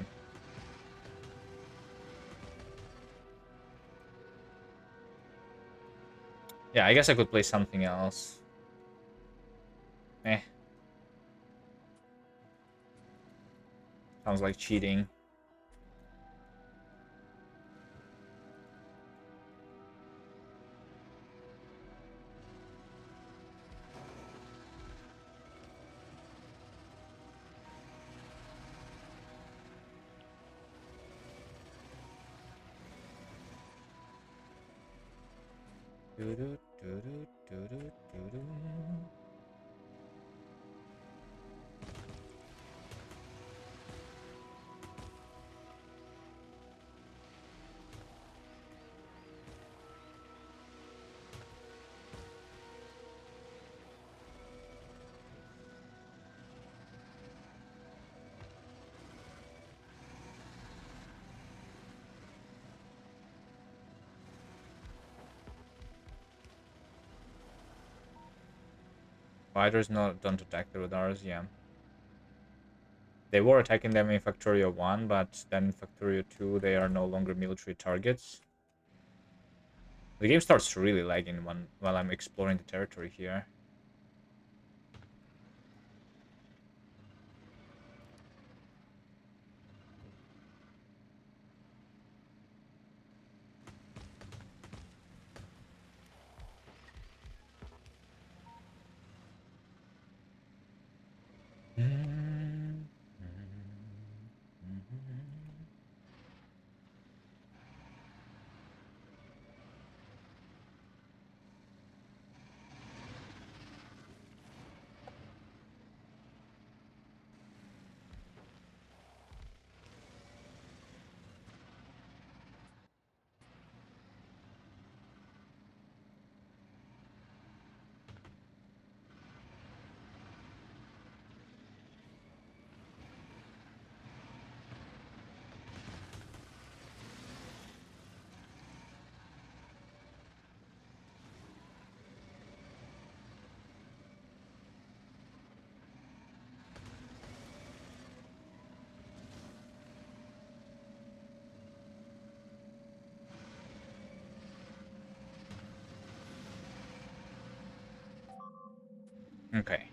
Yeah, I guess I could play something else. Eh. Sounds like cheating. Fighters don't attack the radars, yeah. They were attacking them in Factorio 1, but then in Factorio 2 they are no longer military targets. The game starts really lagging while I'm exploring the territory here. Okay.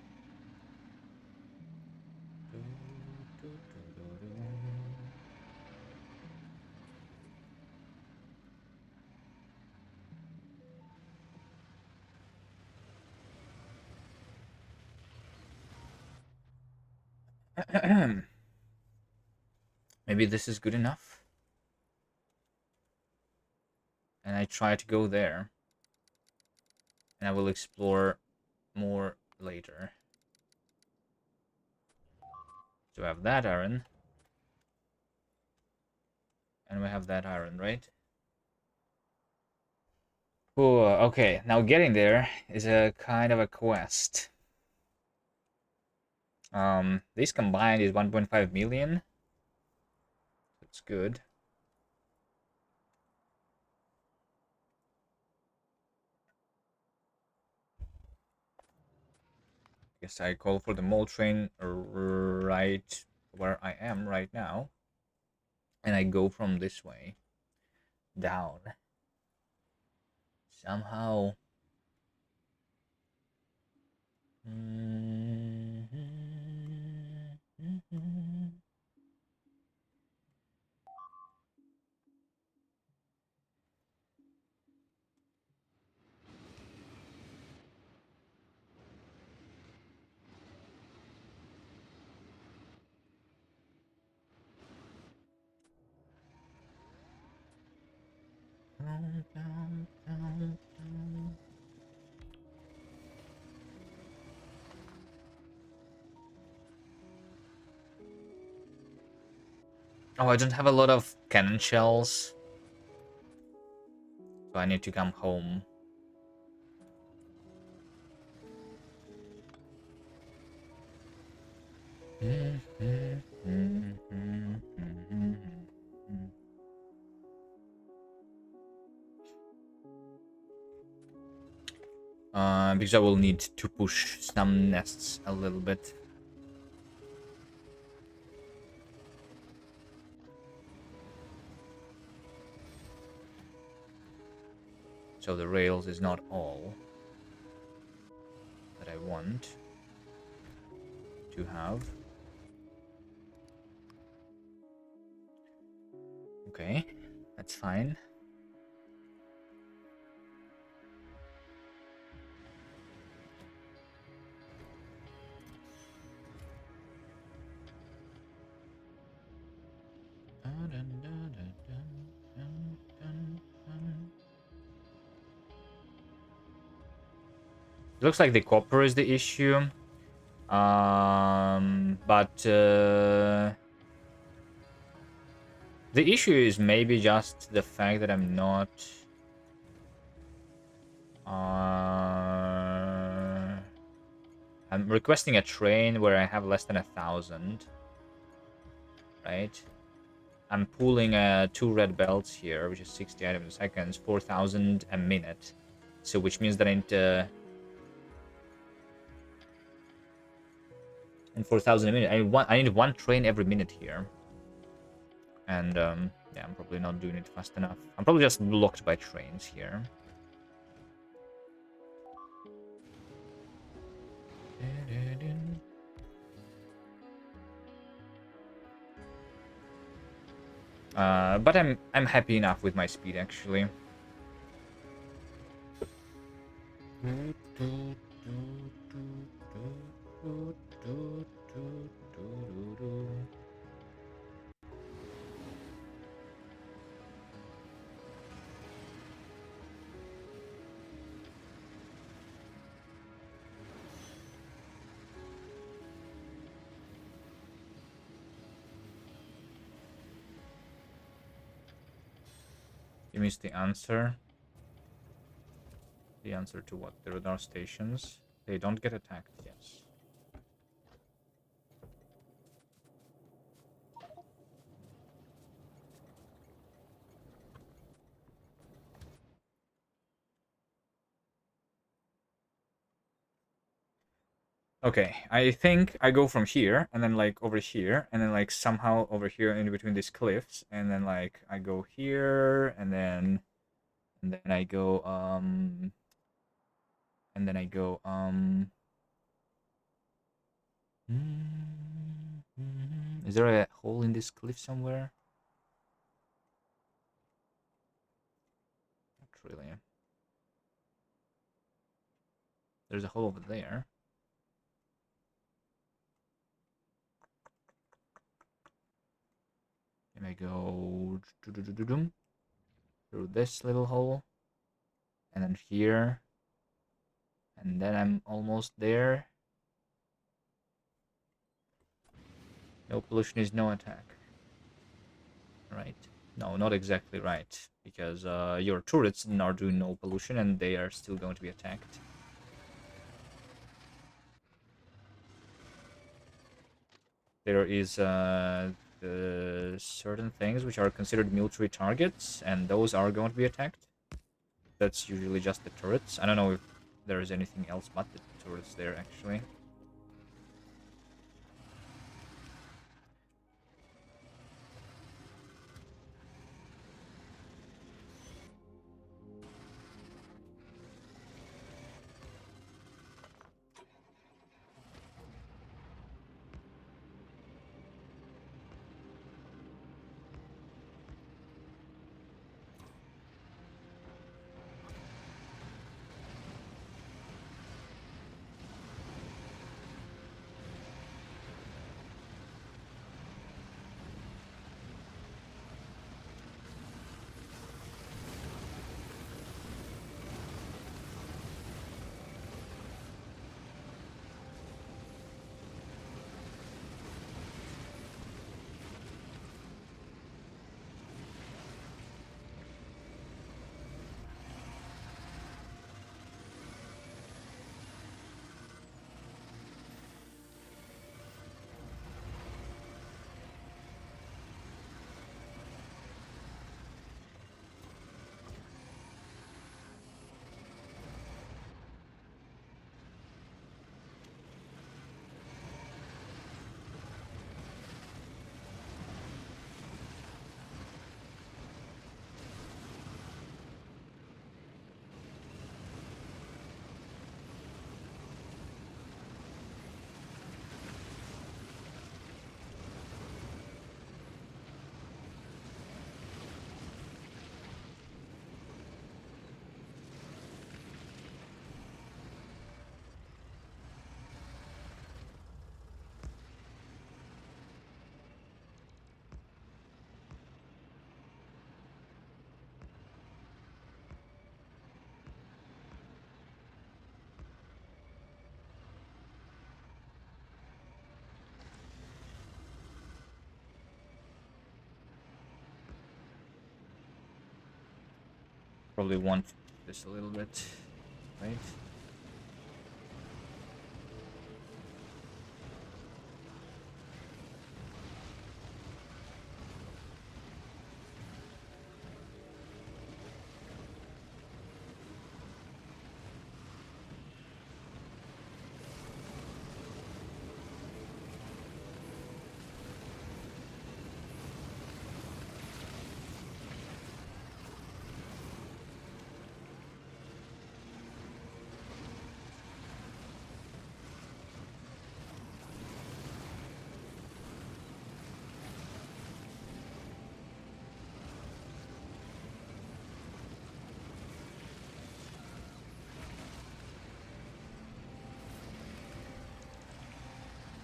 Maybe this is good enough. And I try to go there. And I will explore more later. So I have that iron. And we have that iron, right? Oh, okay. Now getting there is a kind of a quest. This combined is 1.5 million. That's good. Guess I call for the mole train right where I am right now. And I go from this way down. Somehow. Oh, I don't have a lot of cannon shells. So I need to come home. Because I will need to push some nests a little bit. So the rails is not all that I want to have. Okay, that's fine. Looks like the copper is the issue. But the issue is maybe just the fact that I'm not I'm requesting a train where I have less than 1,000, right? I'm pulling 2 red belts here, which is 60 items a second, 4,000 a minute. So which means that I need And 4,000 a minute. I need one train every minute here. And yeah, I'm probably not doing it fast enough. I'm probably just blocked by trains here. But I'm happy enough with my speed actually. You missed the answer. The answer to what? The radar stations. They don't get attacked, yes. Okay, I think I go from here, and then, like, over here, and then, like, somehow over here in between these cliffs, and then, like, I go here, and then I go, and then I go, is there a hole in this cliff somewhere? Not really. There's a hole over there. And I go through this little hole, and then here, and then I'm almost there. No pollution is no attack. Right. No, not exactly right, because your turrets are doing no pollution, and they are still going to be attacked. There is certain things which are considered military targets, and those are going to be attacked. That's usually just the turrets. I don't know if there is anything else but the turrets there, actually. Probably want this a little bit, right?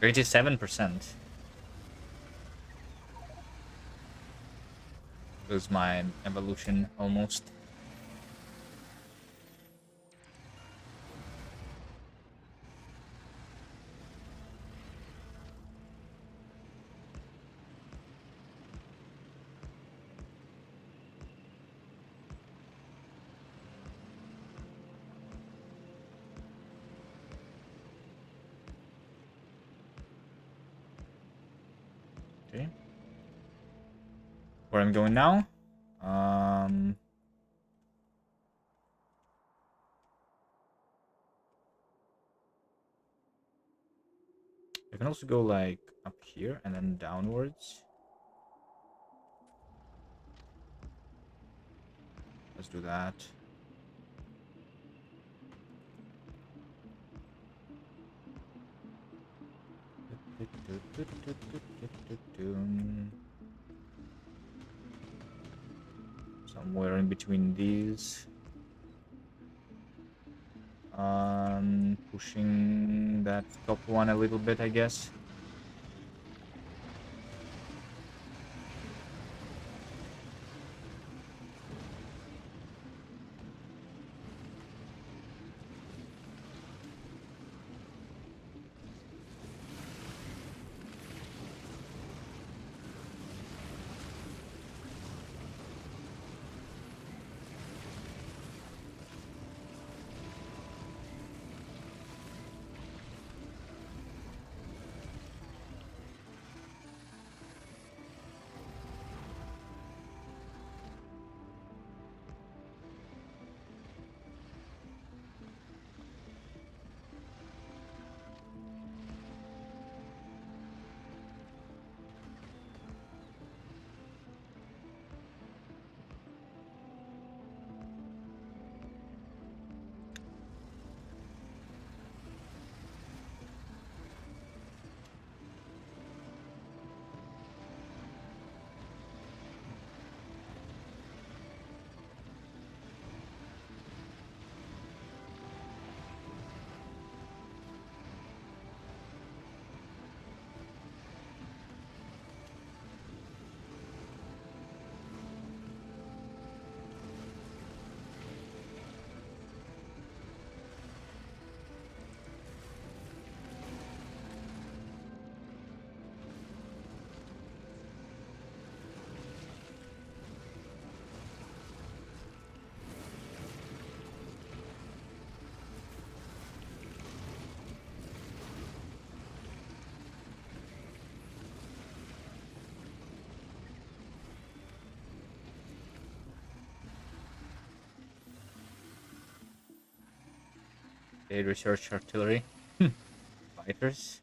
37%. Lose my evolution almost. Okay. Where I'm going now? I can also go like up here and then downwards. Let's do that. Somewhere in between these. Pushing that top one a little bit, I guess. Okay, research artillery. Fighters.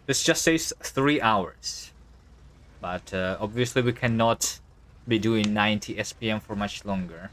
This just says 3 hours. But obviously we cannot be doing 90 SPM for much longer.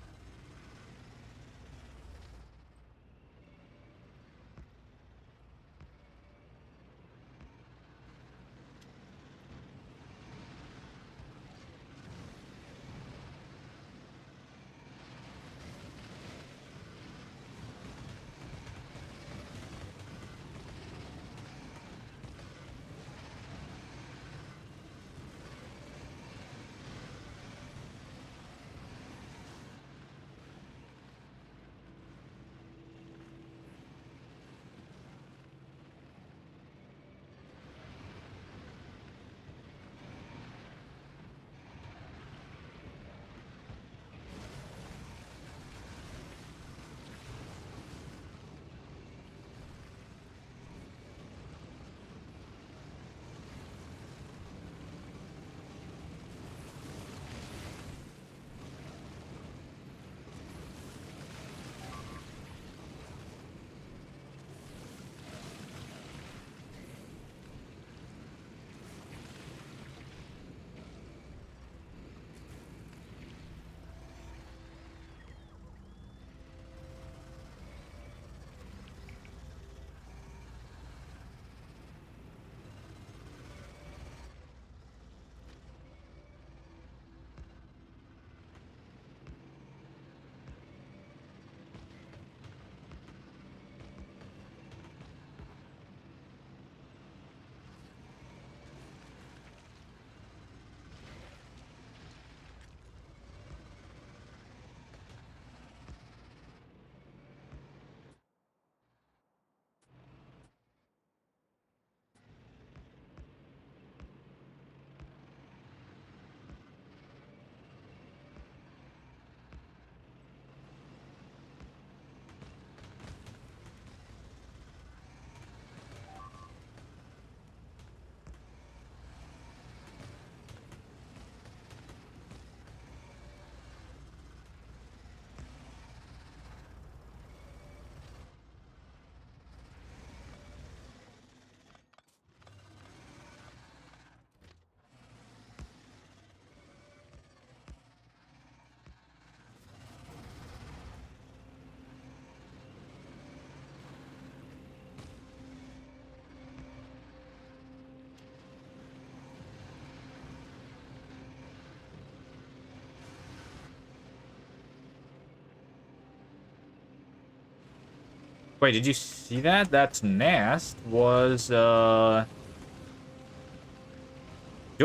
Wait, did you see that? That nest was, do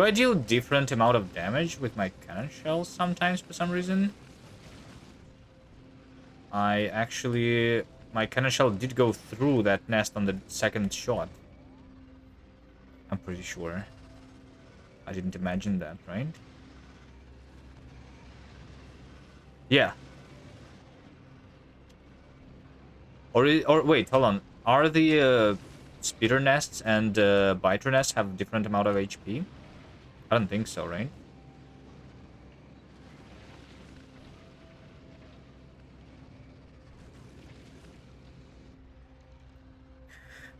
I deal different amount of damage with my cannon shells sometimes for some reason? I actually... My cannon shell did go through that nest on the second shot. I'm pretty sure. I didn't imagine that, right? Yeah. Or wait, hold on. Are the speeder nests and biter nests have different amount of HP? I don't think so, right?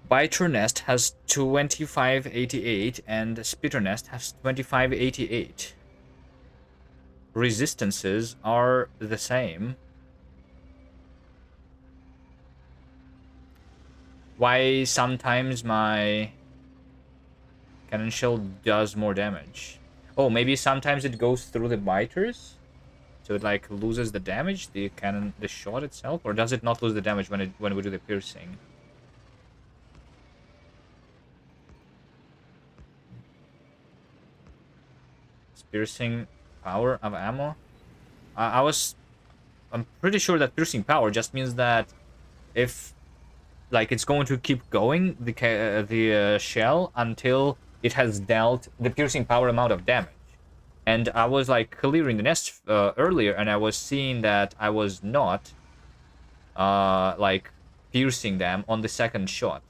Biter nest has 2588 and speeder nest has 2588. Resistances are the same. Why sometimes my cannon shell does more damage? Oh, maybe sometimes it goes through the biters? So it like loses the damage, the cannon, the shot itself? Or does it not lose the damage when we do the piercing? It's piercing power of ammo? I'm pretty sure that piercing power just means that if like it's going to keep going the shell until it has dealt the piercing power amount of damage. And I was like clearing the nest earlier, and I was seeing that I was not like piercing them on the second shot.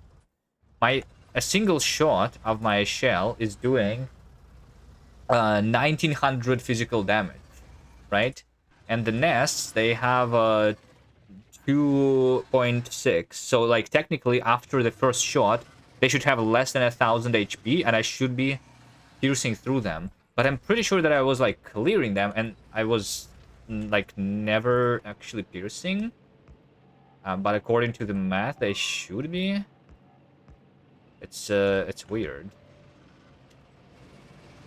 A single shot of my shell is doing 1900 physical damage, right? And the nests, they have 2.6. So like technically after the first shot, they should have less than 1000 HP, and I should be piercing through them. But I'm pretty sure that I was like clearing them, and I was like never actually piercing. But according to the math, they should be. It's weird.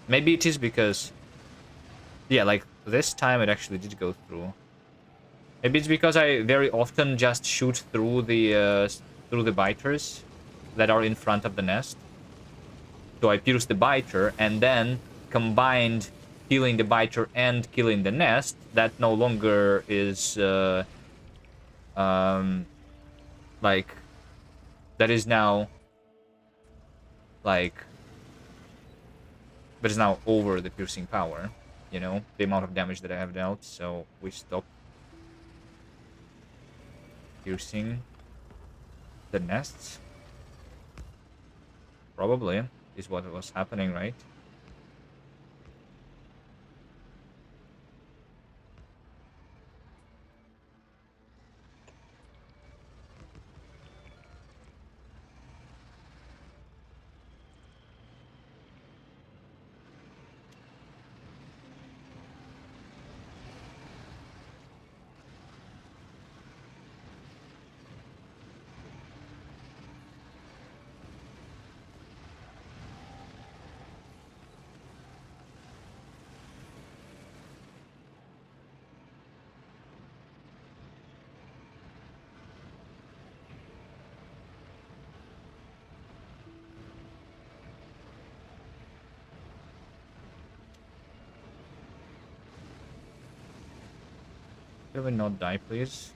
Maybe it is because, yeah, like this time it actually did go through. Maybe it's because I very often just shoot through the biters that are in front of the nest. So I pierce the biter, and then combined killing the biter and killing the nest, that no longer is like that is now like that is now over the piercing power, you know, the amount of damage that I have dealt. So we stop piercing the nests. Probably is what was happening, right? Could we not die, please?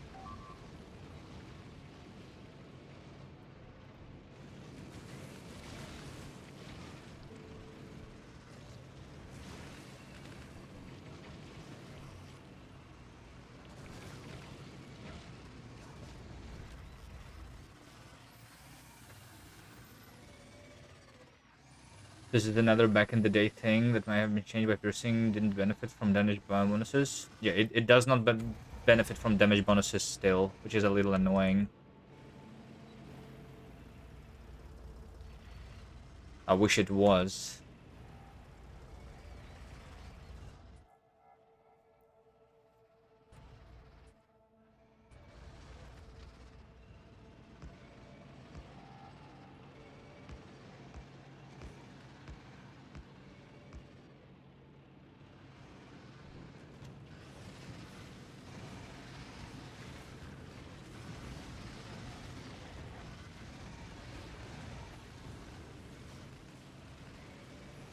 This is another back in the day thing that might have been changed by piercing. Didn't benefit from damage bonuses. Yeah, it does not benefit from damage bonuses still, which is a little annoying. I wish it was.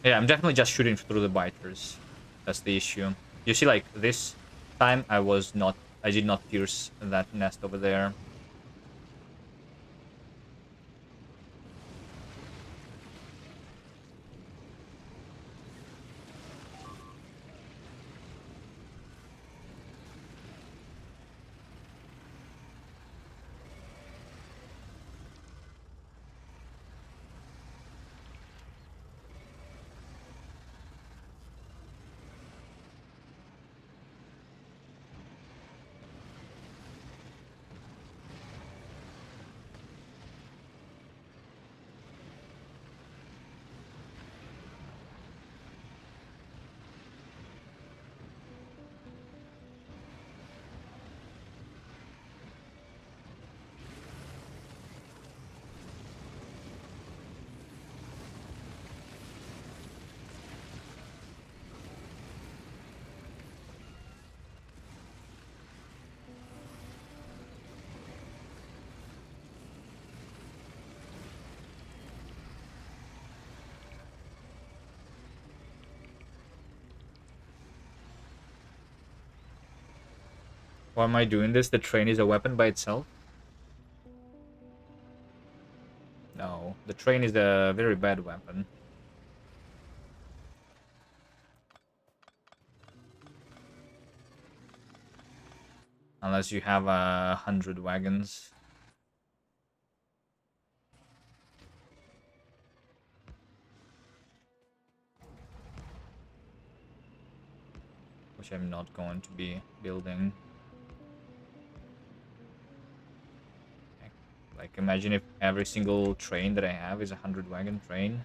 Yeah, I'm definitely just shooting through the biters. That's the issue. You see, like, this time I did not pierce that nest over there. Why am I doing this? The train is a weapon by itself? No, the train is a very bad weapon. Unless you have 100 wagons. Which I'm not going to be building. Like, imagine if every single train that I have is a 100 wagon train.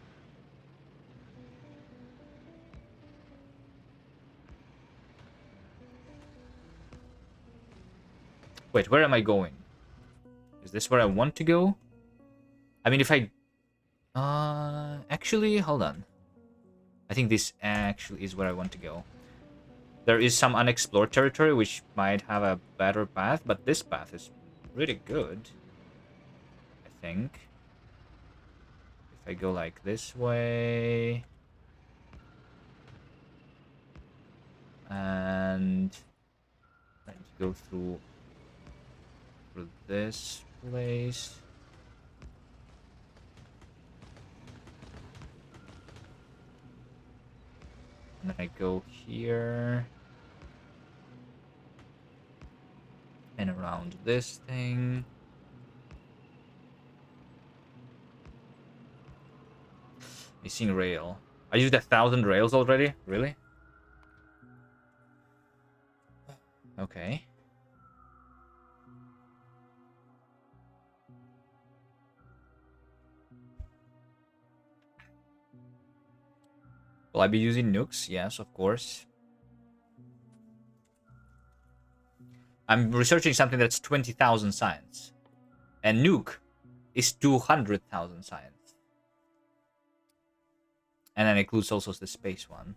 Wait, where am I going? Is this where I want to go? I mean, if I... actually, hold on. I think this actually is where I want to go. There is some unexplored territory which might have a better path, but this path is really good. I think. If I go like this way... And... I need to go through this place. And then I go here. And around this thing. Missing rail. I used 1,000 rails already? Really? Okay. Will I be using nukes? Yes, of course. I'm researching something that's 20,000 science. And nuke is 200,000 science. And then includes also the space one.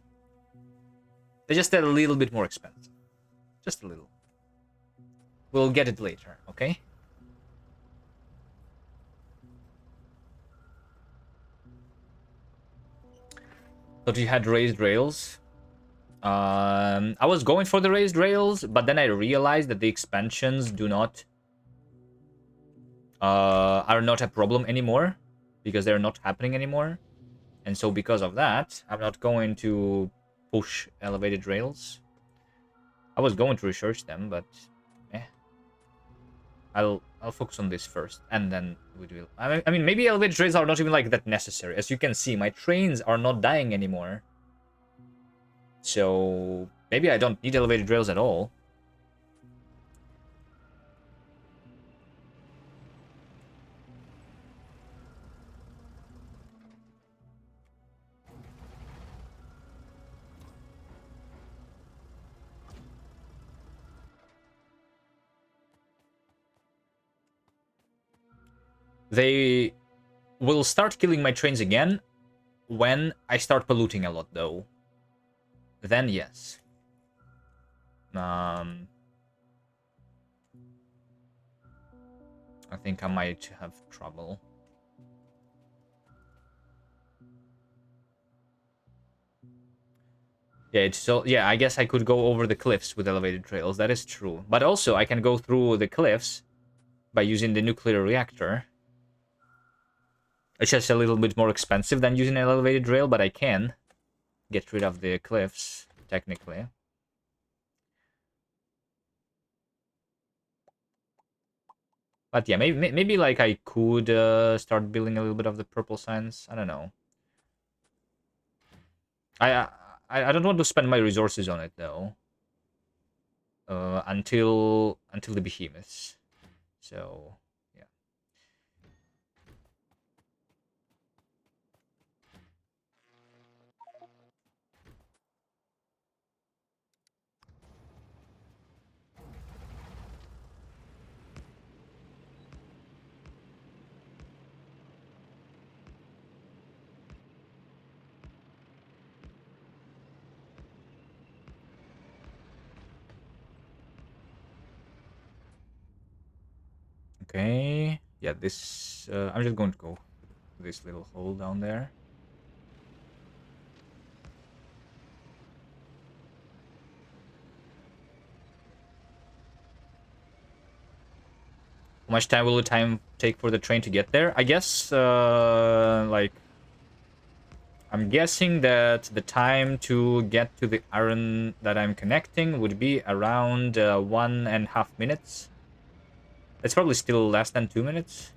They're just a little bit more expensive. Just a little. We'll get it later, okay? Thought you had raised rails. I was going for the raised rails, but then I realized that the expansions do not are not a problem anymore because they're not happening anymore. And so because of that, I'm not going to push elevated rails. I was going to research them, but I'll focus on this first, and then we will. I mean, maybe elevated rails are not even like that necessary. As you can see, my trains are not dying anymore. So maybe I don't need elevated rails at all. They will start killing my trains again when I start polluting a lot, though. Then yes. I think I might have trouble. Yeah, it's so yeah, I guess I could go over the cliffs with elevated trails. That is true. But also I can go through the cliffs by using the nuclear reactor. It's just a little bit more expensive than using an elevated rail, but I can get rid of the cliffs, technically. But yeah, maybe like I could start building a little bit of the purple signs. I don't know. I I don't want to spend my resources on it though. Until the behemoths. So yeah. Okay. Yeah, this I'm just going to go this little hole down there. How much time will the time take for the train to get there? I guess like I'm guessing that the time to get to the iron that I'm connecting would be around 1.5 minutes. It's probably still less than 2 minutes.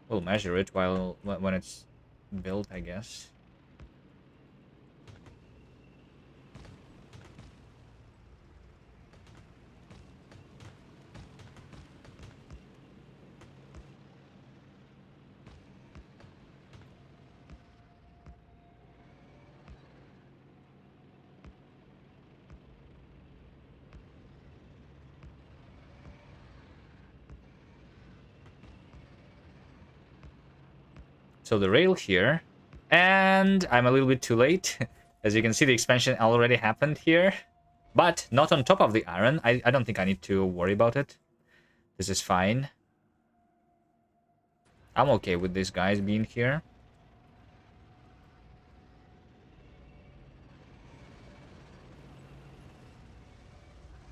We'll measure it while when it's built, I guess. So the rail here, and I'm a little bit too late. As you can see, the expansion already happened here, but not on top of the iron. I don't think I need to worry about it. This is fine. I'm okay with these guys being here.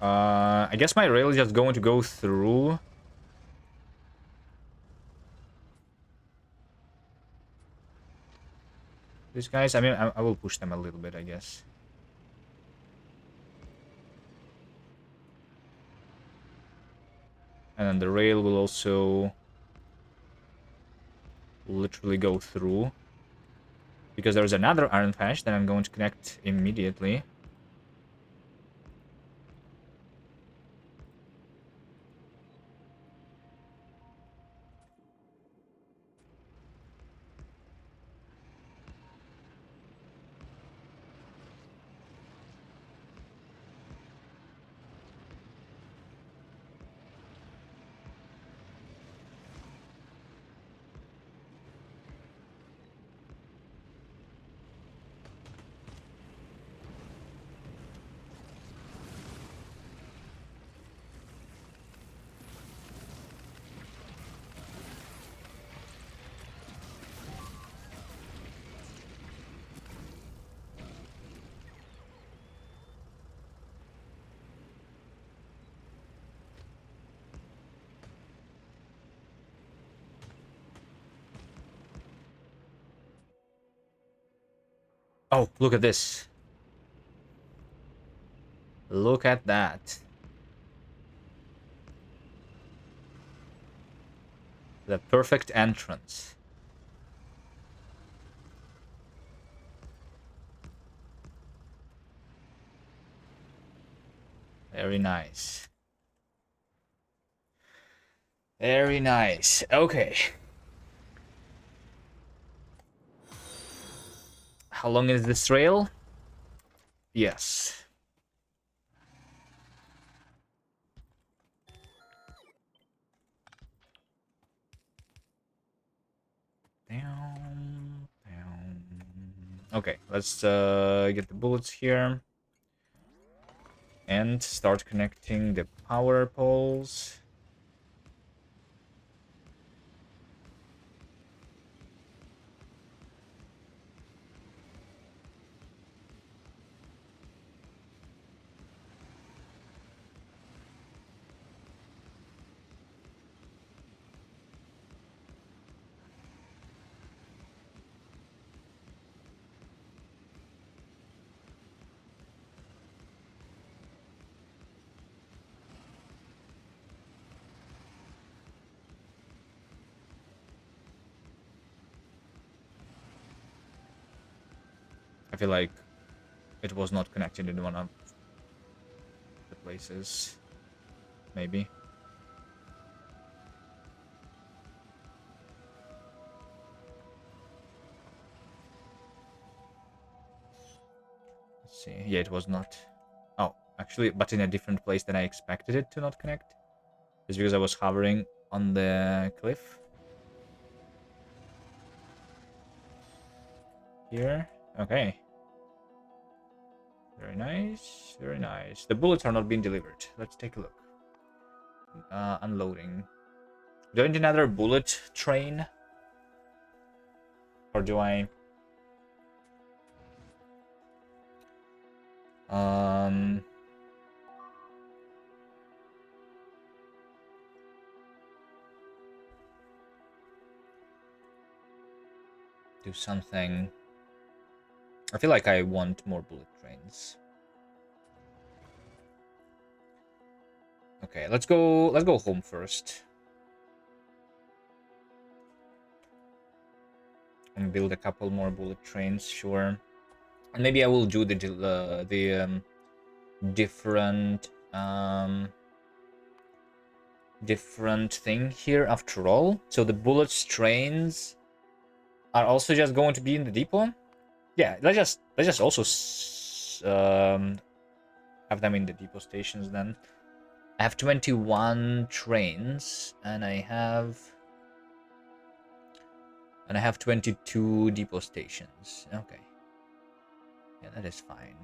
I guess my rail is just going to go through. These guys, I mean, I will push them a little bit, I guess. And then the rail will also literally go through. Because there's another iron patch that I'm going to connect immediately. Oh, look at this. Look at that. The perfect entrance. Very nice. Very nice. Okay. How long is this rail? Yes. Down, down. Okay, let's get the bullets here. And start connecting the power poles. I feel like it was not connected in one of the places. Maybe. Let's see. Yeah, it was not. Oh, actually, but in a different place than I expected it to not connect. Just because I was hovering on the cliff. Here. Okay. Very nice. Very nice. The bullets are not being delivered. Let's take a look. Unloading. Do I need another bullet train? Or do I... Um... Do something... I feel like I want more bullet trains. Okay, let's go home first. And build a couple more bullet trains, sure. And maybe I will do the different different thing here after all. So the bullet trains are also just going to be in the depot. Yeah, let's just also have them in the depot stations then. I have 21 trains and I have 22 depot stations. Okay. Yeah, that is fine.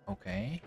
Okay.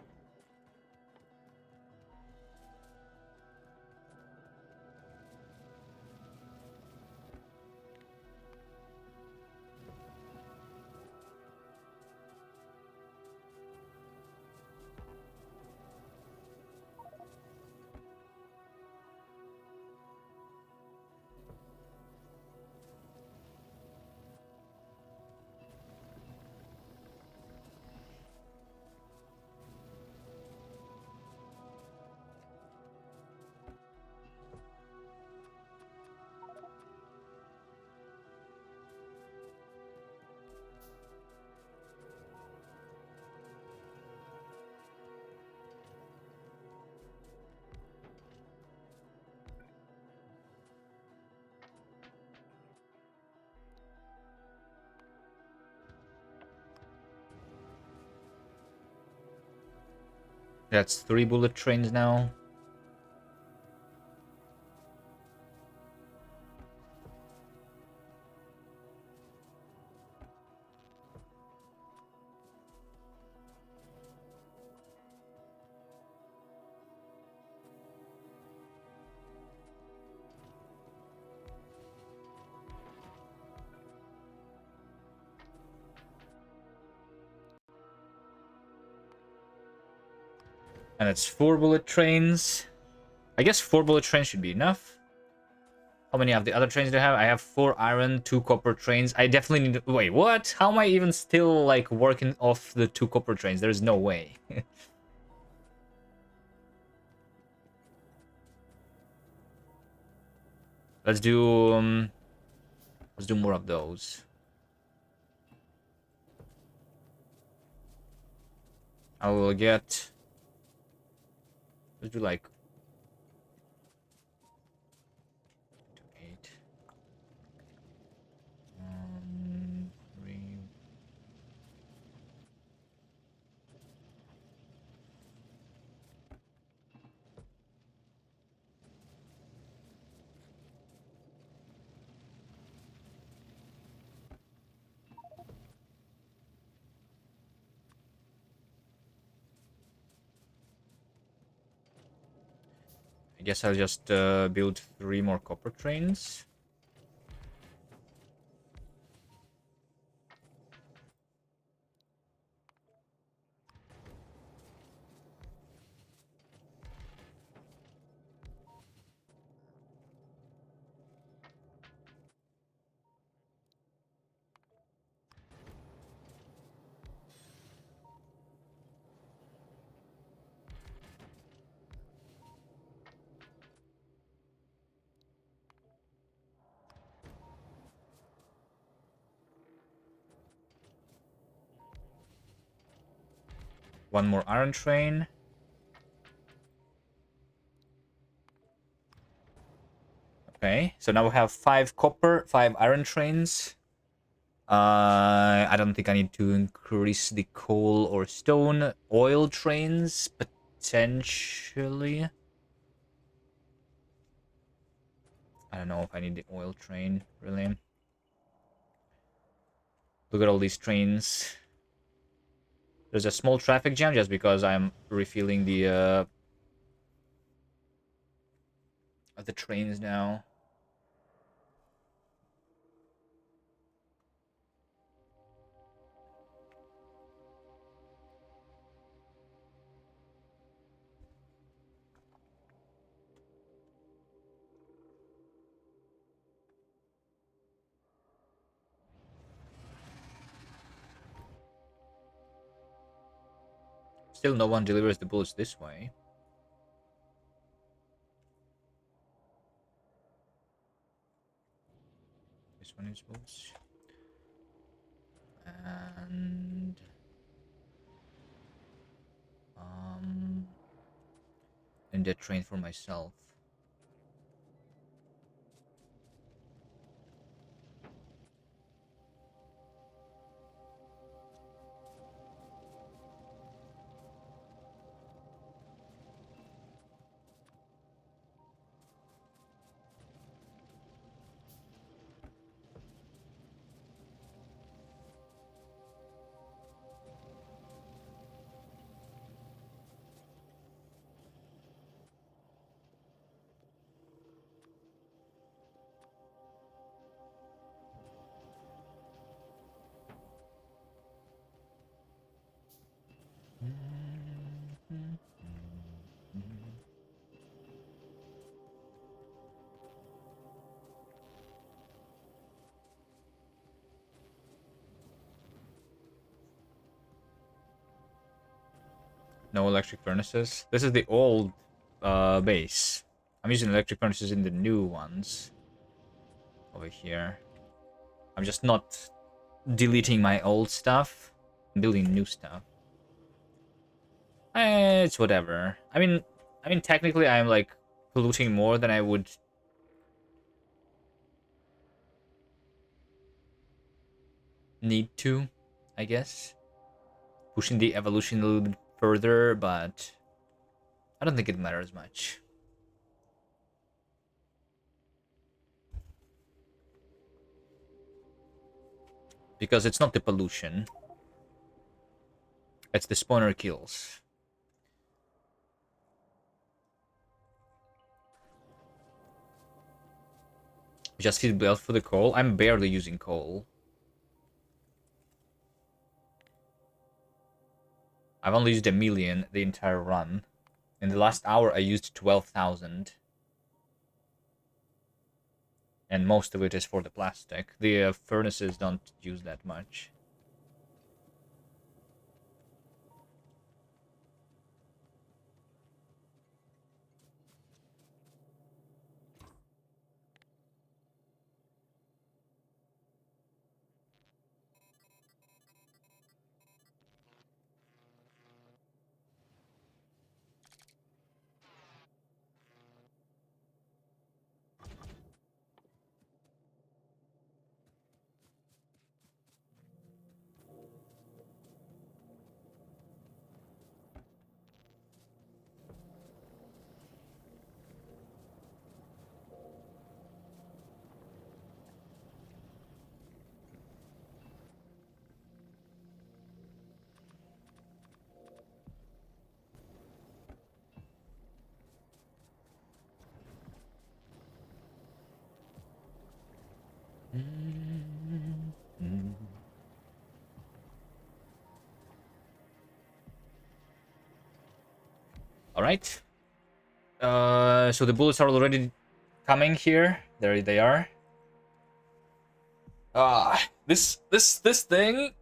That's 3 bullet trains now. And it's 4 bullet trains. I guess 4 bullet trains should be enough. How many of the other trains do I have? I have 4 iron, 2 copper trains. I definitely need... Wait, what? How am I even still, like, working off the 2 copper trains? There's no way. Let's do more of those. I will get... Let's do, like... 8. 3... I guess I'll just build 3 more copper trains. One more iron train. Okay, so now we have 5 copper, 5 iron trains. I don't think I need to increase the coal or stone. Oil trains, potentially. I don't know if I need the oil train, really. Look at all these trains. There's a small traffic jam just because I'm refilling the trains now. Still no one delivers the bullets this way. This one is bullets. And and that train for myself. No electric furnaces. This is the old base. I'm using electric furnaces in the new ones over here. I'm just not deleting my old stuff, building new stuff. It's whatever. I mean, technically, I'm like polluting more than I would need to, I guess. Pushing the evolution a little bit further, but I don't think it matters much. Because it's not the pollution. It's the spawner kills. Just feed build for the coal. I'm barely using coal. I've only used 1,000,000 the entire run. In the last hour, I used 12,000. And most of it is for the plastic. The furnaces don't use that much. All right. So the bullets are already coming here. There they are. This thing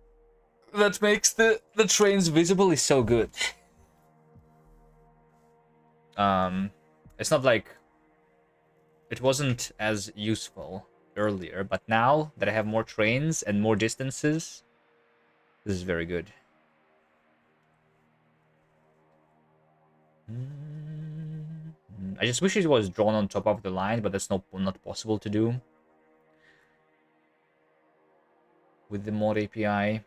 that makes the trains visible is so good. It's not like it wasn't as useful earlier, but now that I have more trains and more distances, this is very good. I just wish it was drawn on top of the line, but that's not possible to do with the mod API.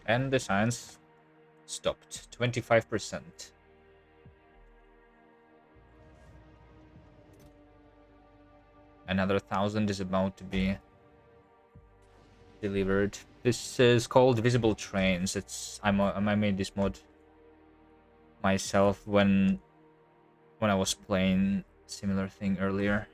And the science stopped. 25%. Another 1,000 is about to be delivered. This is called Visible Trains. I made this mod myself when I was playing similar thing earlier.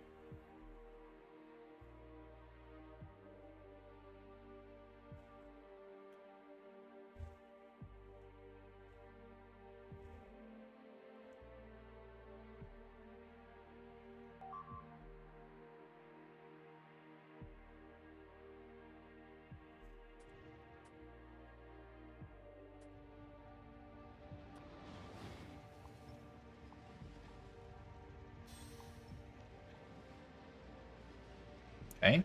Okay.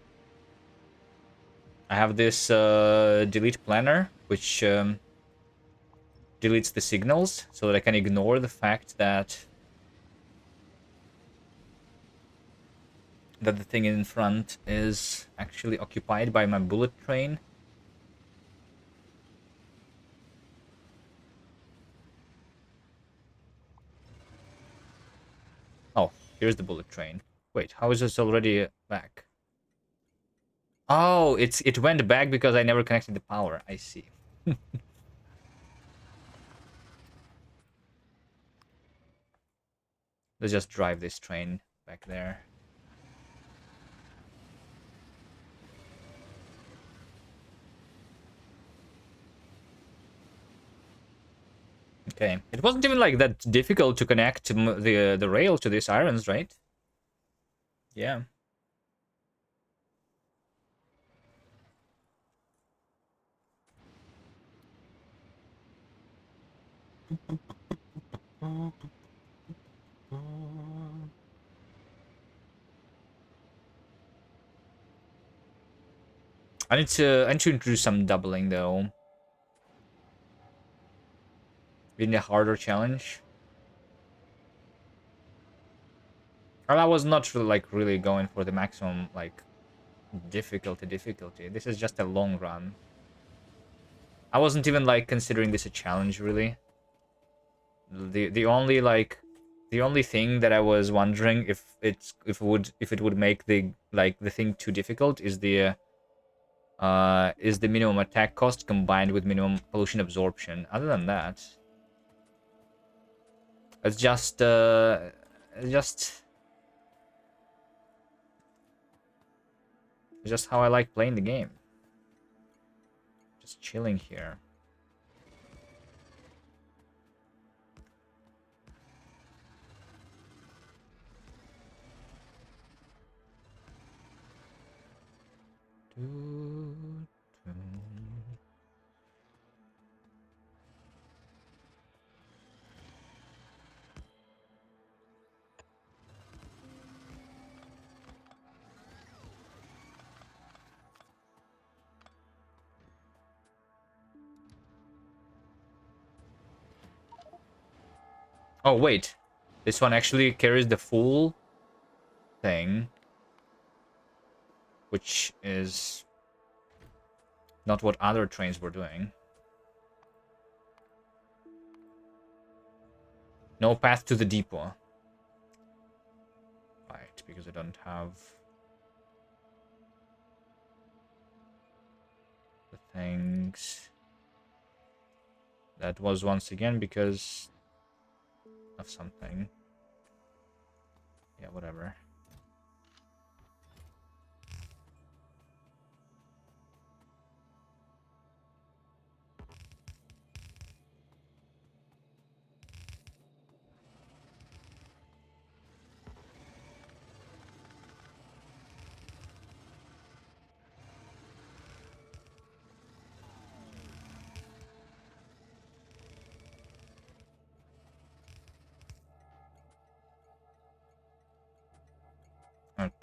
I have this delete planner, which deletes the signals so that I can ignore the fact that the thing in front is actually occupied by my bullet train. Oh, here's the bullet train. Wait, how is this already back? Oh, it went back because I never connected the power. I see. Let's just drive this train back there. Okay, it wasn't even like that difficult to connect the rail to these irons, right? Yeah. I need to introduce some doubling though. We need a harder challenge. Well, I was not really, really going for the maximum like difficulty. This is just a long run. I wasn't even like considering this a challenge really. The only thing that I was wondering if it would make the thing too difficult is the minimum attack cost combined with minimum pollution absorption. Other than that, it's just how I like playing the game. Just chilling here. Oh, wait. This one actually carries the full thing, which is not what other trains were doing. No path to the depot. Right, because I don't have the things. That was once again because of something. Yeah, whatever.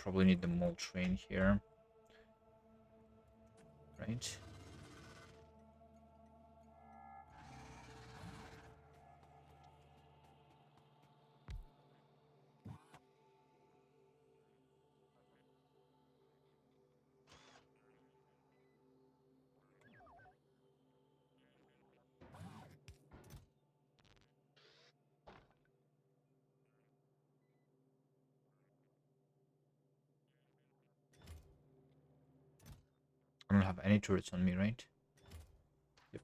probably need the mole train here. Right? I don't have any turrets on me, right? Yep.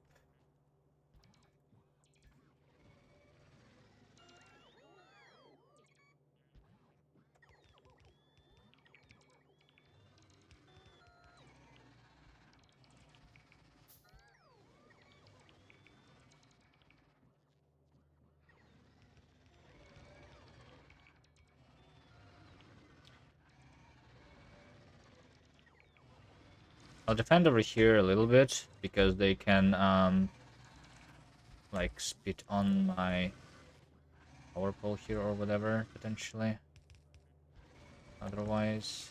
I'll defend over here a little bit because they can like spit on my power pole here or whatever potentially. Otherwise,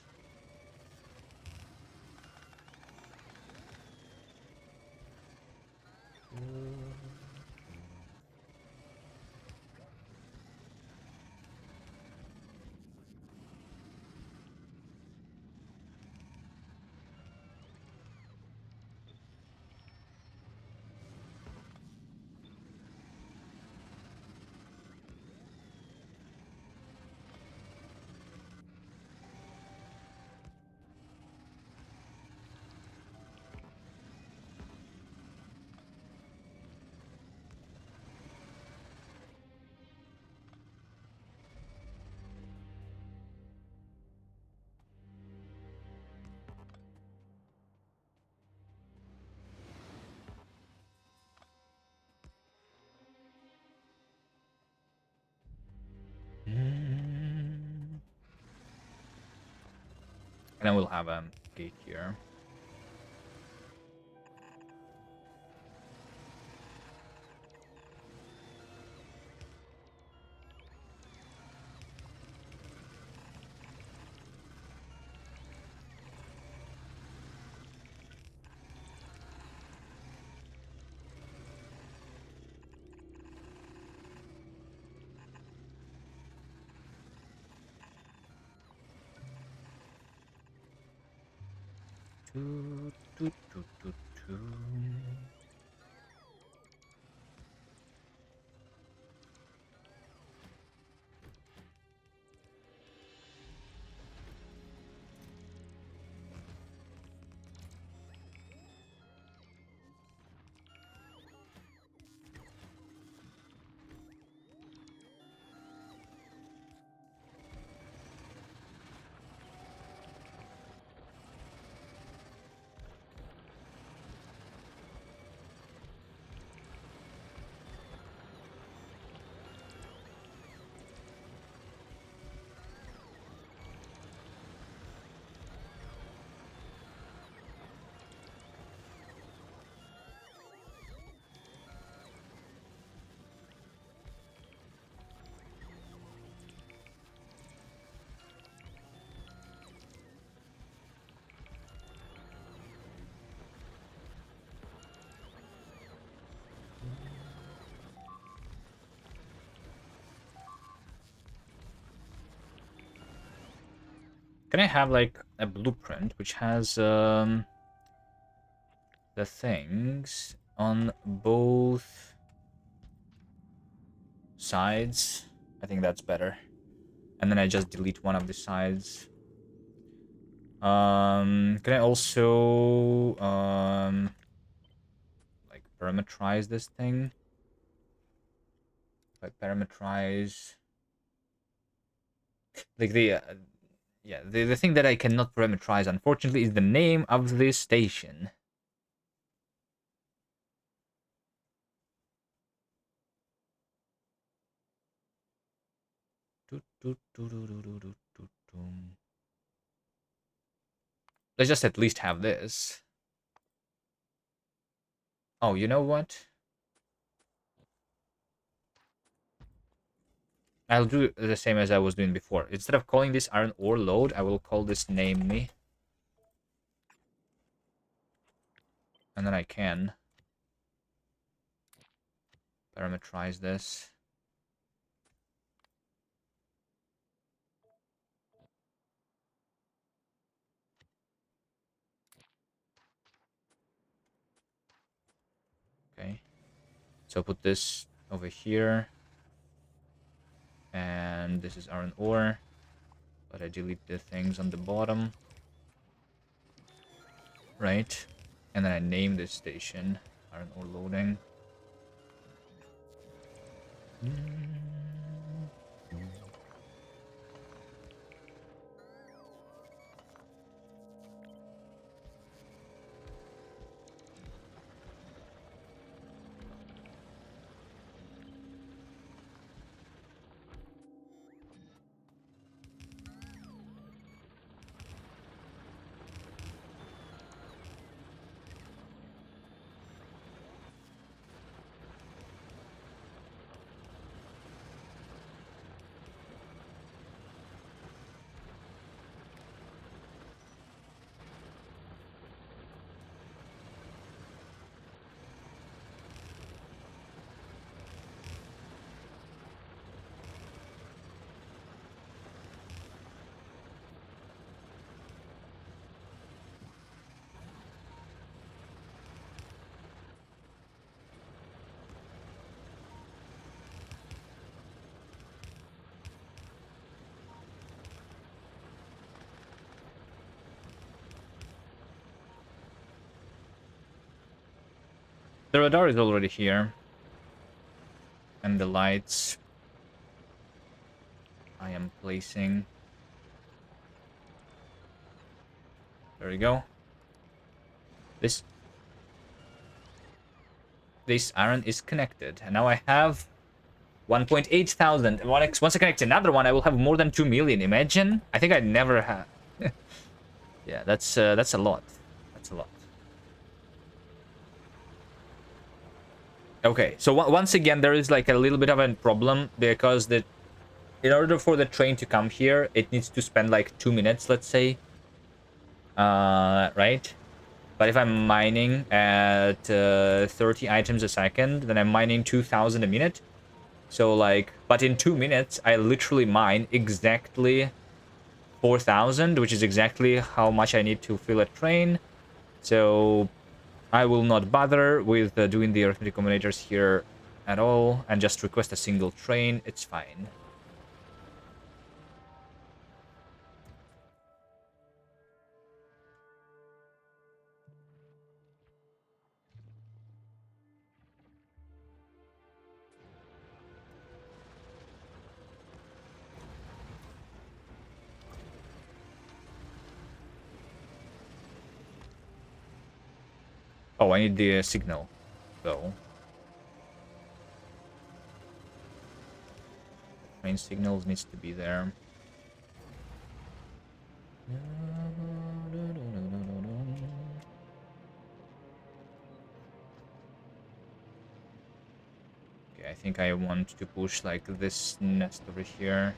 and then we'll have a gate here. Toot, toot, toot, toot, toot. Can I have like a blueprint which has the things on both sides? I think that's better. And then I just delete one of the sides. Can I also like parameterize this thing? Like parameterize like yeah, the thing that I cannot parameterize, unfortunately, is the name of this station. Let's just at least have this. Oh, you know what? I'll do the same as I was doing before. Instead of calling this iron ore load, I will call this name me. And then I can parameterize this. Okay. So put this over here. And this is iron ore. But I delete the things on the bottom. Right. And then I name this station iron ore loading. The radar is already here. And the lights I am placing. There we go. This iron is connected. And now I have 1.8 thousand. Once I connect another one, I will have more than 2 million. Imagine? I think I never had. Yeah, that's a lot. That's a lot. Okay, so once again, there is like a little bit of a problem because in order for the train to come here, it needs to spend like 2 minutes, let's say. Right? But if I'm mining at 30 items a second, then I'm mining 2,000 a minute. So like, but in 2 minutes, I literally mine exactly 4,000, which is exactly how much I need to fill a train. So I will not bother with doing the arithmetic combinators here at all and just request a single train. It's fine. Oh, I need the signal, though. Main signals needs to be there. Okay, I think I want to push like this nest over here.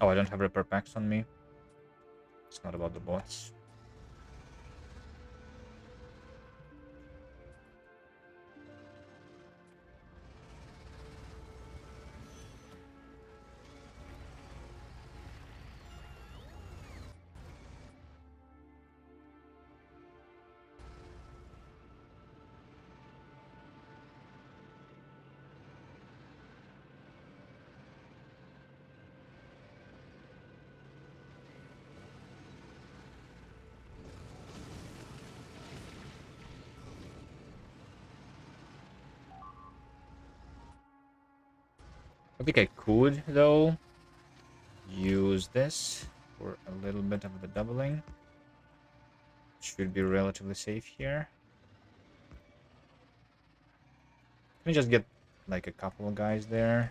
Oh, I don't have repair packs on me. It's not about the boss. I think I could, though, use this for a little bit of the doubling. Should be relatively safe here. Can we just get, like, a couple of guys there?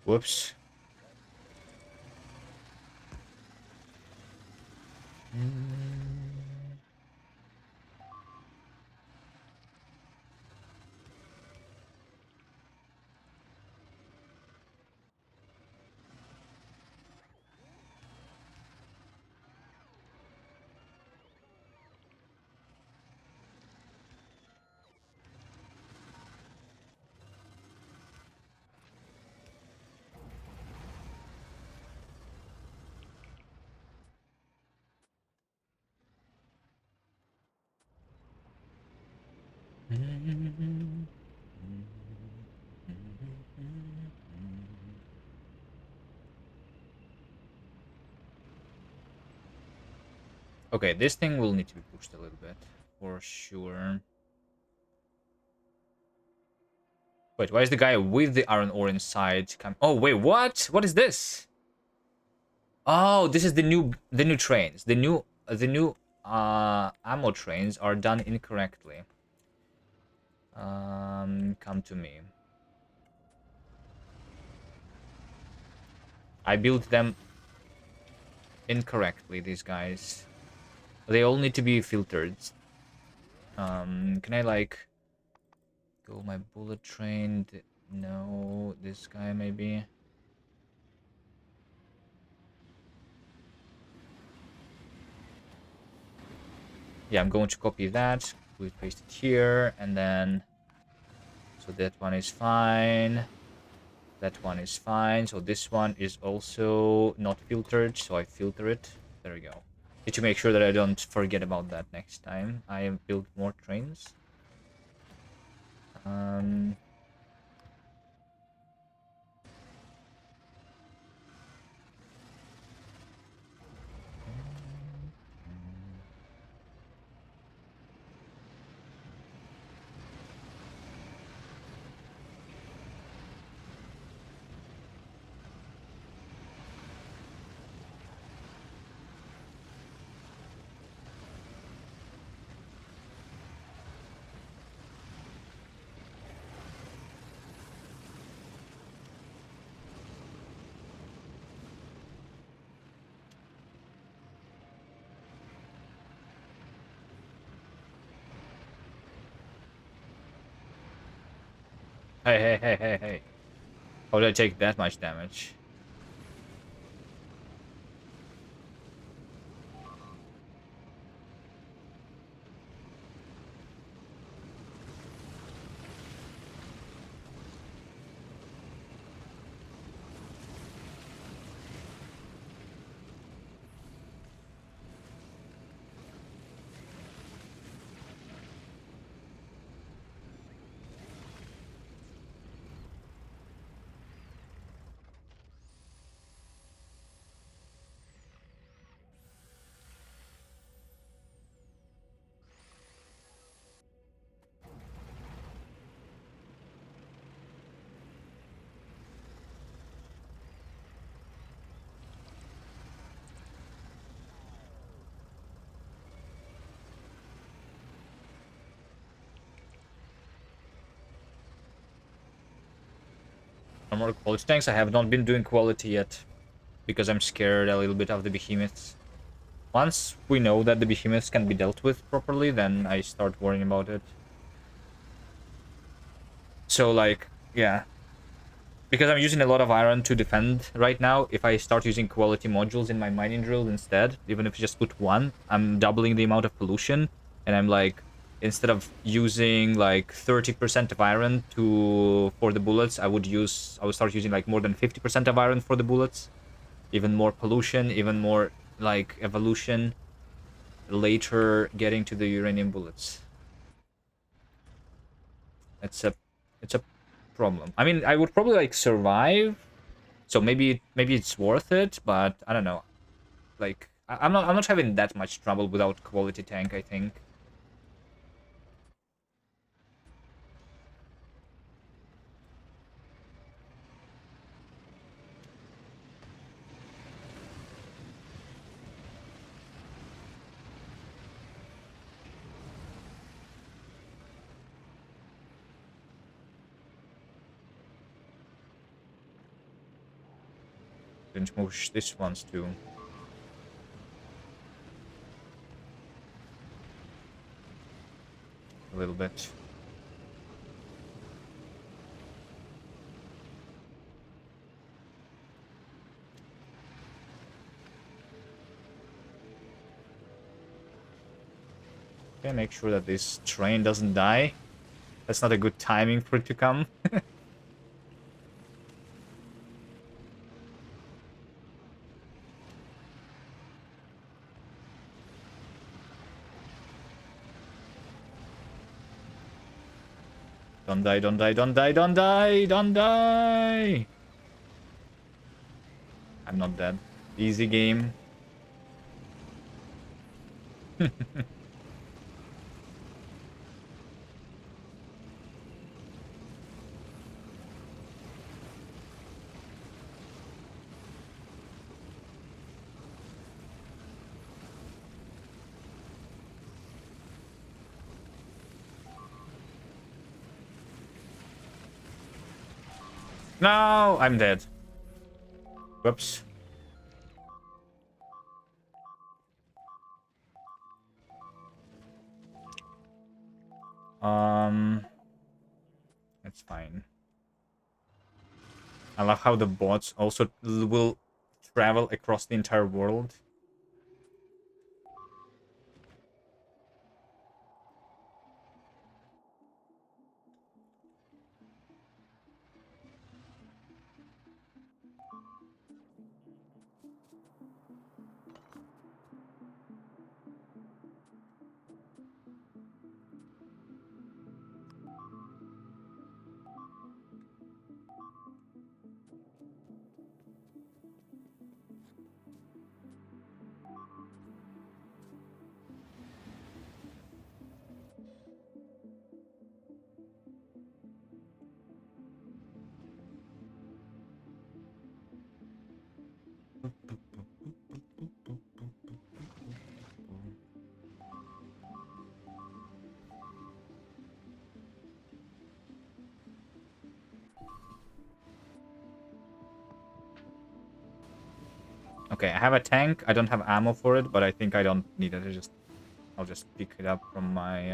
Whoops. Okay, this thing will need to be pushed a little bit, for sure. Wait, why is the guy with the iron ore inside come? Oh, wait, what? What is this? Oh, this is the new trains. The new ammo trains are done incorrectly. Come to me. I built them incorrectly, these guys. They all need to be filtered. Can I, like, go my bullet train? No, this guy maybe. Yeah, I'm going to copy that. We paste it here, and then... So that one is fine. That one is fine. So this one is also not filtered, so I filter it. There we go. Need to make sure that I don't forget about that next time I build more trains. Hey, hey, hey, hey, hey. How did I take that much damage? No more quality tanks. I have not been doing quality yet. Because I'm scared a little bit of the behemoths. Once we know that the behemoths can be dealt with properly, then I start worrying about it. So, like, yeah. Because I'm using a lot of iron to defend right now, if I start using quality modules in my mining drill instead, even if I just put one, I'm doubling the amount of pollution. And I'm like, instead of using like 30% of iron for the bullets, I would start using like more than 50% of iron for the bullets. Even more pollution, even more like evolution later getting to the uranium bullets. It's a problem. I mean, I would probably like survive, so maybe it's worth it, but I don't know. Like I'm not having that much trouble without quality tank, I think. Didn't push this ones too. A little bit. Okay, make sure that this train doesn't die. That's not a good timing for it to come. Don't die, don't die, don't die, don't die, don't die! I'm not dead. Easy game. No, I'm dead. Whoops. It's fine. I love how the bots also will travel across the entire world. Okay, I have a tank. I don't have ammo for it, but I think I don't need it. I'll just pick it up from my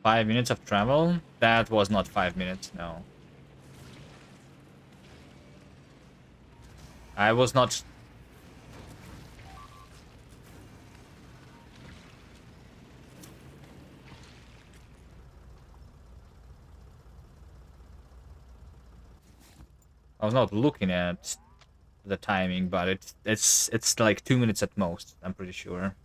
Five minutes of travel? That was not 5 minutes, no. I was not... I was not looking at the timing, but it's like 2 minutes at most, I'm pretty sure.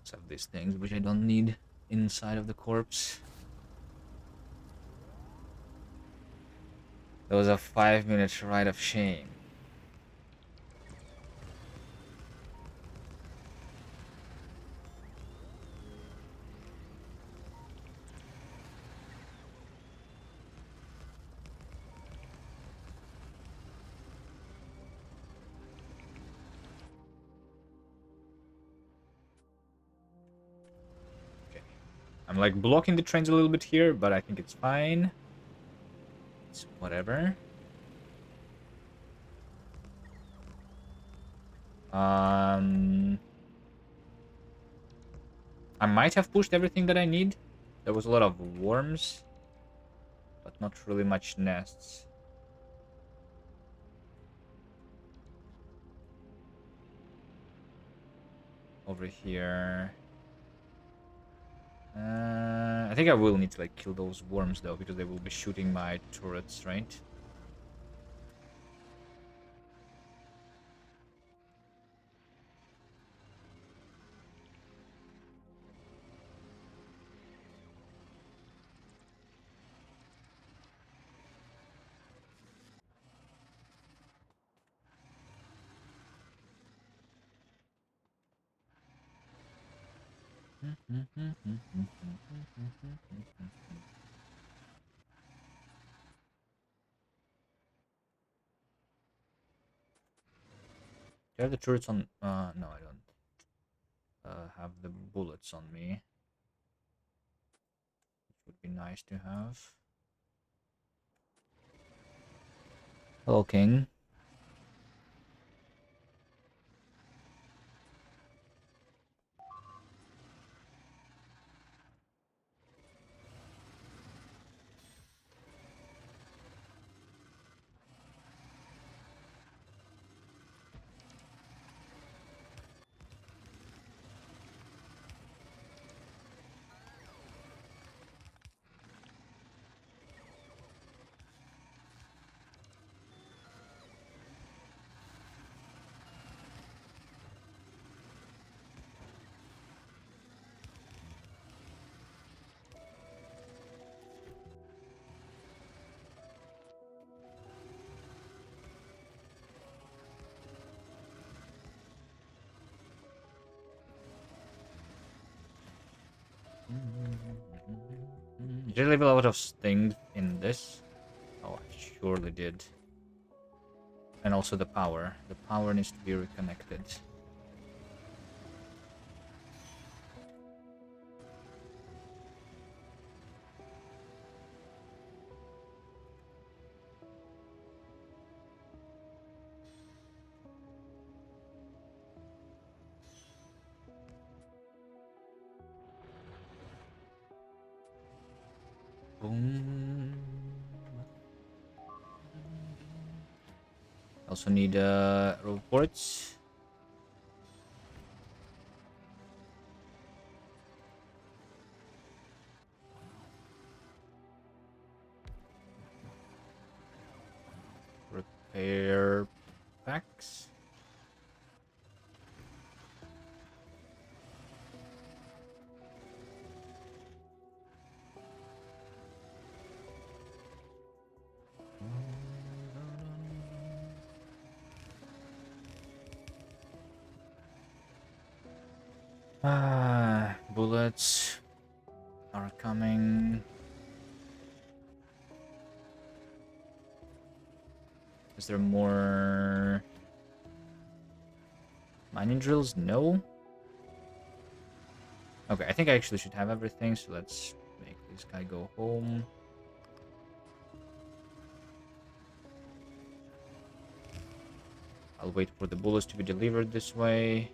Some of these things which I don't need inside of the corpse. That was a 5-minute ride of shame. Okay. I'm like blocking the trains a little bit here, but I think it's fine. It's whatever. I might have pushed everything that I need. There was a lot of worms, but not really much nests. Over here. I think I will need to like kill those worms though, because they will be shooting my turrets, right? Do I have the turrets on? No, I don't. Have the bullets on me. Which would be nice to have. Hello, King. Did I leave a lot of things in this? Oh, I surely did. And also the power. The power needs to be reconnected. Boom. Also need reports. Repair packs. Bullets are coming. Is there more mining drills? No. Okay, I think I actually should have everything, so let's make this guy go home. I'll wait for the bullets to be delivered this way.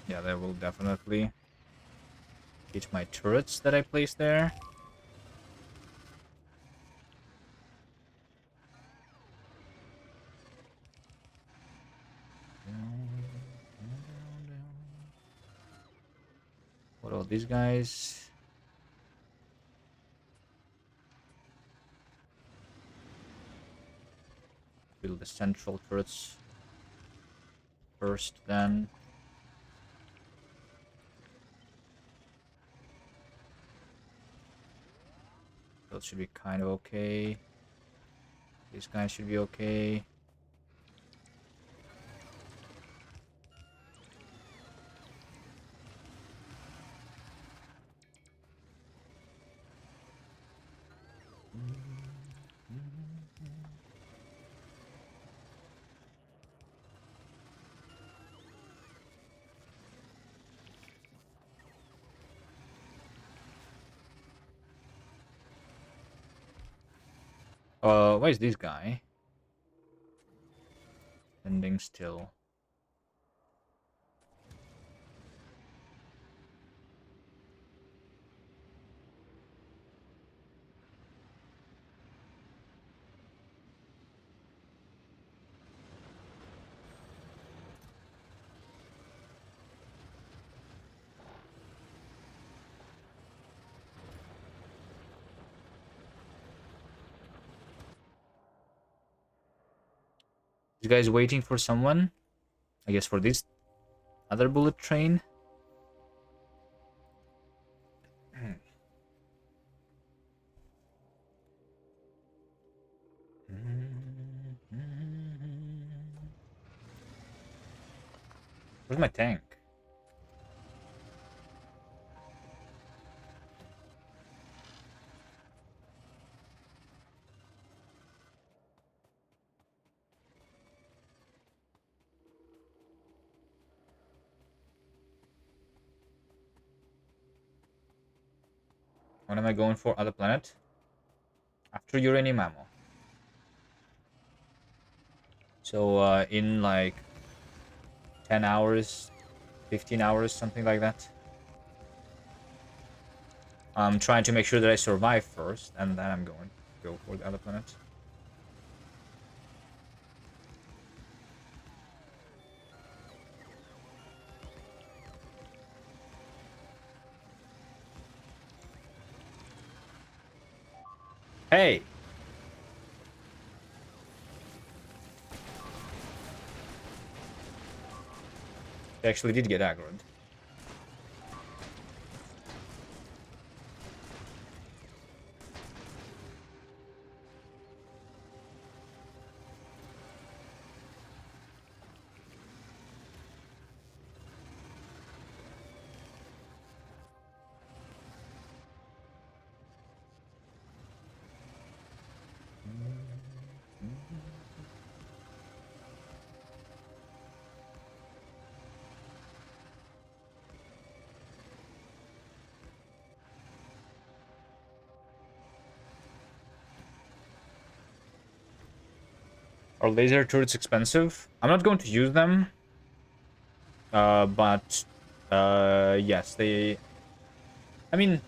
Yeah, that will definitely hit my turrets that I placed there. What are these guys? Build the central turrets first, then. Those should be kind of okay. These guys should be okay. Where is this guy? Standing still. This guy's waiting for someone. I guess for this other bullet train. Where's my tank? What am I going for? Other planet? After uranium ammo. So in like 10 hours, 15 hours, something like that. I'm trying to make sure that I survive first, and then I'm going to go for the other planet. Hey! They actually did get aggroed. Are laser turrets expensive? I'm not going to use them. But yes, they. I mean,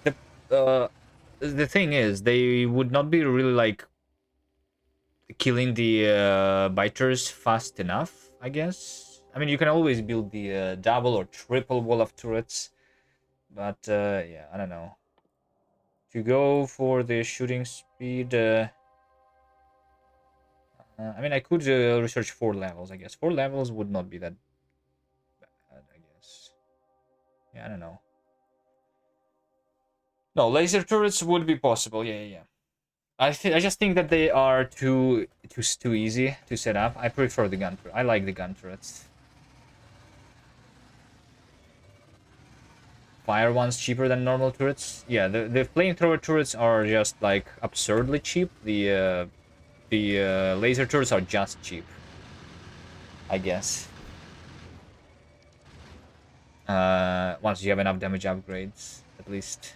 the the thing is, they would not be really like killing the biters fast enough, I guess. I mean, you can always build the double or triple wall of turrets, but yeah, I don't know. To go for the shooting speed, I mean, I could research 4 levels, I guess. 4 levels would not be that bad, I guess. Yeah, I don't know. No, laser turrets would be possible. Yeah, yeah, yeah. I just think that they are too easy to set up. I prefer the gun. I like the gun turrets. Fire ones cheaper than normal turrets. Yeah, the flamethrower turrets are just like absurdly cheap. The laser turrets are just cheap, I guess. Once you have enough damage upgrades, at least.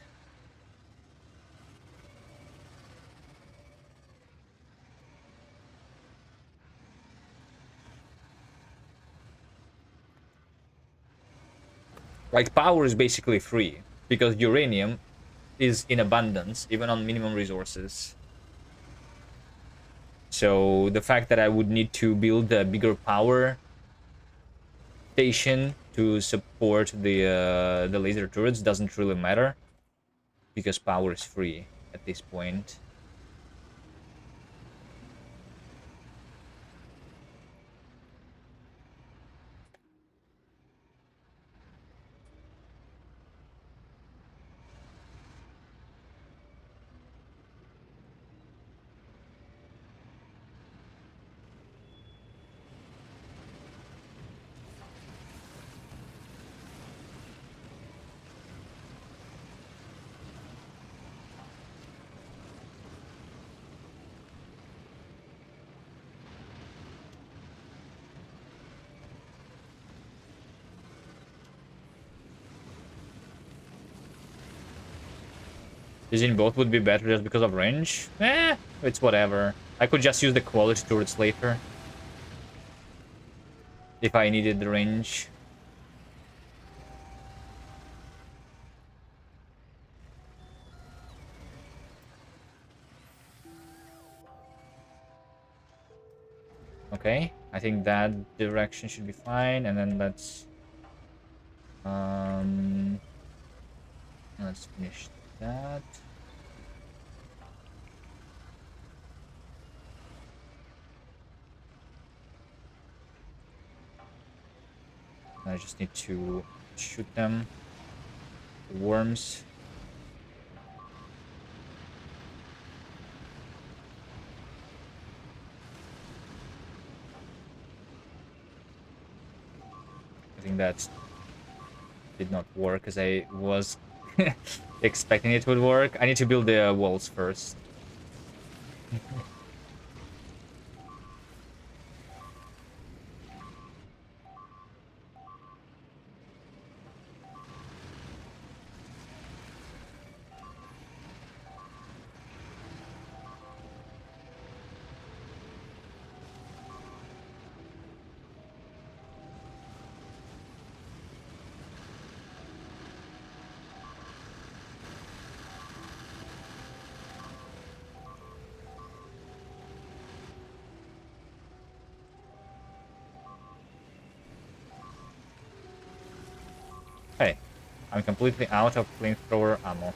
Like, power is basically free, because uranium is in abundance, even on minimum resources. So the fact that I would need to build a bigger power station to support the laser turrets doesn't really matter, because power is free at this point. Using both would be better just because of range? It's whatever. I could just use the quality turrets later, if I needed the range. Okay, I think that direction should be fine, and then let's finish that. I just need to shoot them. The worms. I think that did not work as I was expecting it would work. I need to build the walls first. Hey, I'm completely out of flamethrower ammo.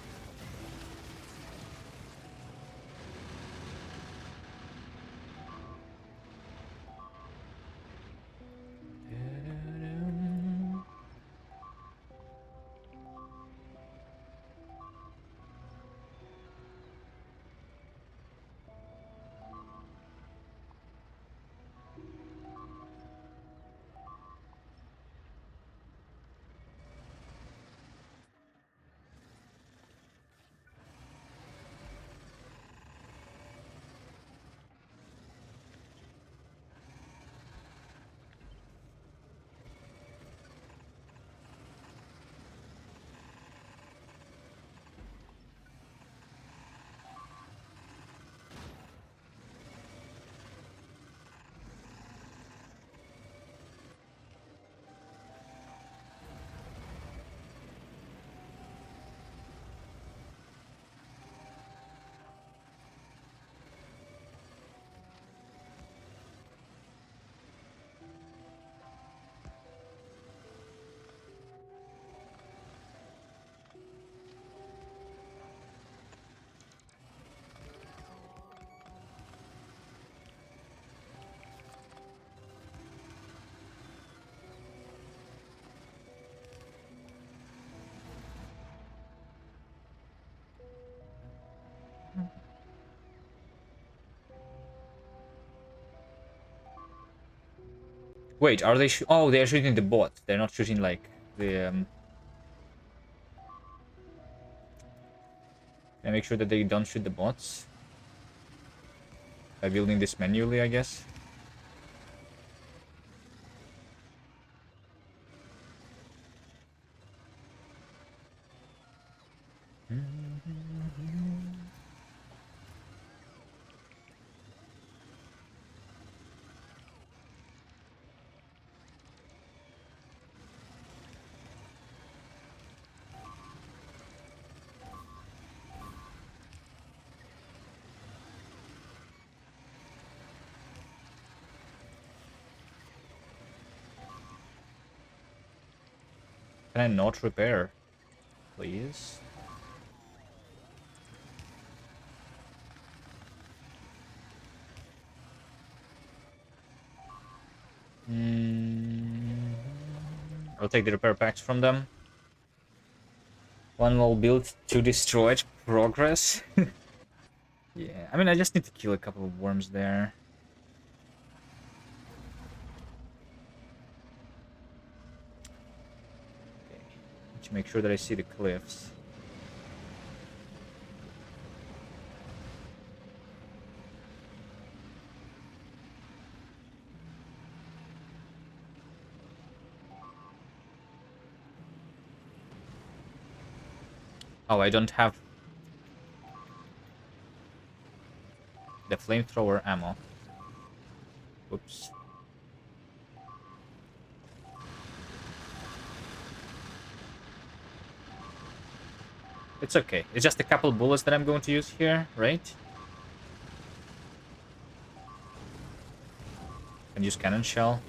Wait, are they? Oh, they are shooting the bot. They're not shooting like the. Can I make sure that they don't shoot the bots by building this manually, I guess. Can I not repair? Please? I'll take the repair packs from them. One will build to destroyed progress. Yeah, I mean, I just need to kill a couple of worms there. Okay. Need to make sure that I see the cliffs. Oh, I don't have the flamethrower ammo. Oops. It's okay. It's just a couple bullets that I'm going to use here, right? And use cannon shell.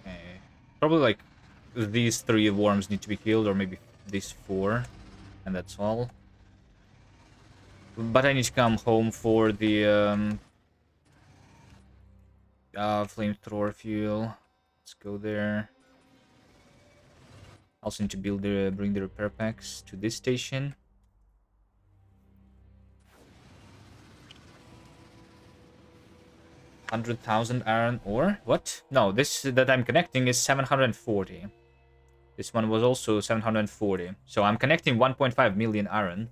Okay. Probably like these 3 worms need to be killed, or maybe these 4, and that's all. But I need to come home for the flamethrower fuel. Let's go there. Also need to bring the repair packs to this station. 100,000 iron ore? What? No, this that I'm connecting is 740. This one was also 740. So I'm connecting 1.5 million iron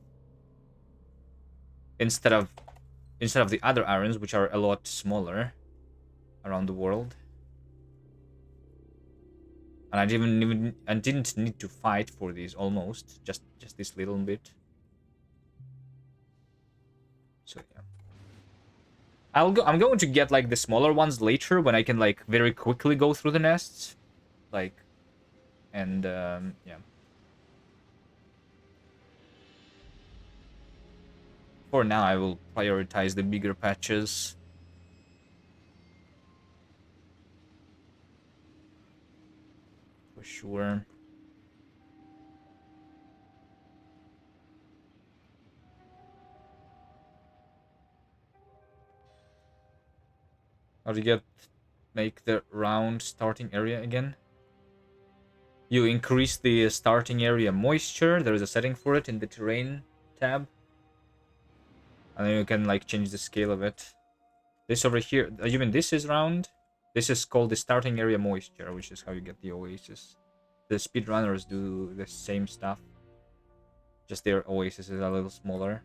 instead of the other irons, which are a lot smaller around the world. And I didn't need to fight for these almost, just this little bit. So yeah. I'm going to get like the smaller ones later when I can like very quickly go through the nests. Like and yeah. For now I will prioritize the bigger patches. For sure. How do you make the round starting area again? You increase the starting area moisture. There is a setting for it in the terrain tab. And then you can like change the scale of it. This over here, you mean this is round? This is called the starting area moisture, which is how you get the oasis. The speedrunners do the same stuff. Just their oasis is a little smaller.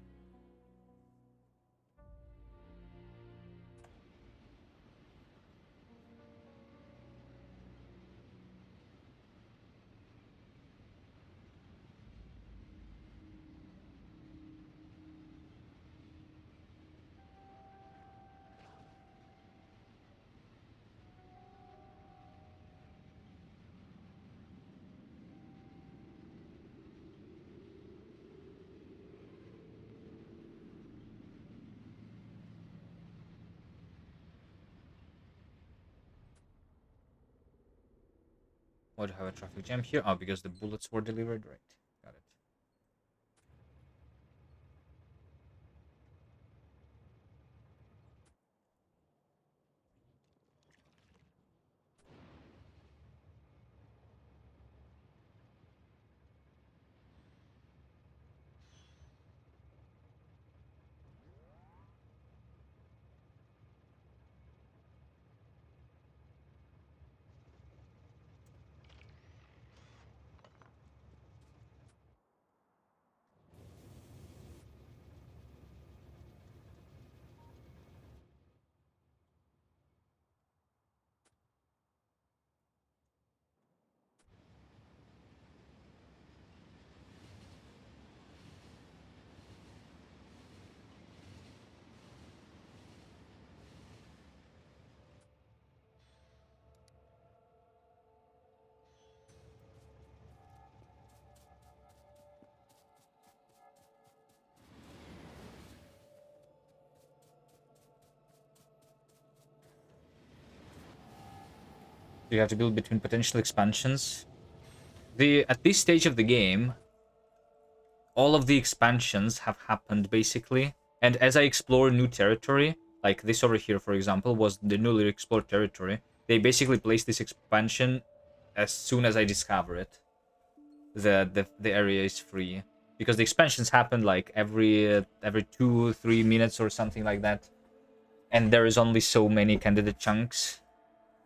Why do I have a traffic jam here? Oh, because the bullets were delivered. Right. Got it. You have to build between potential expansions. At this stage of the game, all of the expansions have happened basically. And as I explore new territory, like this over here, for example, was the newly explored territory. They basically place this expansion as soon as I discover it. The area is free because the expansions happen like every 2-3 minutes or something like that, and there is only so many candidate chunks.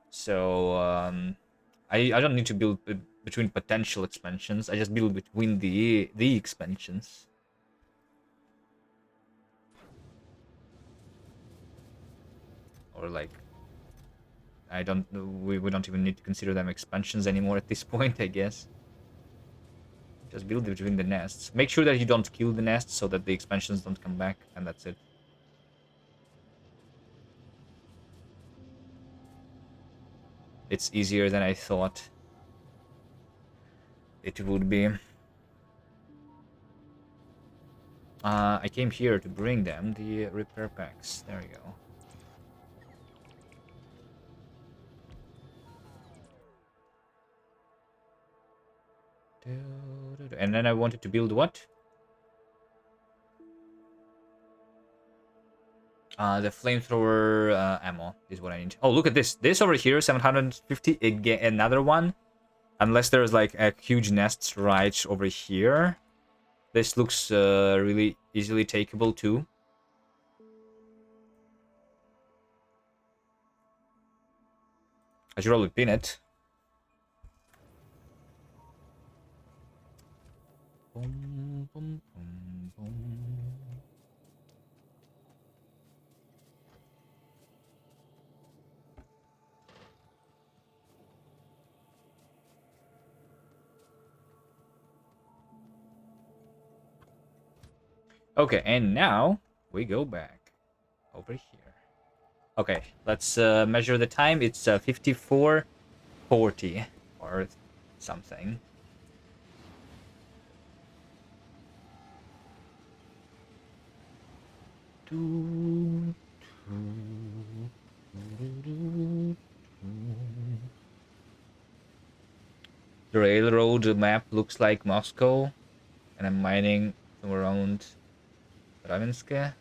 So I don't need to build between potential expansions. I just build between the expansions. Or like, I don't. We don't even need to consider them expansions anymore at this point, I guess. Just build between the nests. Make sure that you don't kill the nests so that the expansions don't come back, and that's it. It's easier than I thought it would be. I came here to bring them the repair packs. There you go. And then I wanted to build what? The flamethrower ammo is what I need. Oh, look at this. This over here, 750. Again, another one. Unless there's like a huge nest right over here. This looks really easily takeable too. I should probably pin it. Boom, boom, boom, boom. Okay, and now we go back over here. Okay, let's measure the time. It's 54:40 or something. The railroad map looks like Moscow, and I'm mining around Ravenska.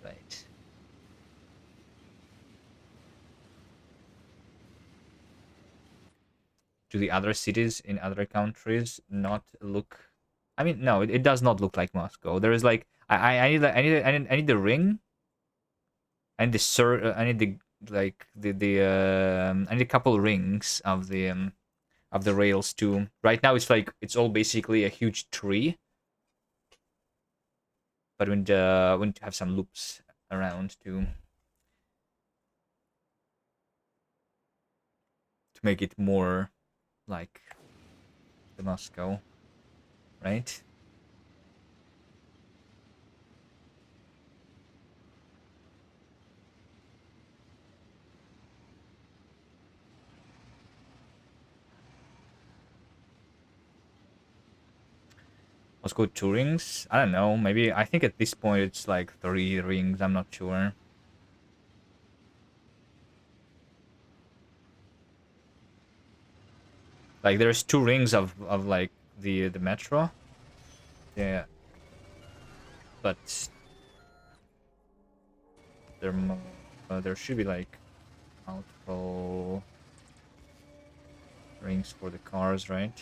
Right. Do the other cities in other countries not look? I mean, no, it does not look like Moscow. There is like I need the ring. I need the I need the like I need a couple rings of the rails too. Right now it's like it's all basically a huge tree. But we need to have some loops around to make it more like the Moscow, right? Moscow 2 rings? I don't know. Maybe I think at this point it's like 3 rings. I'm not sure. Like there's 2 rings of like the metro. Yeah. But there should be like multiple rings for the cars, right?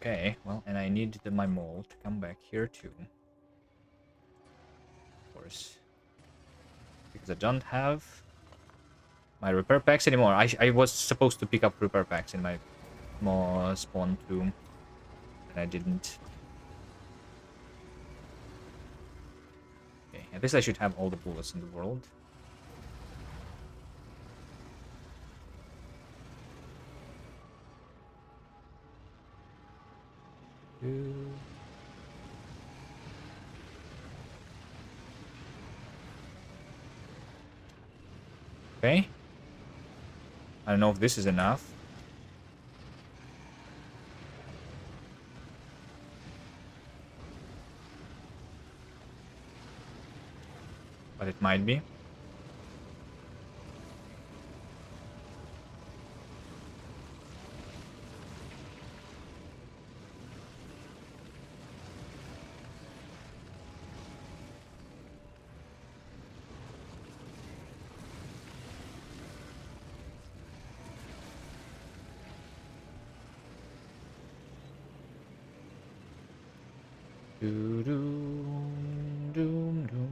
Okay, well, and I need my mole to come back here too. Of course. Because I don't have my repair packs anymore. I was supposed to pick up repair packs in my spawn too. And I didn't. Okay, at least I should have all the bullets in the world. Okay. I don't know if this is enough. but it might be. Doo doom, doom, doom.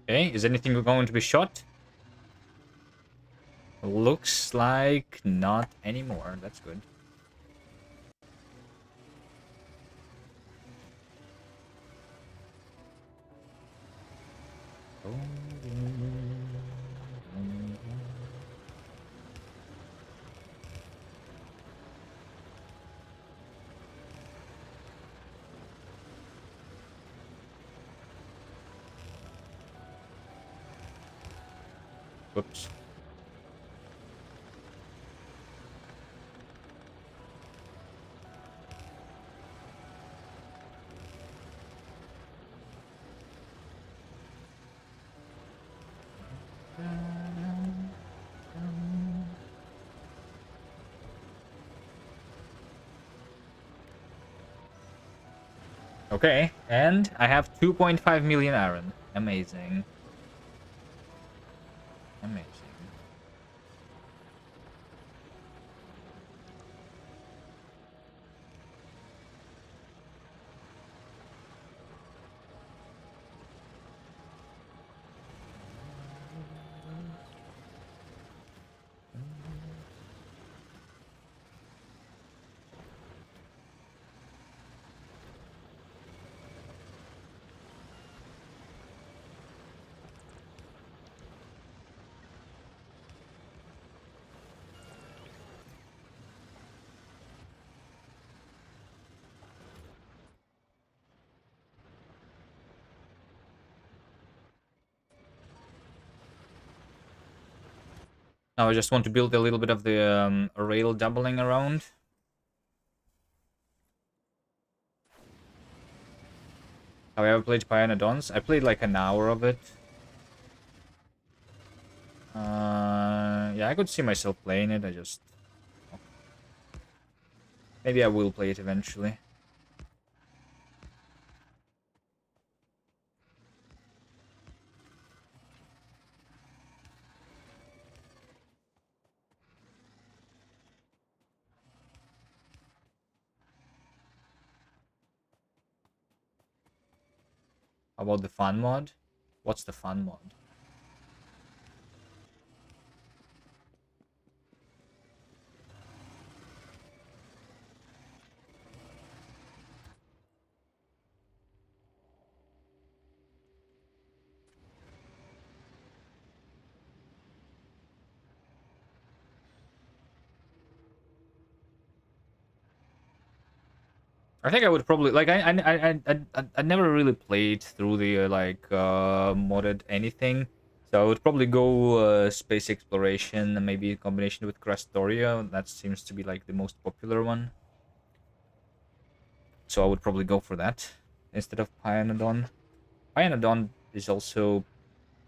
Okay, is anything going to be shot? Looks like not anymore. That's good. Whoops. Okay, and I have 2.5 million iron. Amazing. Amazing. Now I just want to build a little bit of the rail doubling around. Have I ever played Piano Dons? I played like an hour of it. Yeah, I could see myself playing it. I just... Maybe I will play it eventually. How about the fun mod? What's the fun mod? I think I would probably like I never really played through the modded anything, so I would probably go space exploration and maybe a combination with Factorio. That seems to be like the most popular one, so I would probably go for that instead of Pionodon. Pionodon is also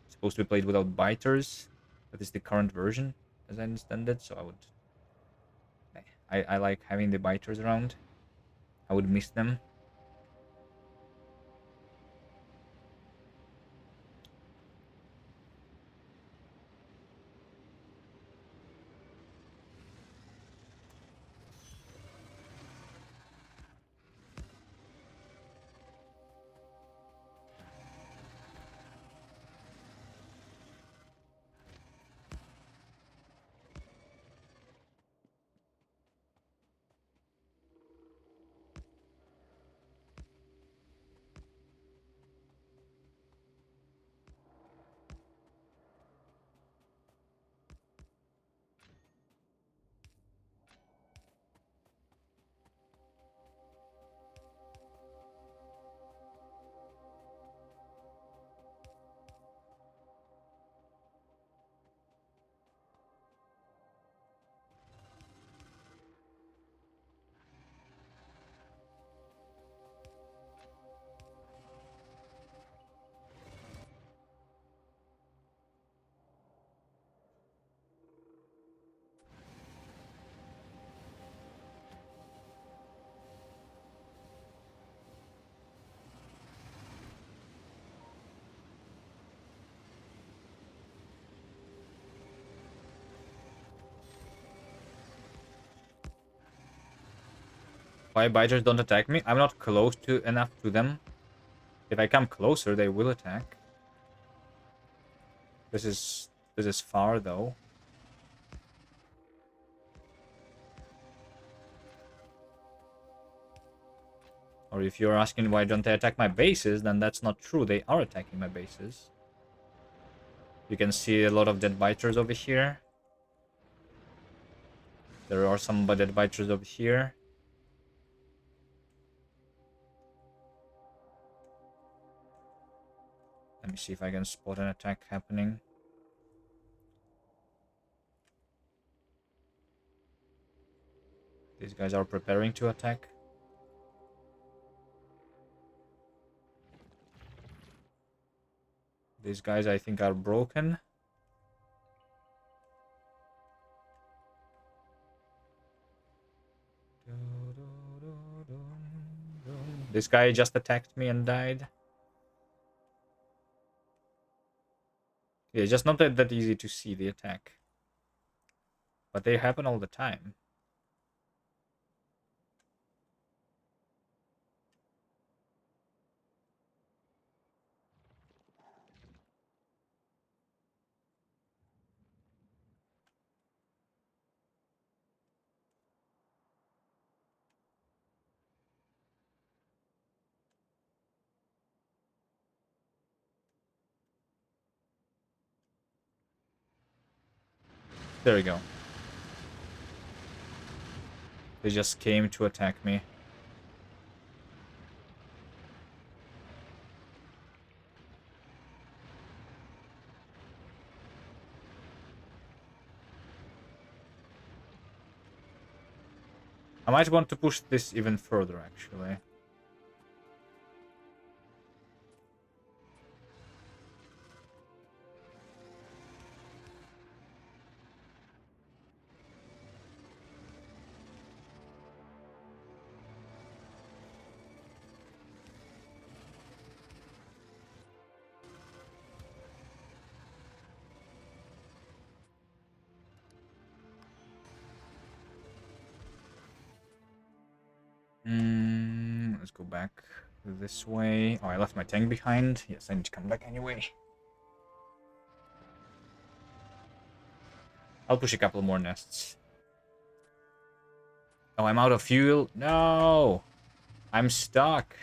supposed to be played without biters. That is the current version, as I understand it. So I like having the biters around. I would miss them. Why biters don't attack me? I'm not close to enough to them. If I come closer, they will attack. This is far though. Or if you're asking why don't they attack my bases, then that's not true. They are attacking my bases. You can see a lot of dead biters over here. There are some dead biters over here. Let me see if I can spot an attack happening. These guys are preparing to attack. These guys, I think, are broken. This guy just attacked me and died. Yeah, it's just not that easy to see the attack. But they happen all the time. There we go. They just came to attack me. I might want to push this even further, actually. Let's go back this way. Oh, I left my tank behind. Yes, I need to come back anyway. I'll push a couple more nests. Oh, I'm out of fuel. No! I'm stuck.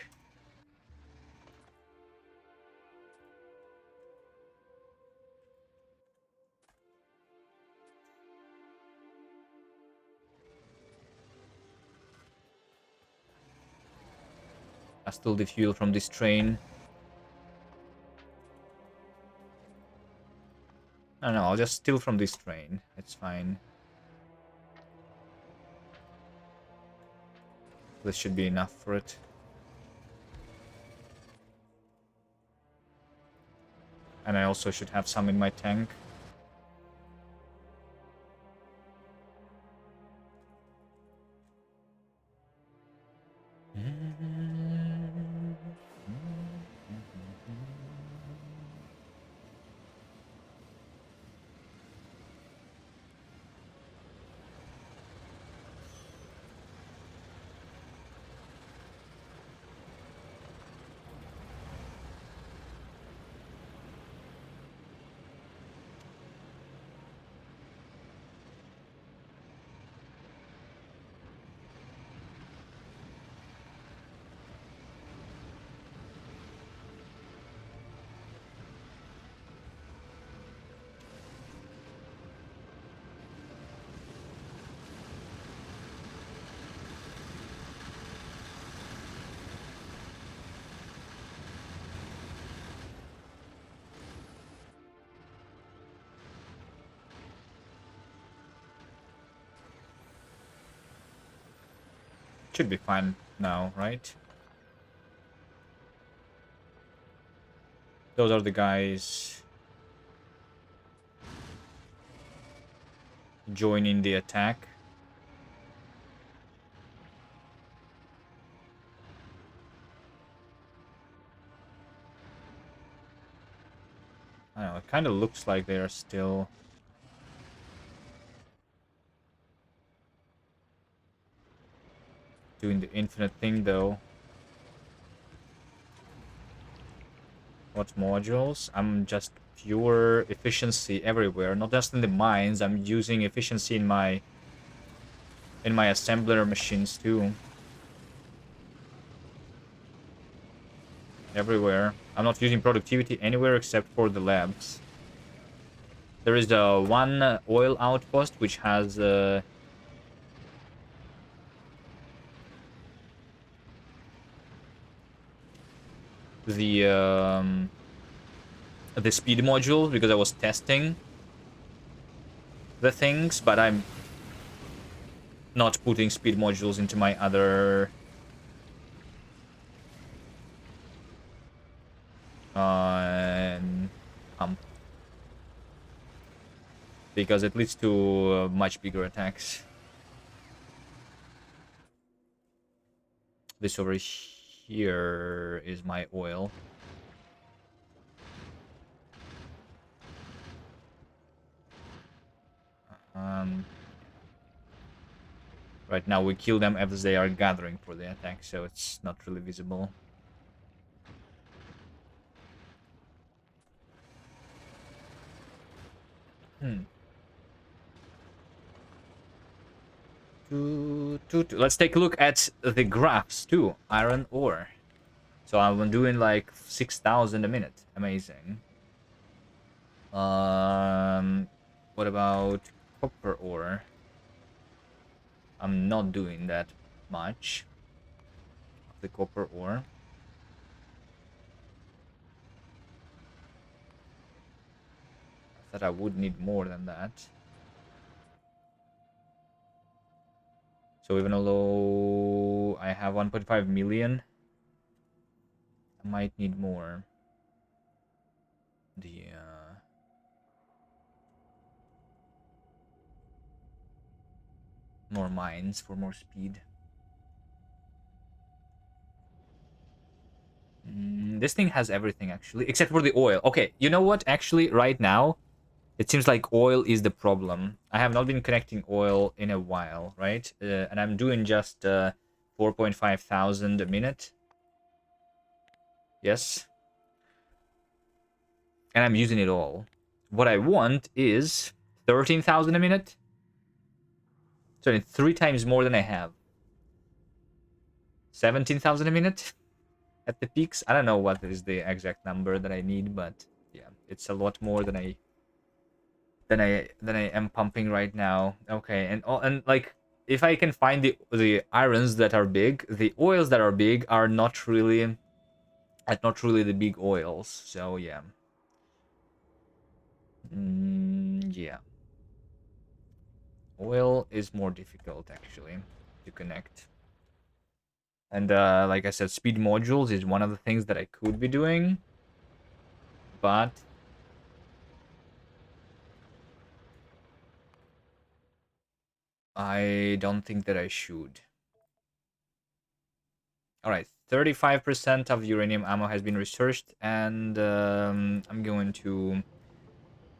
I stole the fuel from this train. I don't know, I'll just steal from this train. It's fine. This should be enough for it. And I also should have some in my tank. Should be fine now, right? Those are the guys joining the attack. I don't know, it kind of looks like they are still... doing the infinite thing, though. What modules? I'm just pure efficiency everywhere, not just in the mines. I'm using efficiency in my assembler machines too. Everywhere. I'm not using productivity anywhere except for the labs. There is the one oil outpost which has the speed module because I was testing the things, but I'm not putting speed modules into my other pump because it leads to much bigger attacks. This over here is my oil. Right now we kill them as they are gathering for the attack, so it's not really visible. Let's take a look at the graphs too. Iron ore. So I'm doing like 6,000 a minute. Amazing. What about copper ore? I'm not doing that much. The copper ore. I thought I would need more than that. So even though I have 1.5 million, I might need more. The more mines for more speed. This thing has everything actually, except for the oil. Okay, you know what? Actually, right now, it seems like oil is the problem. I have not been connecting oil in a while, right? And I'm doing just 4.5 thousand a minute. Yes. And I'm using it all. What I want is 13,000 a minute. So it's 3 times more than I have. 17,000 a minute at the peaks. I don't know what is the exact number that I need, but yeah, it's a lot more than I am pumping right now. Okay, and like if I can find the irons that are big, the oils that are big are not really the big oils. So yeah. Yeah. Oil is more difficult actually to connect. And like I said, speed modules is one of the things that I could be doing, but I don't think that I should. All right, 35% of uranium ammo has been researched, and I'm going to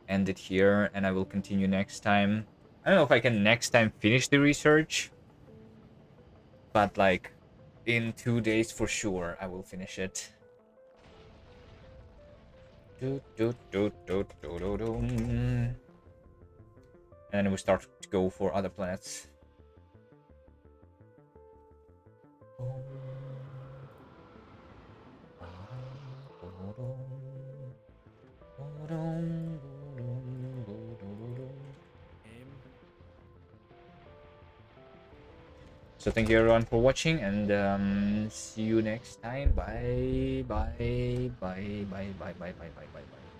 end it here, and I will continue next time. I don't know if I can next time finish the research, but like in 2 days for sure, I will finish it. And then we start to go for other planets. So thank you everyone for watching, and see you next time. Bye bye bye bye bye bye bye bye bye bye.